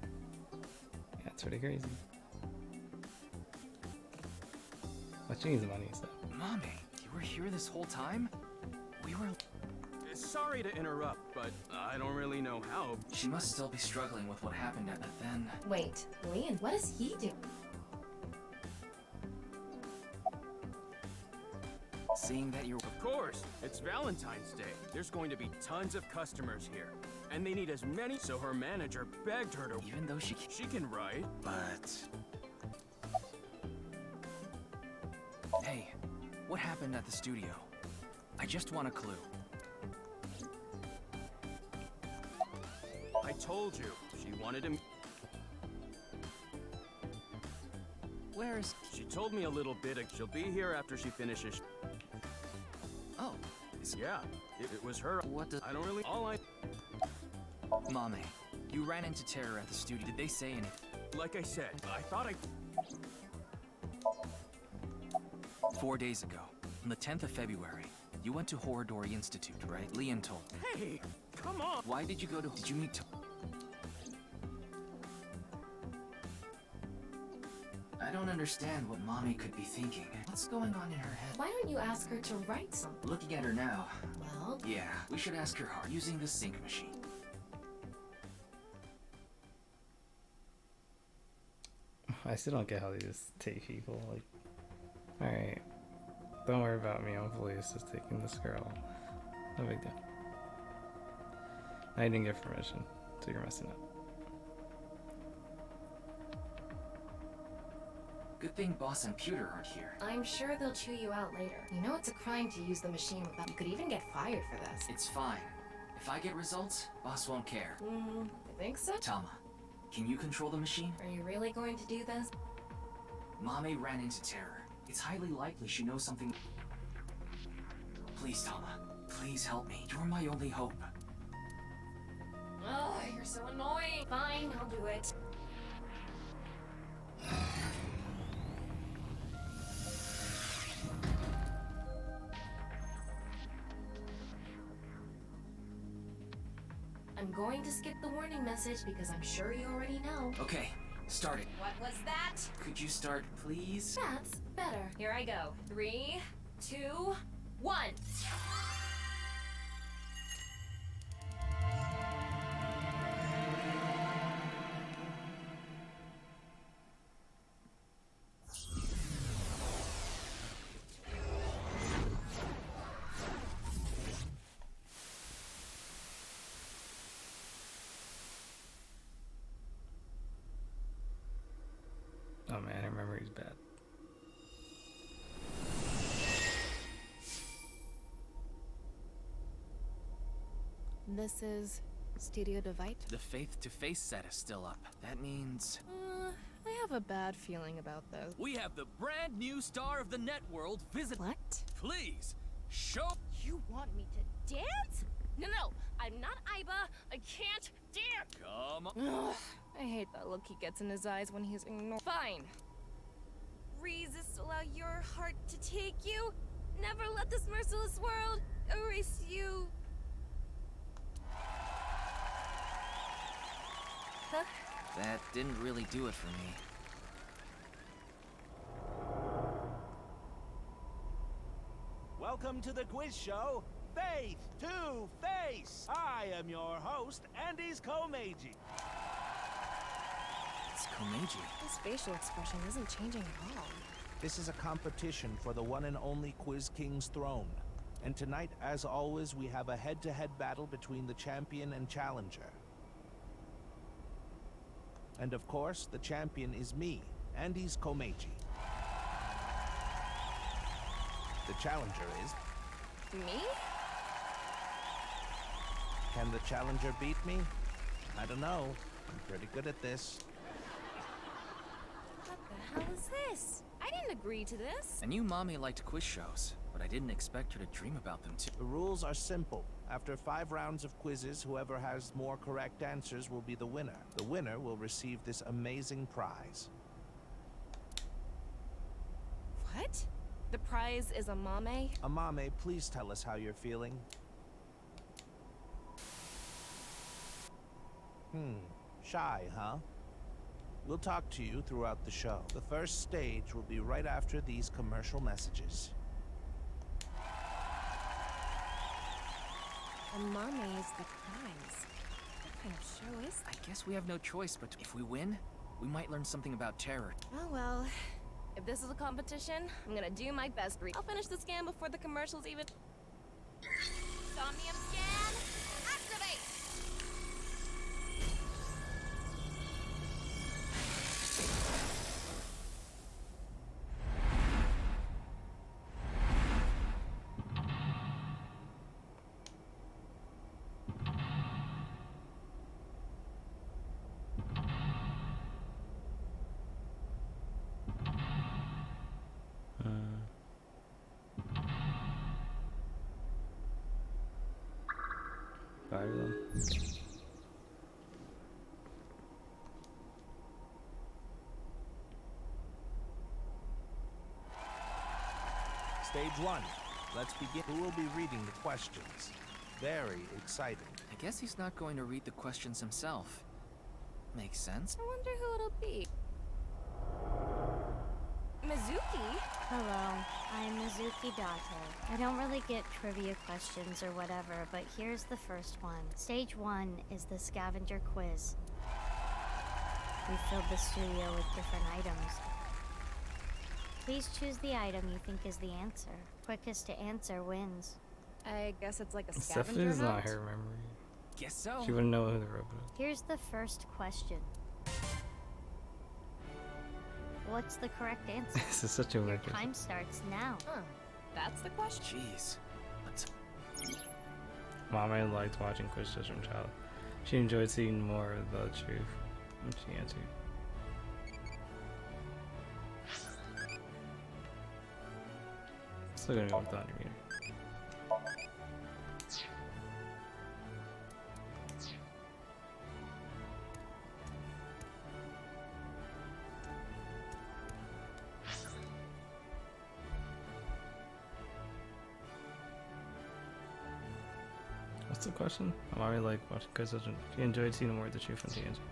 Yeah, it's pretty crazy. But she needs money, so. Mame, you were here this whole time? We were... Sorry to interrupt, but I don't really know how. She must still be struggling with what happened at then. Wait, Leon, what is he doing? Seeing that you're... Of course, it's Valentine's Day. There's going to be tons of customers here. And they need as many, so her manager begged her to... Even though she can write. But... Hey, what happened at the studio? I just want a clue. I told you, she wanted him... Where is... She told me a little bit. She'll be here after she finishes... Oh. Yeah, it was her. What the... I don't really... All I... Mame, you ran into Terror at the studio. Did they say anything? Like I said, I thought I... 4 days ago, on the 10th of February, you went to Horadori Institute, right? Leon told me. Hey, come on! Why did you go to... Did you meet... I don't understand what Mommy could be thinking. What's going on in her head? Why don't you ask her to write something? Looking at her now. Well... Yeah, we should ask her hard, using the sync machine. I still don't get how they just take people. Like, alright, don't worry about me. I'm police. Just taking this girl. No big deal. I didn't get permission, so you're messing up. Good thing Boss and Pewter aren't here. I'm sure they'll chew you out later. You know it's a crime to use the machine without... You could even get fired for this. It's fine. If I get results, Boss won't care. I think so? Tama, can you control the machine? Are you really going to do this? Mame ran into terror. It's highly likely she knows something. Please, Tama. Please help me. You're my only hope. Oh, you're so annoying. Fine, I'll do it. I'm going to skip the warning message because I'm sure you already know. Okay, start it. What was that? Could you start, please? That's better. Here I go. 3, 2, 1. Oh man, I remember he's bad. This is Studio Divite. The face-to-face set is still up. That means... I have a bad feeling about this. We have the brand new star of the networld visit. What? Please, show... You want me to dance? No, I'm not Aiba. I can't dance. Come on. Ugh, I hate that look he gets in his eyes when he's ignored. Fine. Resist, allow your heart to take you. Never let this merciless world erase you. Huh? That didn't really do it for me. Welcome to the quiz show, Faith to Face. I am your host, Andy's Komeiji. It's Komeiji. His facial expression isn't changing at all. This is a competition for the one and only Quiz King's throne. And tonight, as always, we have a head-to-head battle between the champion and challenger. And of course, the champion is me, Andy's Komeiji. The challenger is... Me? Can the challenger beat me? I don't know. I'm pretty good at this. What the hell is this? I didn't agree to this. I knew Mommy liked quiz shows, but I didn't expect her to dream about them too. The rules are simple. After 5 rounds of quizzes, whoever has more correct answers will be the winner. The winner will receive this amazing prize. What? The prize is a mame? Amame, please tell us how you're feeling. Shy, huh? We'll talk to you throughout the show. The first stage will be right after these commercial messages. A mame is the prize. What kind of show is that? I guess we have no choice, but if we win, we might learn something about terror. Oh well. If this is a competition, I'm gonna do my best. I'll finish the scan before the commercials even... Somnium scan, activate! Five of them. Stage 1. Let's begin. Who will be reading the questions? Very exciting. I guess he's not going to read the questions himself. Makes sense. I wonder who it'll be. Mizuki? Hello, I'm Mizuki Date. I don't really get trivia questions or whatever, but here's the first one. Stage 1 is the scavenger quiz. We filled the studio with different items. Please choose the item you think is the answer. Quickest to answer wins. I guess it's like a Stuff scavenger is not hunt? her memory. Guess so. She wouldn't know who the robot is. Here's the first question. What's the correct answer? This is such a Your weird time starts now. Huh. That's the question? Jeez. Mama liked watching quiz shows from child. She enjoyed seeing more of the truth when she answered. Still gonna go with the 100 meter. What's the question? Mommy liked watching quiz shows. She enjoyed seeing more of the truth when she answered.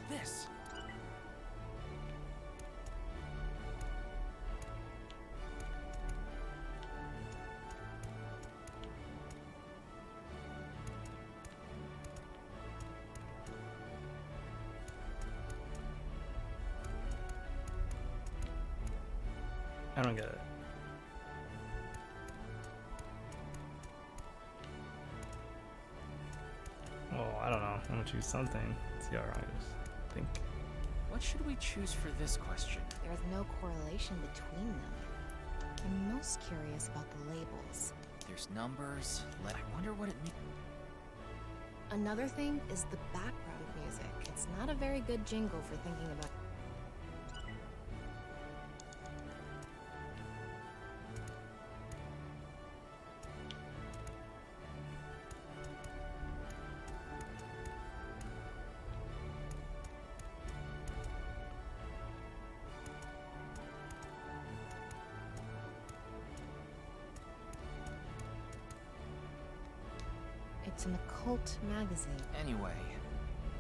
This. I don't get it. Oh, I don't know. I'm gonna choose something. See how wrong it is. I think. What should we choose for this question? There's no correlation between them. I'm most curious about the labels. There's numbers. I wonder what it means. Another thing is the background music. It's not a very good jingle for thinking about. It's an occult magazine. Anyway,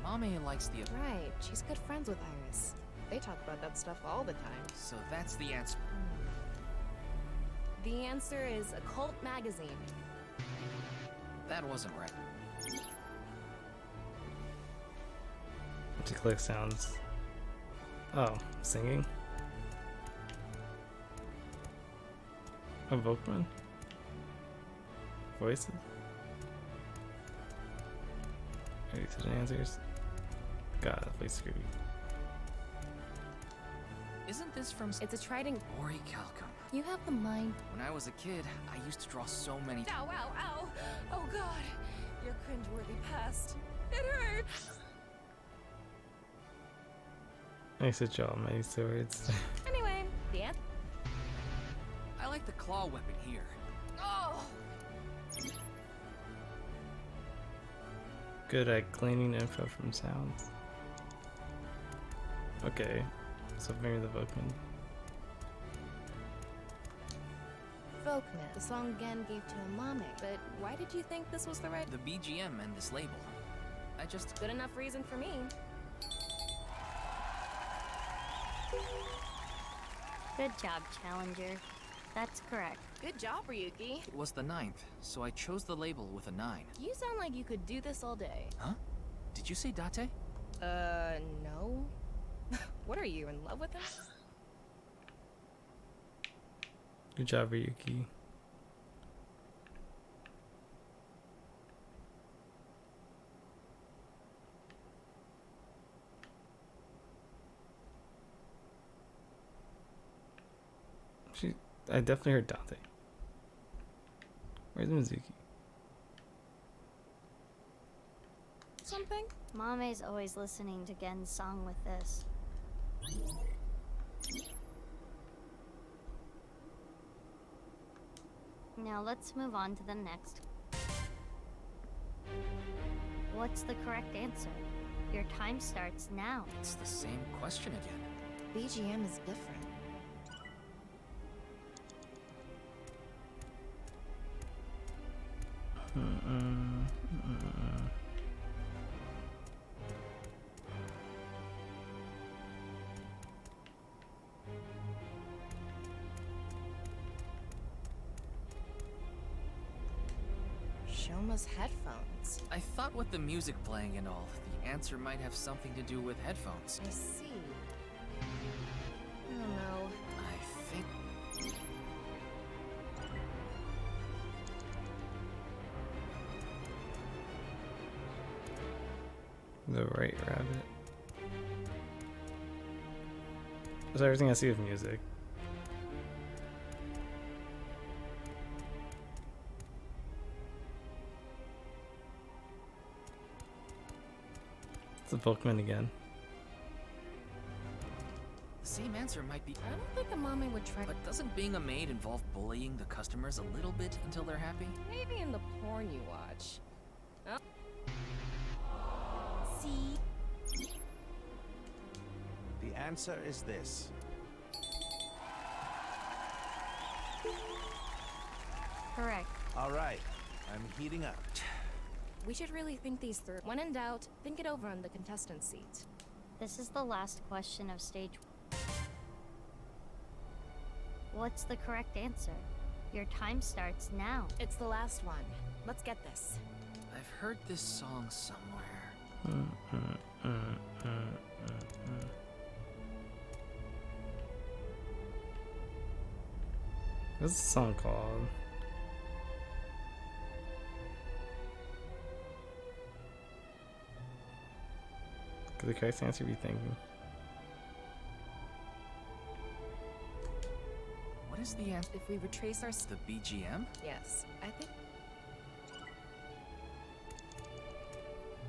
Mommy likes the... Right, she's good friends with Iris. They talk about that stuff all the time. So that's the answer. The answer is occult magazine. That wasn't right. To click sounds. Oh, singing? A Volkman? Voices? Ready to the answers? God, that place screwed. Isn't this from... It's a trident. Orichalcum. You have the mind. When I was a kid, I used to draw so many... Ow, ow, ow! Oh god! Your cringeworthy past. It hurts! I used to draw many swords. Anyway, the answer. I like the claw weapon here. Oh! Good at gleaning info from sounds. Okay, so maybe the Volkman. Volkman. The song Gen gave to Amame. But why did you think this was the right... The BGM and this label. I just... Good enough reason for me. Good job, Challenger. That's correct. Good job, Ryuki. It was the 9th, so I chose the label with a 9. You sound like you could do this all day. Huh? Did you say Date? No. What are you, in love with him? Good job, Ryuki. I definitely heard Dante. Where's Mizuki? Something? Mame's always listening to Gen's song with this. Now let's move on to the next. What's the correct answer? Your time starts now. It's the same question again. BGM is different. Shoma's headphones. I thought with the music playing and all, the answer might have something to do with headphones. I see. I don't know. I think... The right rabbit. That's everything I see with music. It's a Pokemon again. The same answer might be... I don't think a mommy would try. But doesn't being a maid involve bullying the customers a little bit until they're happy? Maybe in the porn you watch. Oh. See? The answer is this. Correct. All right, I'm heating up. We should really think these through. When in doubt, think it over on the contestant seat. This is the last question of stage. What's the correct answer? Your time starts now. It's the last one. Let's get this. I've heard this song somewhere. What's the song called? Could the correct answer be thinking? What is the answer? If we retrace our... The BGM? Yes, I think...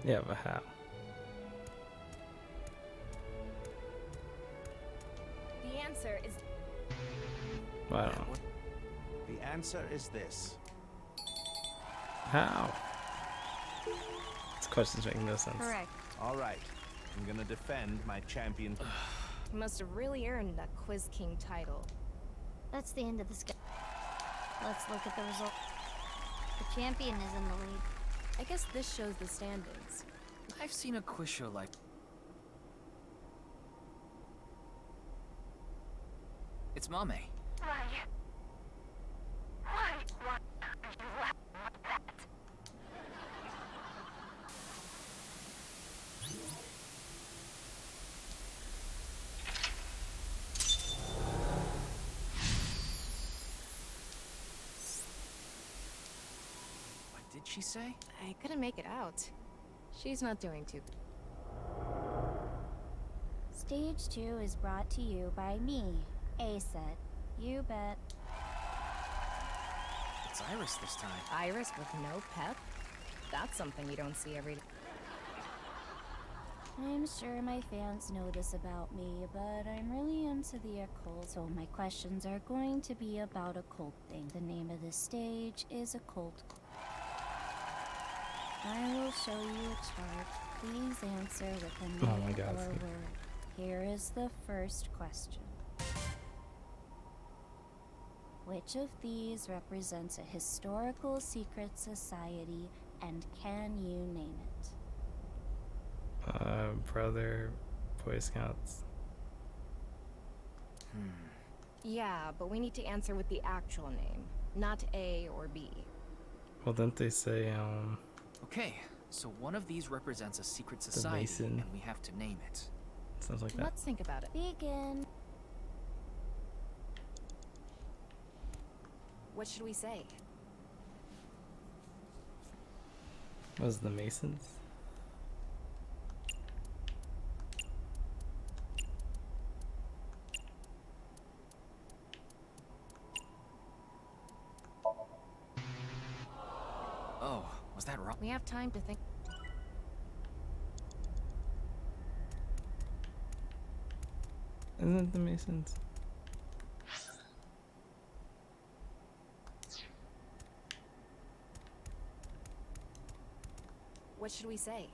Yeah, but how? The answer is... I don't know. The answer is this. How? This question's making no sense. Correct. All right, I'm gonna defend my champion. You must have really earned that Quiz King title. That's the end of this game. Let's look at the result. The champion is in the lead. I guess this shows the standings. I've seen a quiz show like... It's Mame. Why are you laughing like that? What did she say? I couldn't make it out. She's not doing too good. Stage 2 is brought to you by me, A-Set. You bet. It's Iris this time. Iris with no pep? That's something you don't see every day. I'm sure my fans know this about me, but I'm really into the occult, so my questions are going to be about occult things. The name of the stage is Occult. I will show you a chart. Please answer with a name or word. Here is the first question. Which of these represents a historical secret society, and can you name it? Brother, Boy Scouts. Yeah, but we need to answer with the actual name, not A or B. Well, didn't they say, Okay, so one of these represents a secret society, Mason. and we have to name it. Sounds like that. Let's think about it. Begin. What should we say? Was the Masons? Oh, was that wrong? We have time to think. Isn't it the Masons? What should we say?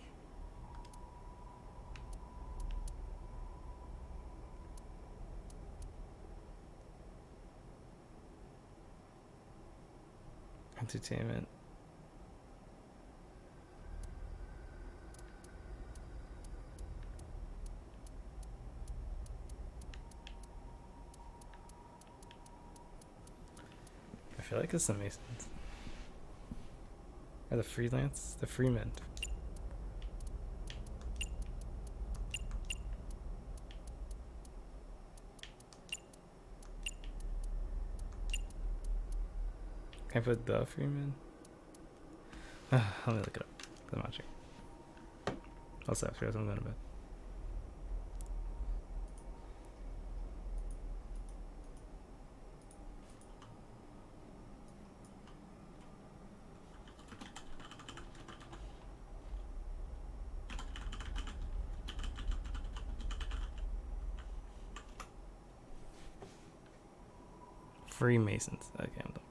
Entertainment. I feel like it's the Masons. Or the freelance? The Freemen. Can I put the Freeman? Let me look it up. I'm not sure. I'll say after I'm going to bed. Freemasons. Okay, I'm done.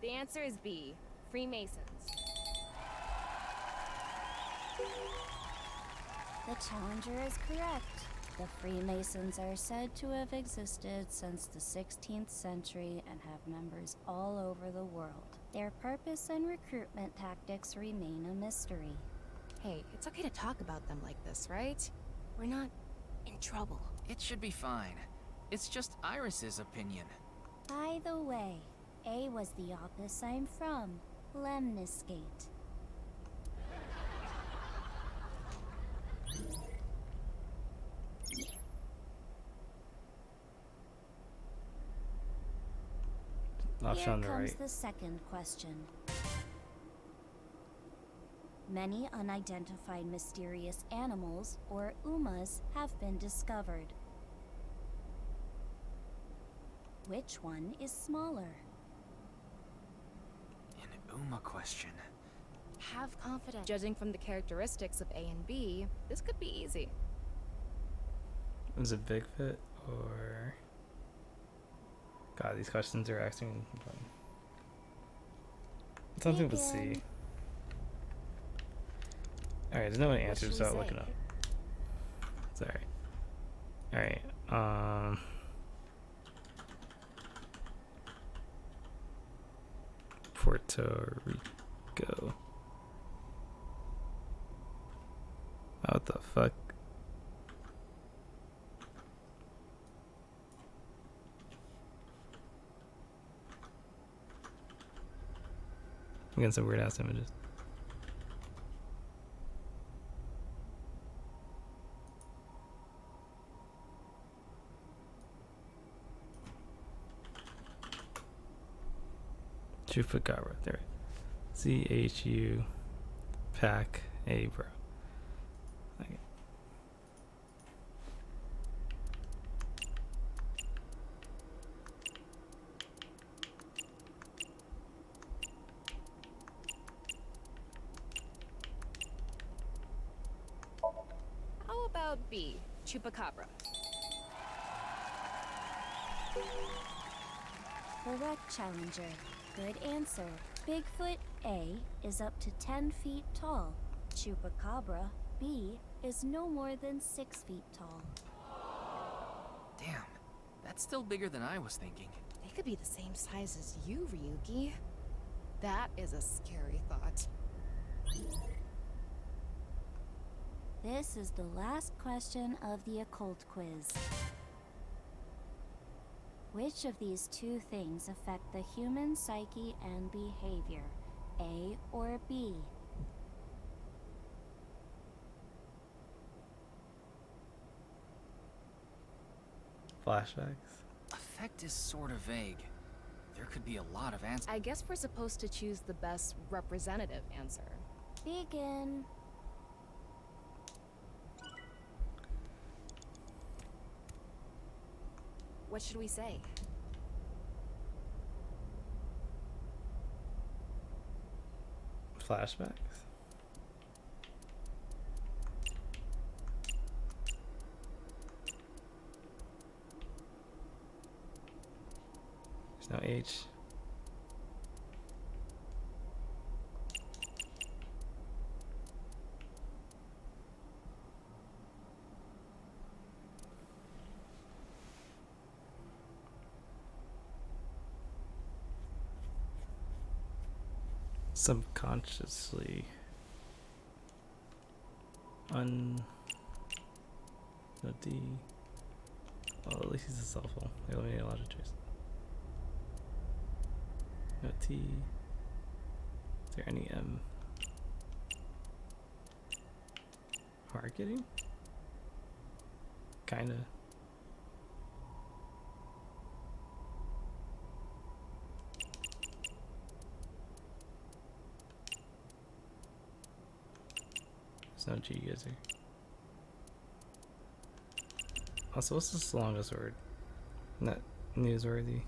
The answer is B. Freemasons. The challenger is correct. The Freemasons are said to have existed since the 16th century and have members all over the world. Their purpose and recruitment tactics remain a mystery. Hey, it's okay to talk about them like this, right? We're not in trouble. It should be fine. It's just Iris's opinion. By the way, A was the office I'm from, Lemniscate. Here comes the second question. Many unidentified mysterious animals, or UMAs, have been discovered. Which one is smaller? An UMA question. Have confidence. Judging from the characteristics of A and B, this could be easy. Is it Bigfoot or... God, these questions are asking something with C. Alright, there's no one answers, so I'll look it up. It's alright. Alright, Puerto Rico. What the fuck? I'm getting some weird ass images. Chupacabra, there. CHU Pac A bro. Okay. How about B, Chupacabra? Correct, challenger. Good answer. Bigfoot A is up to 10 feet tall. Chupacabra B is no more than 6 feet tall. Damn, that's still bigger than I was thinking. They could be the same size as you, Ryuki. That is a scary thought. This is the last question of the occult quiz. Which of these two things affect the human psyche and behavior? A or B? Flashbacks? Effect is sort of vague. There could be a lot of answers. I guess we're supposed to choose the best representative answer. Begin. What should we say? Flashbacks? No H. Subconsciously no D. Oh, at least he's a cellphone. They eliminate a lot of choices. No T. Is there any M? Marketing? Kinda. There's no G user. Also, what's the longest word? Not newsworthy.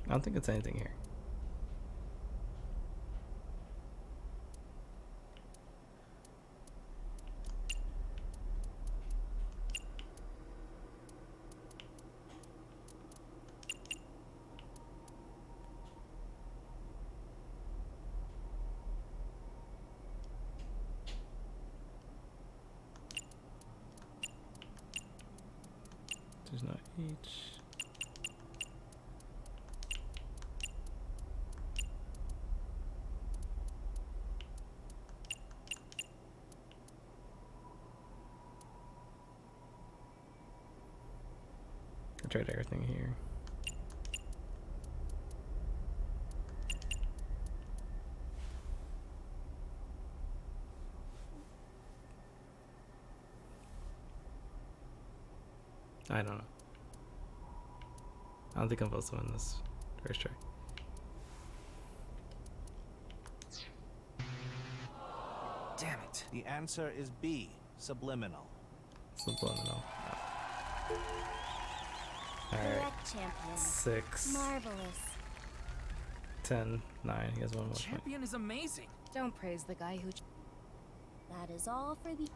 I don't think it's anything here. There's no H. I tried everything here. I don't know. I don't think I'm supposed to win this first try. Damn it. The answer is B, subliminal. Subliminal. Correct, champion. 6. Marvelous. 10, 9. He has one more point. Champion is amazing. Don't praise the guy who... That is all for the...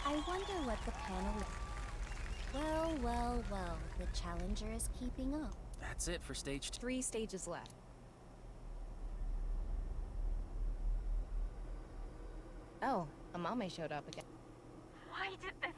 I wonder what the panel... Well, well, well. The challenger is keeping up. That's it for stage 2. 3 stages left. Oh, Amame showed up again. Why did this?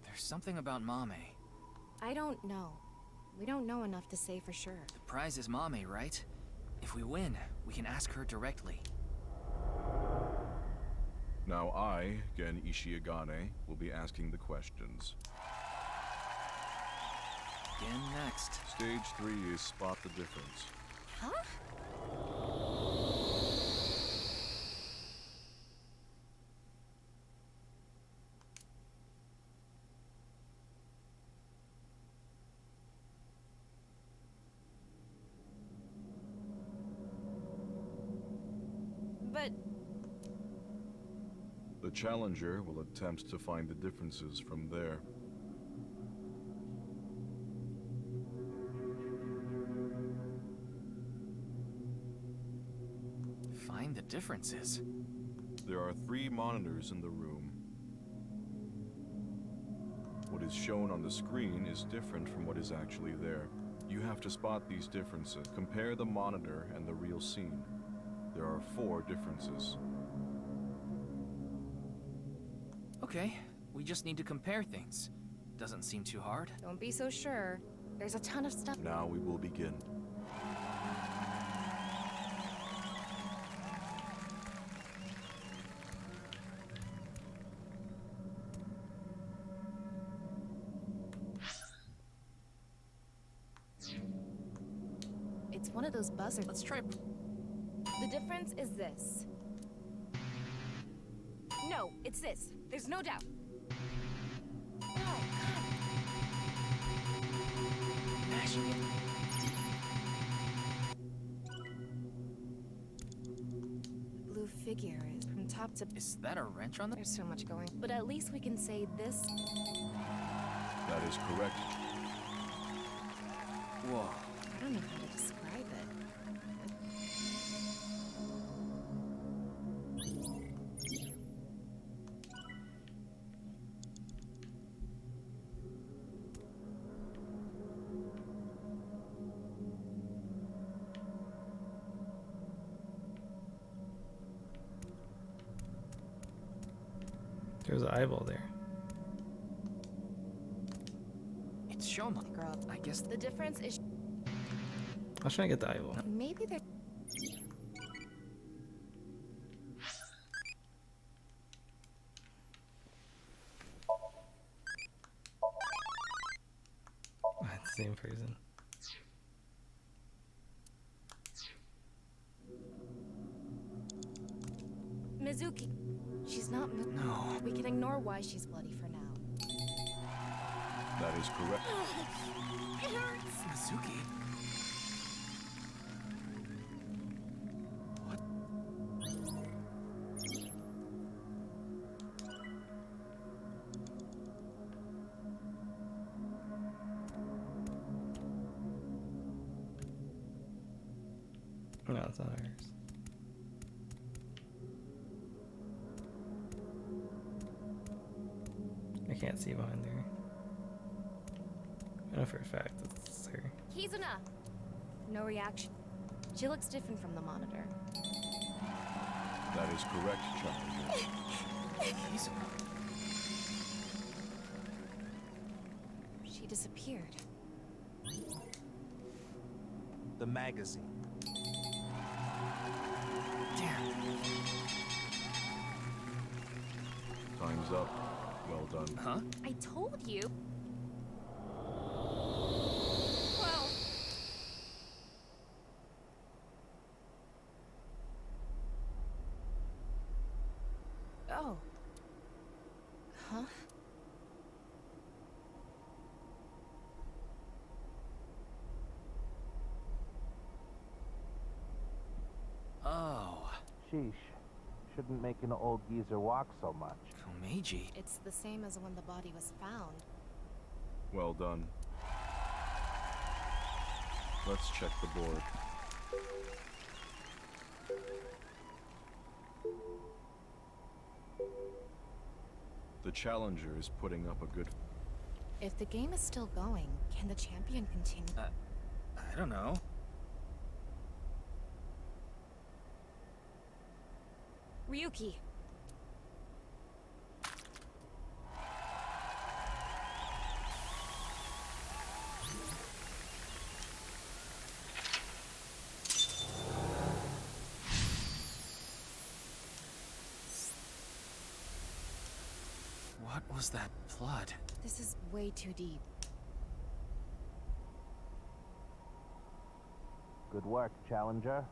There's something about Mame. I don't know. We don't know enough to say for sure. The prize is Mame, right? If we win, we can ask her directly. Now I, Gen Ishiagane, will be asking the questions. Gen next. Stage 3 is spot the difference. Huh? But... The challenger will attempt to find the differences from there. Find the differences? There are 3 monitors in the room. What is shown on the screen is different from what is actually there. You have to spot these differences. Compare the monitor and the real scene. There are 4 differences. Okay, we just need to compare things. Doesn't seem too hard. Don't be so sure. There's a ton of stuff. Now we will begin. It's one of those buzzers. Let's try. The difference is this. No, it's this. There's no doubt. Oh, smashing it. The blue figure is from top to... Is that a wrench on the... There's so much going. But at least we can say this... That is correct. Whoa. I don't know how to describe it. There's an eyeball there. It's Shoma. Girl, I guess the difference is... I was trying to get the eyeball. Maybe they're... Same person. Mizuki. She's not... No. We can ignore why she's bloody for now. That is correct. It hurts. Mizuki. What? No, it's not hers. I can't see behind her. I know for a fact it's her. Kizuna! No reaction. She looks different from the monitor. That is correct, Challenger. Kizuna. She disappeared. The magazine. Damn. Time's up. Well done. Huh? I told you. Well. Oh. Huh? Oh. Sheesh. Shouldn't make an old geezer walk so much. Meiji. It's the same as when the body was found. Well done. Let's check the board. The challenger is putting up a good... If the game is still going, can the champion continue? I don't know. Ryuki. What was that blood? This is way too deep. Good work, Challenger.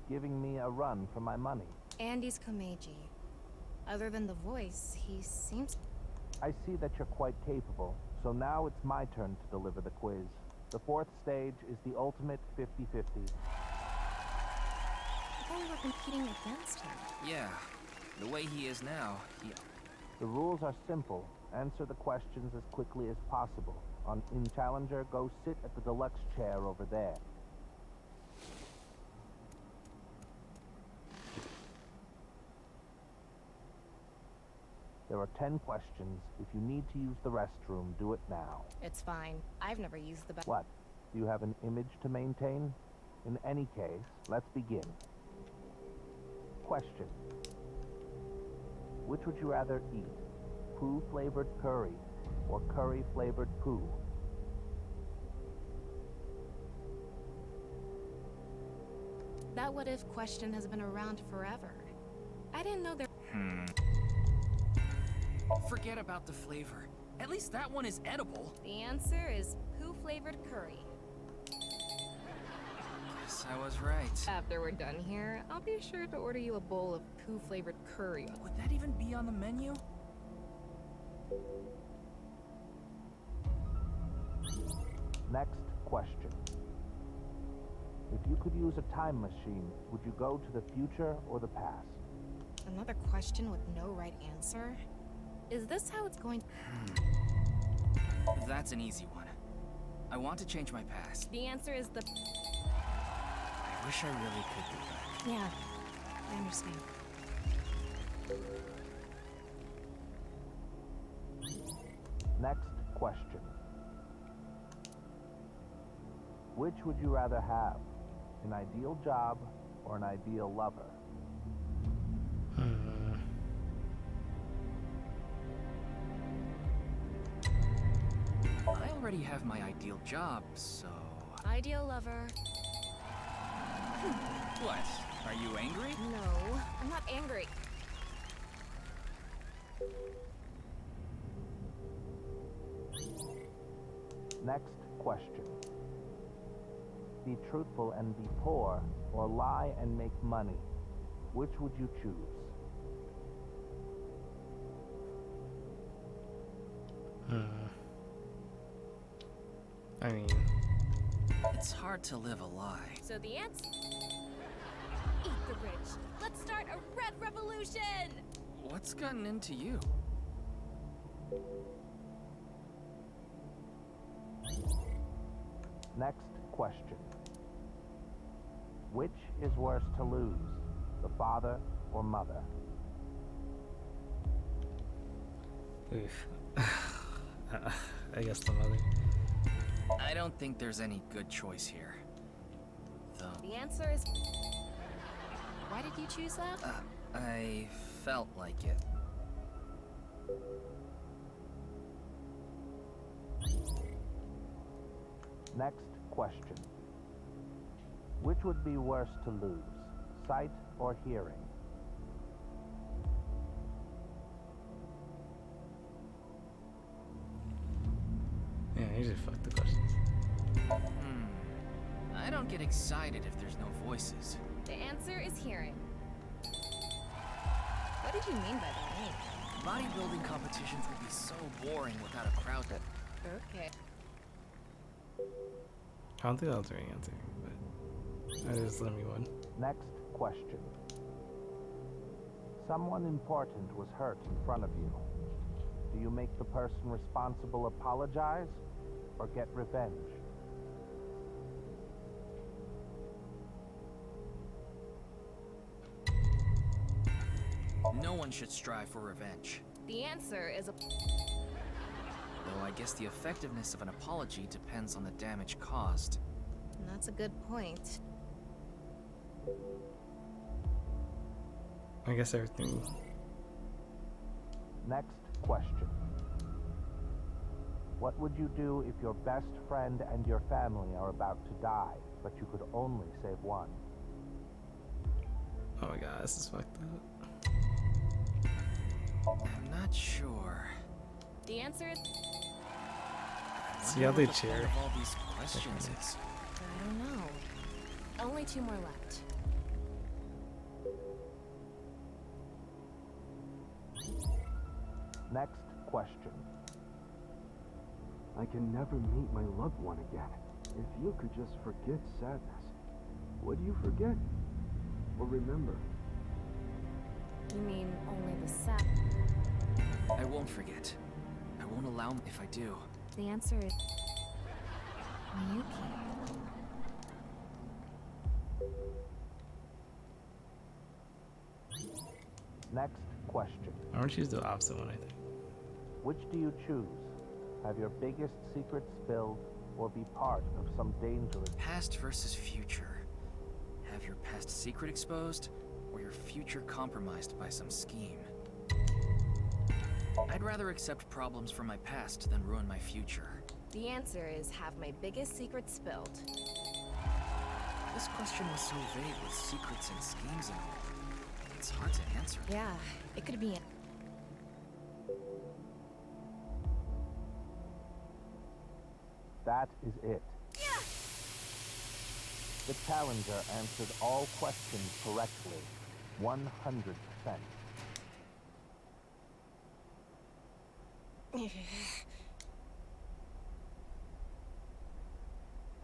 Giving me a run for my money. Andy's Komeiji. Other than the voice, he seems... I see that you're quite capable, so now it's my turn to deliver the quiz. The fourth stage is the ultimate 50-50. I thought we were competing against him. Yeah. The way he is now, The rules are simple. Answer the questions as quickly as possible. In Challenger, go sit at the deluxe chair over there. There are 10 questions. If you need to use the restroom, do it now. It's fine. I've never used the bathroom. What? Do you have an image to maintain? In any case, let's begin. Question. Which would you rather eat? Poo-flavored curry or curry-flavored poo? That what-if question has been around forever. I didn't know there... Forget about the flavor. At least that one is edible. The answer is poo-flavored curry. Guess I was right. After we're done here, I'll be sure to order you a bowl of poo-flavored curry. Would that even be on the menu? Next, question. If you could use a time machine, would you go to the future or the past? Another question with no right answer? Is this how it's going? That's an easy one. I want to change my past. The answer is the... I wish I really could go back. Yeah, I understand. Next question. Which would you rather have? An ideal job or an ideal lover? I already have my ideal job, so... Ideal lover. What? Are you angry? No, I'm not angry. Next question. Be truthful and be poor, or lie and make money. Which would you choose? I mean... It's hard to live a lie. So the answer... Eat the rich. Let's start a red revolution! What's gotten into you? Next question. Which is worse to lose, the father or mother? Oof. I guess the mother. I don't think there's any good choice here. The answer is... Why did you choose that? I felt like it. Next question. Which would be worse to lose, sight or hearing? Yeah, you just fucked the questions. I don't get excited if there's no voices. The answer is hearing. What did you mean by that name? Bodybuilding competitions would be so boring without a crowd that... Okay. I don't think that was the right answer, but I just let me one. Next question. Someone important was hurt in front of you. Do you make the person responsible apologize or get revenge? No one should strive for revenge. The answer is a... Though I guess the effectiveness of an apology depends on the damage caused. That's a good point. I guess everything. Next question. What would you do if your best friend and your family are about to die, but you could only save one? Oh my god, this is fucked up. I'm not sure. The answer is... See how they cheer? Of all these questions is... I don't know. Only 2 more left. Next question. I can never meet my loved one again. If you could just forget sadness, what do you forget? Or remember? You mean only the sad? I won't forget. I won't allow him if I do. The answer is... Miyuki. Next question. I want to choose the opposite one, I think. Which do you choose? Have your biggest secret spilled or be part of some dangerous... Past versus future. Have your past secret exposed or your future compromised by some scheme? I'd rather accept problems from my past than ruin my future. The answer is have my biggest secret spilled. This question was so vague with secrets and schemes and all. It's hard to answer. Yeah, it could be... That is it. Yeah! The challenger answered all questions correctly. 100%.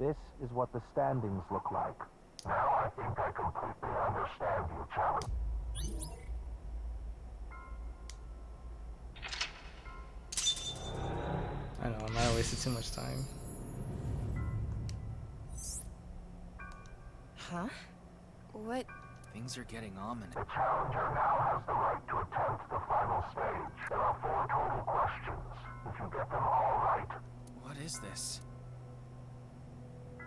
This is what the standings look like. Now I think I completely understand you, Charlie. I know, I might have wasted too much time. Huh? What? Things are getting ominous. The challenger now has the right to attempt the final stage. There are 4 total questions. If you get them all right. What is this?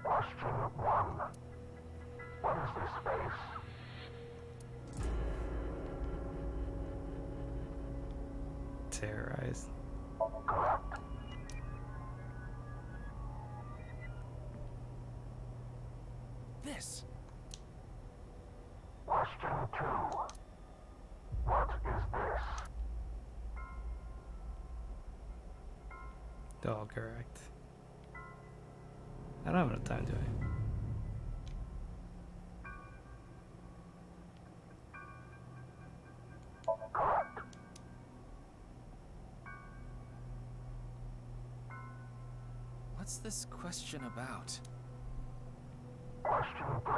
Question 1. What is this space? Terrorized. Correct. This. Question 2. What is this? All correct. I don't have enough time, do I? Correct. What's this question about? Question 3.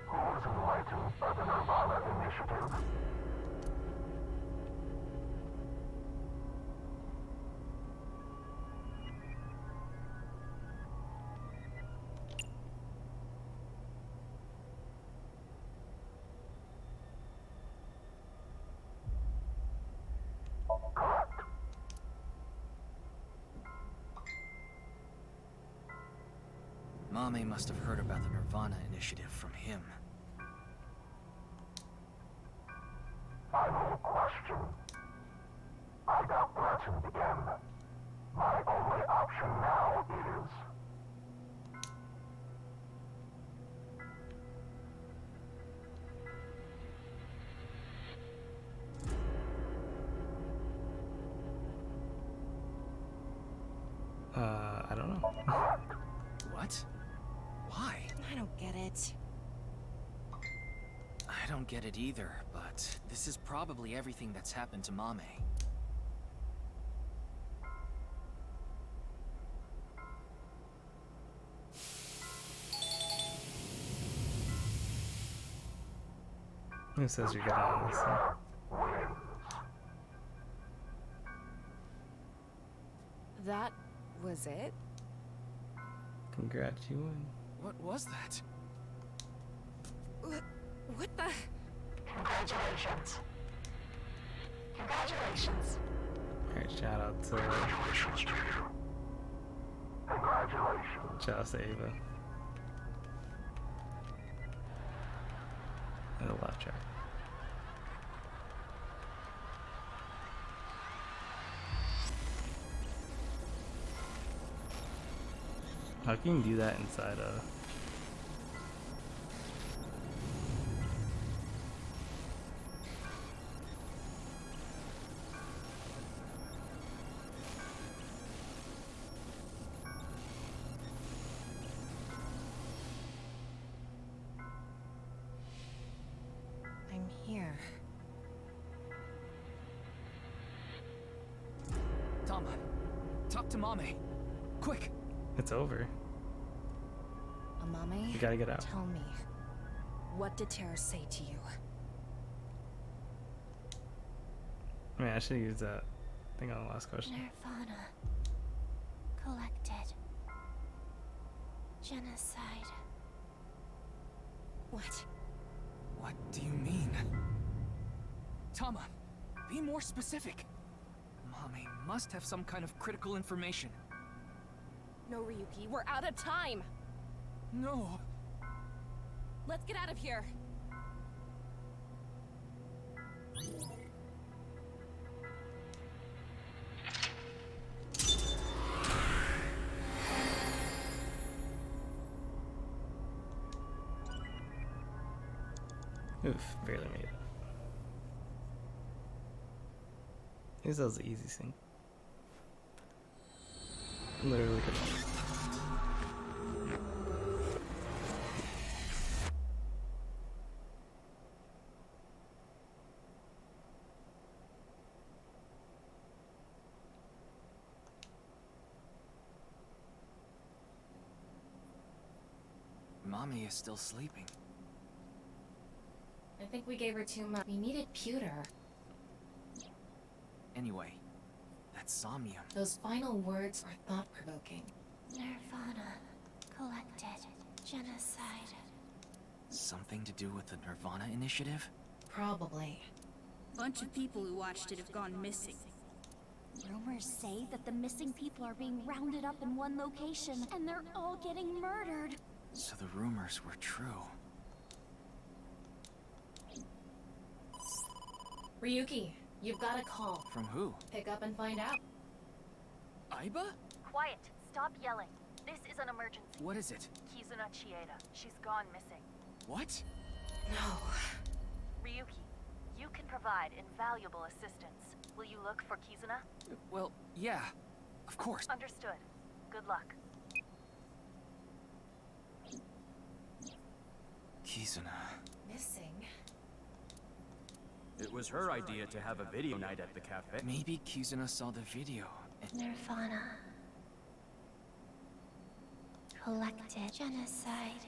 Who was enlightened by the Nirvana initiative? Correct. Mommy must have heard about the Nirvana initiative from him. Final question. I got threatened again. My only option now is... I don't know. What? Why? I don't get it. I don't get it either, but this is probably everything that's happened to Mame. Who says you're getting on this thing? That was it? Congrats, you win. What was that? What the? Congratulations. Congratulations. Alright, shout out to... Congratulations to you. Congratulations. Shout out to Ava. And the laugh track. How can you do that inside a... I'm here. Tama, talk to Mame. Quick! It's over. Amame, You gotta get out. tell me, what did Terra say to you? I mean, I should use that thing on the last question. Nirvana. Collected. Genocide. What? What do you mean? Tama, be more specific. Mame must have some kind of critical information. No, Ryuki, we're out of time. No. Let's get out of here. Oof, barely made it. I guess that was the easy thing. Literally could have. Mommy is still sleeping. I think we gave her too much. We needed pewter. Anyway, that's Somnium. Those final words are thought-provoking. Nirvana. Collected. Genocide. Something to do with the Nirvana initiative? Probably. Bunch of people who watched it have gone missing. Rumors say that the missing people are being rounded up in one location, and they're all getting murdered. So the rumors were true. Ryuki, you've got a call. From who? Pick up and find out. Aiba? Quiet. Stop yelling. This is an emergency. What is it? Kizuna Chieda. She's gone missing. What? No. Ryuki, you can provide invaluable assistance. Will you look for Kizuna? Well, yeah. Of course. Understood. Good luck. Kizuna. Missing? It was her idea to have a video night at the cafe. Maybe Kizuna saw the video. Nirvana. Collected. Genocide.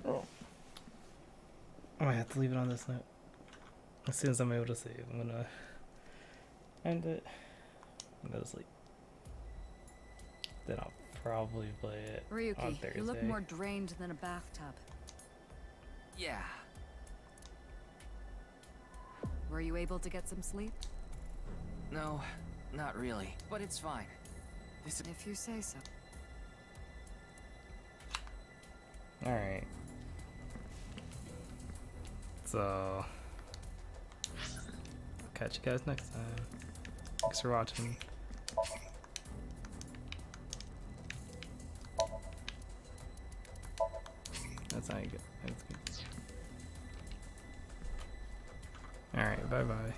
Oh. I might have to leave it on this note. As soon as I'm able to save, I'm gonna end it and go to sleep. Then I'll probably play it on Ryuki, Thursday. you look more drained than a bathtub. Yeah. Were you able to get some sleep? No, not really. But it's fine. This If you say so. Alright. So, catch you guys next time. Thanks for watching. That's how you get. That's good. Alright, bye bye.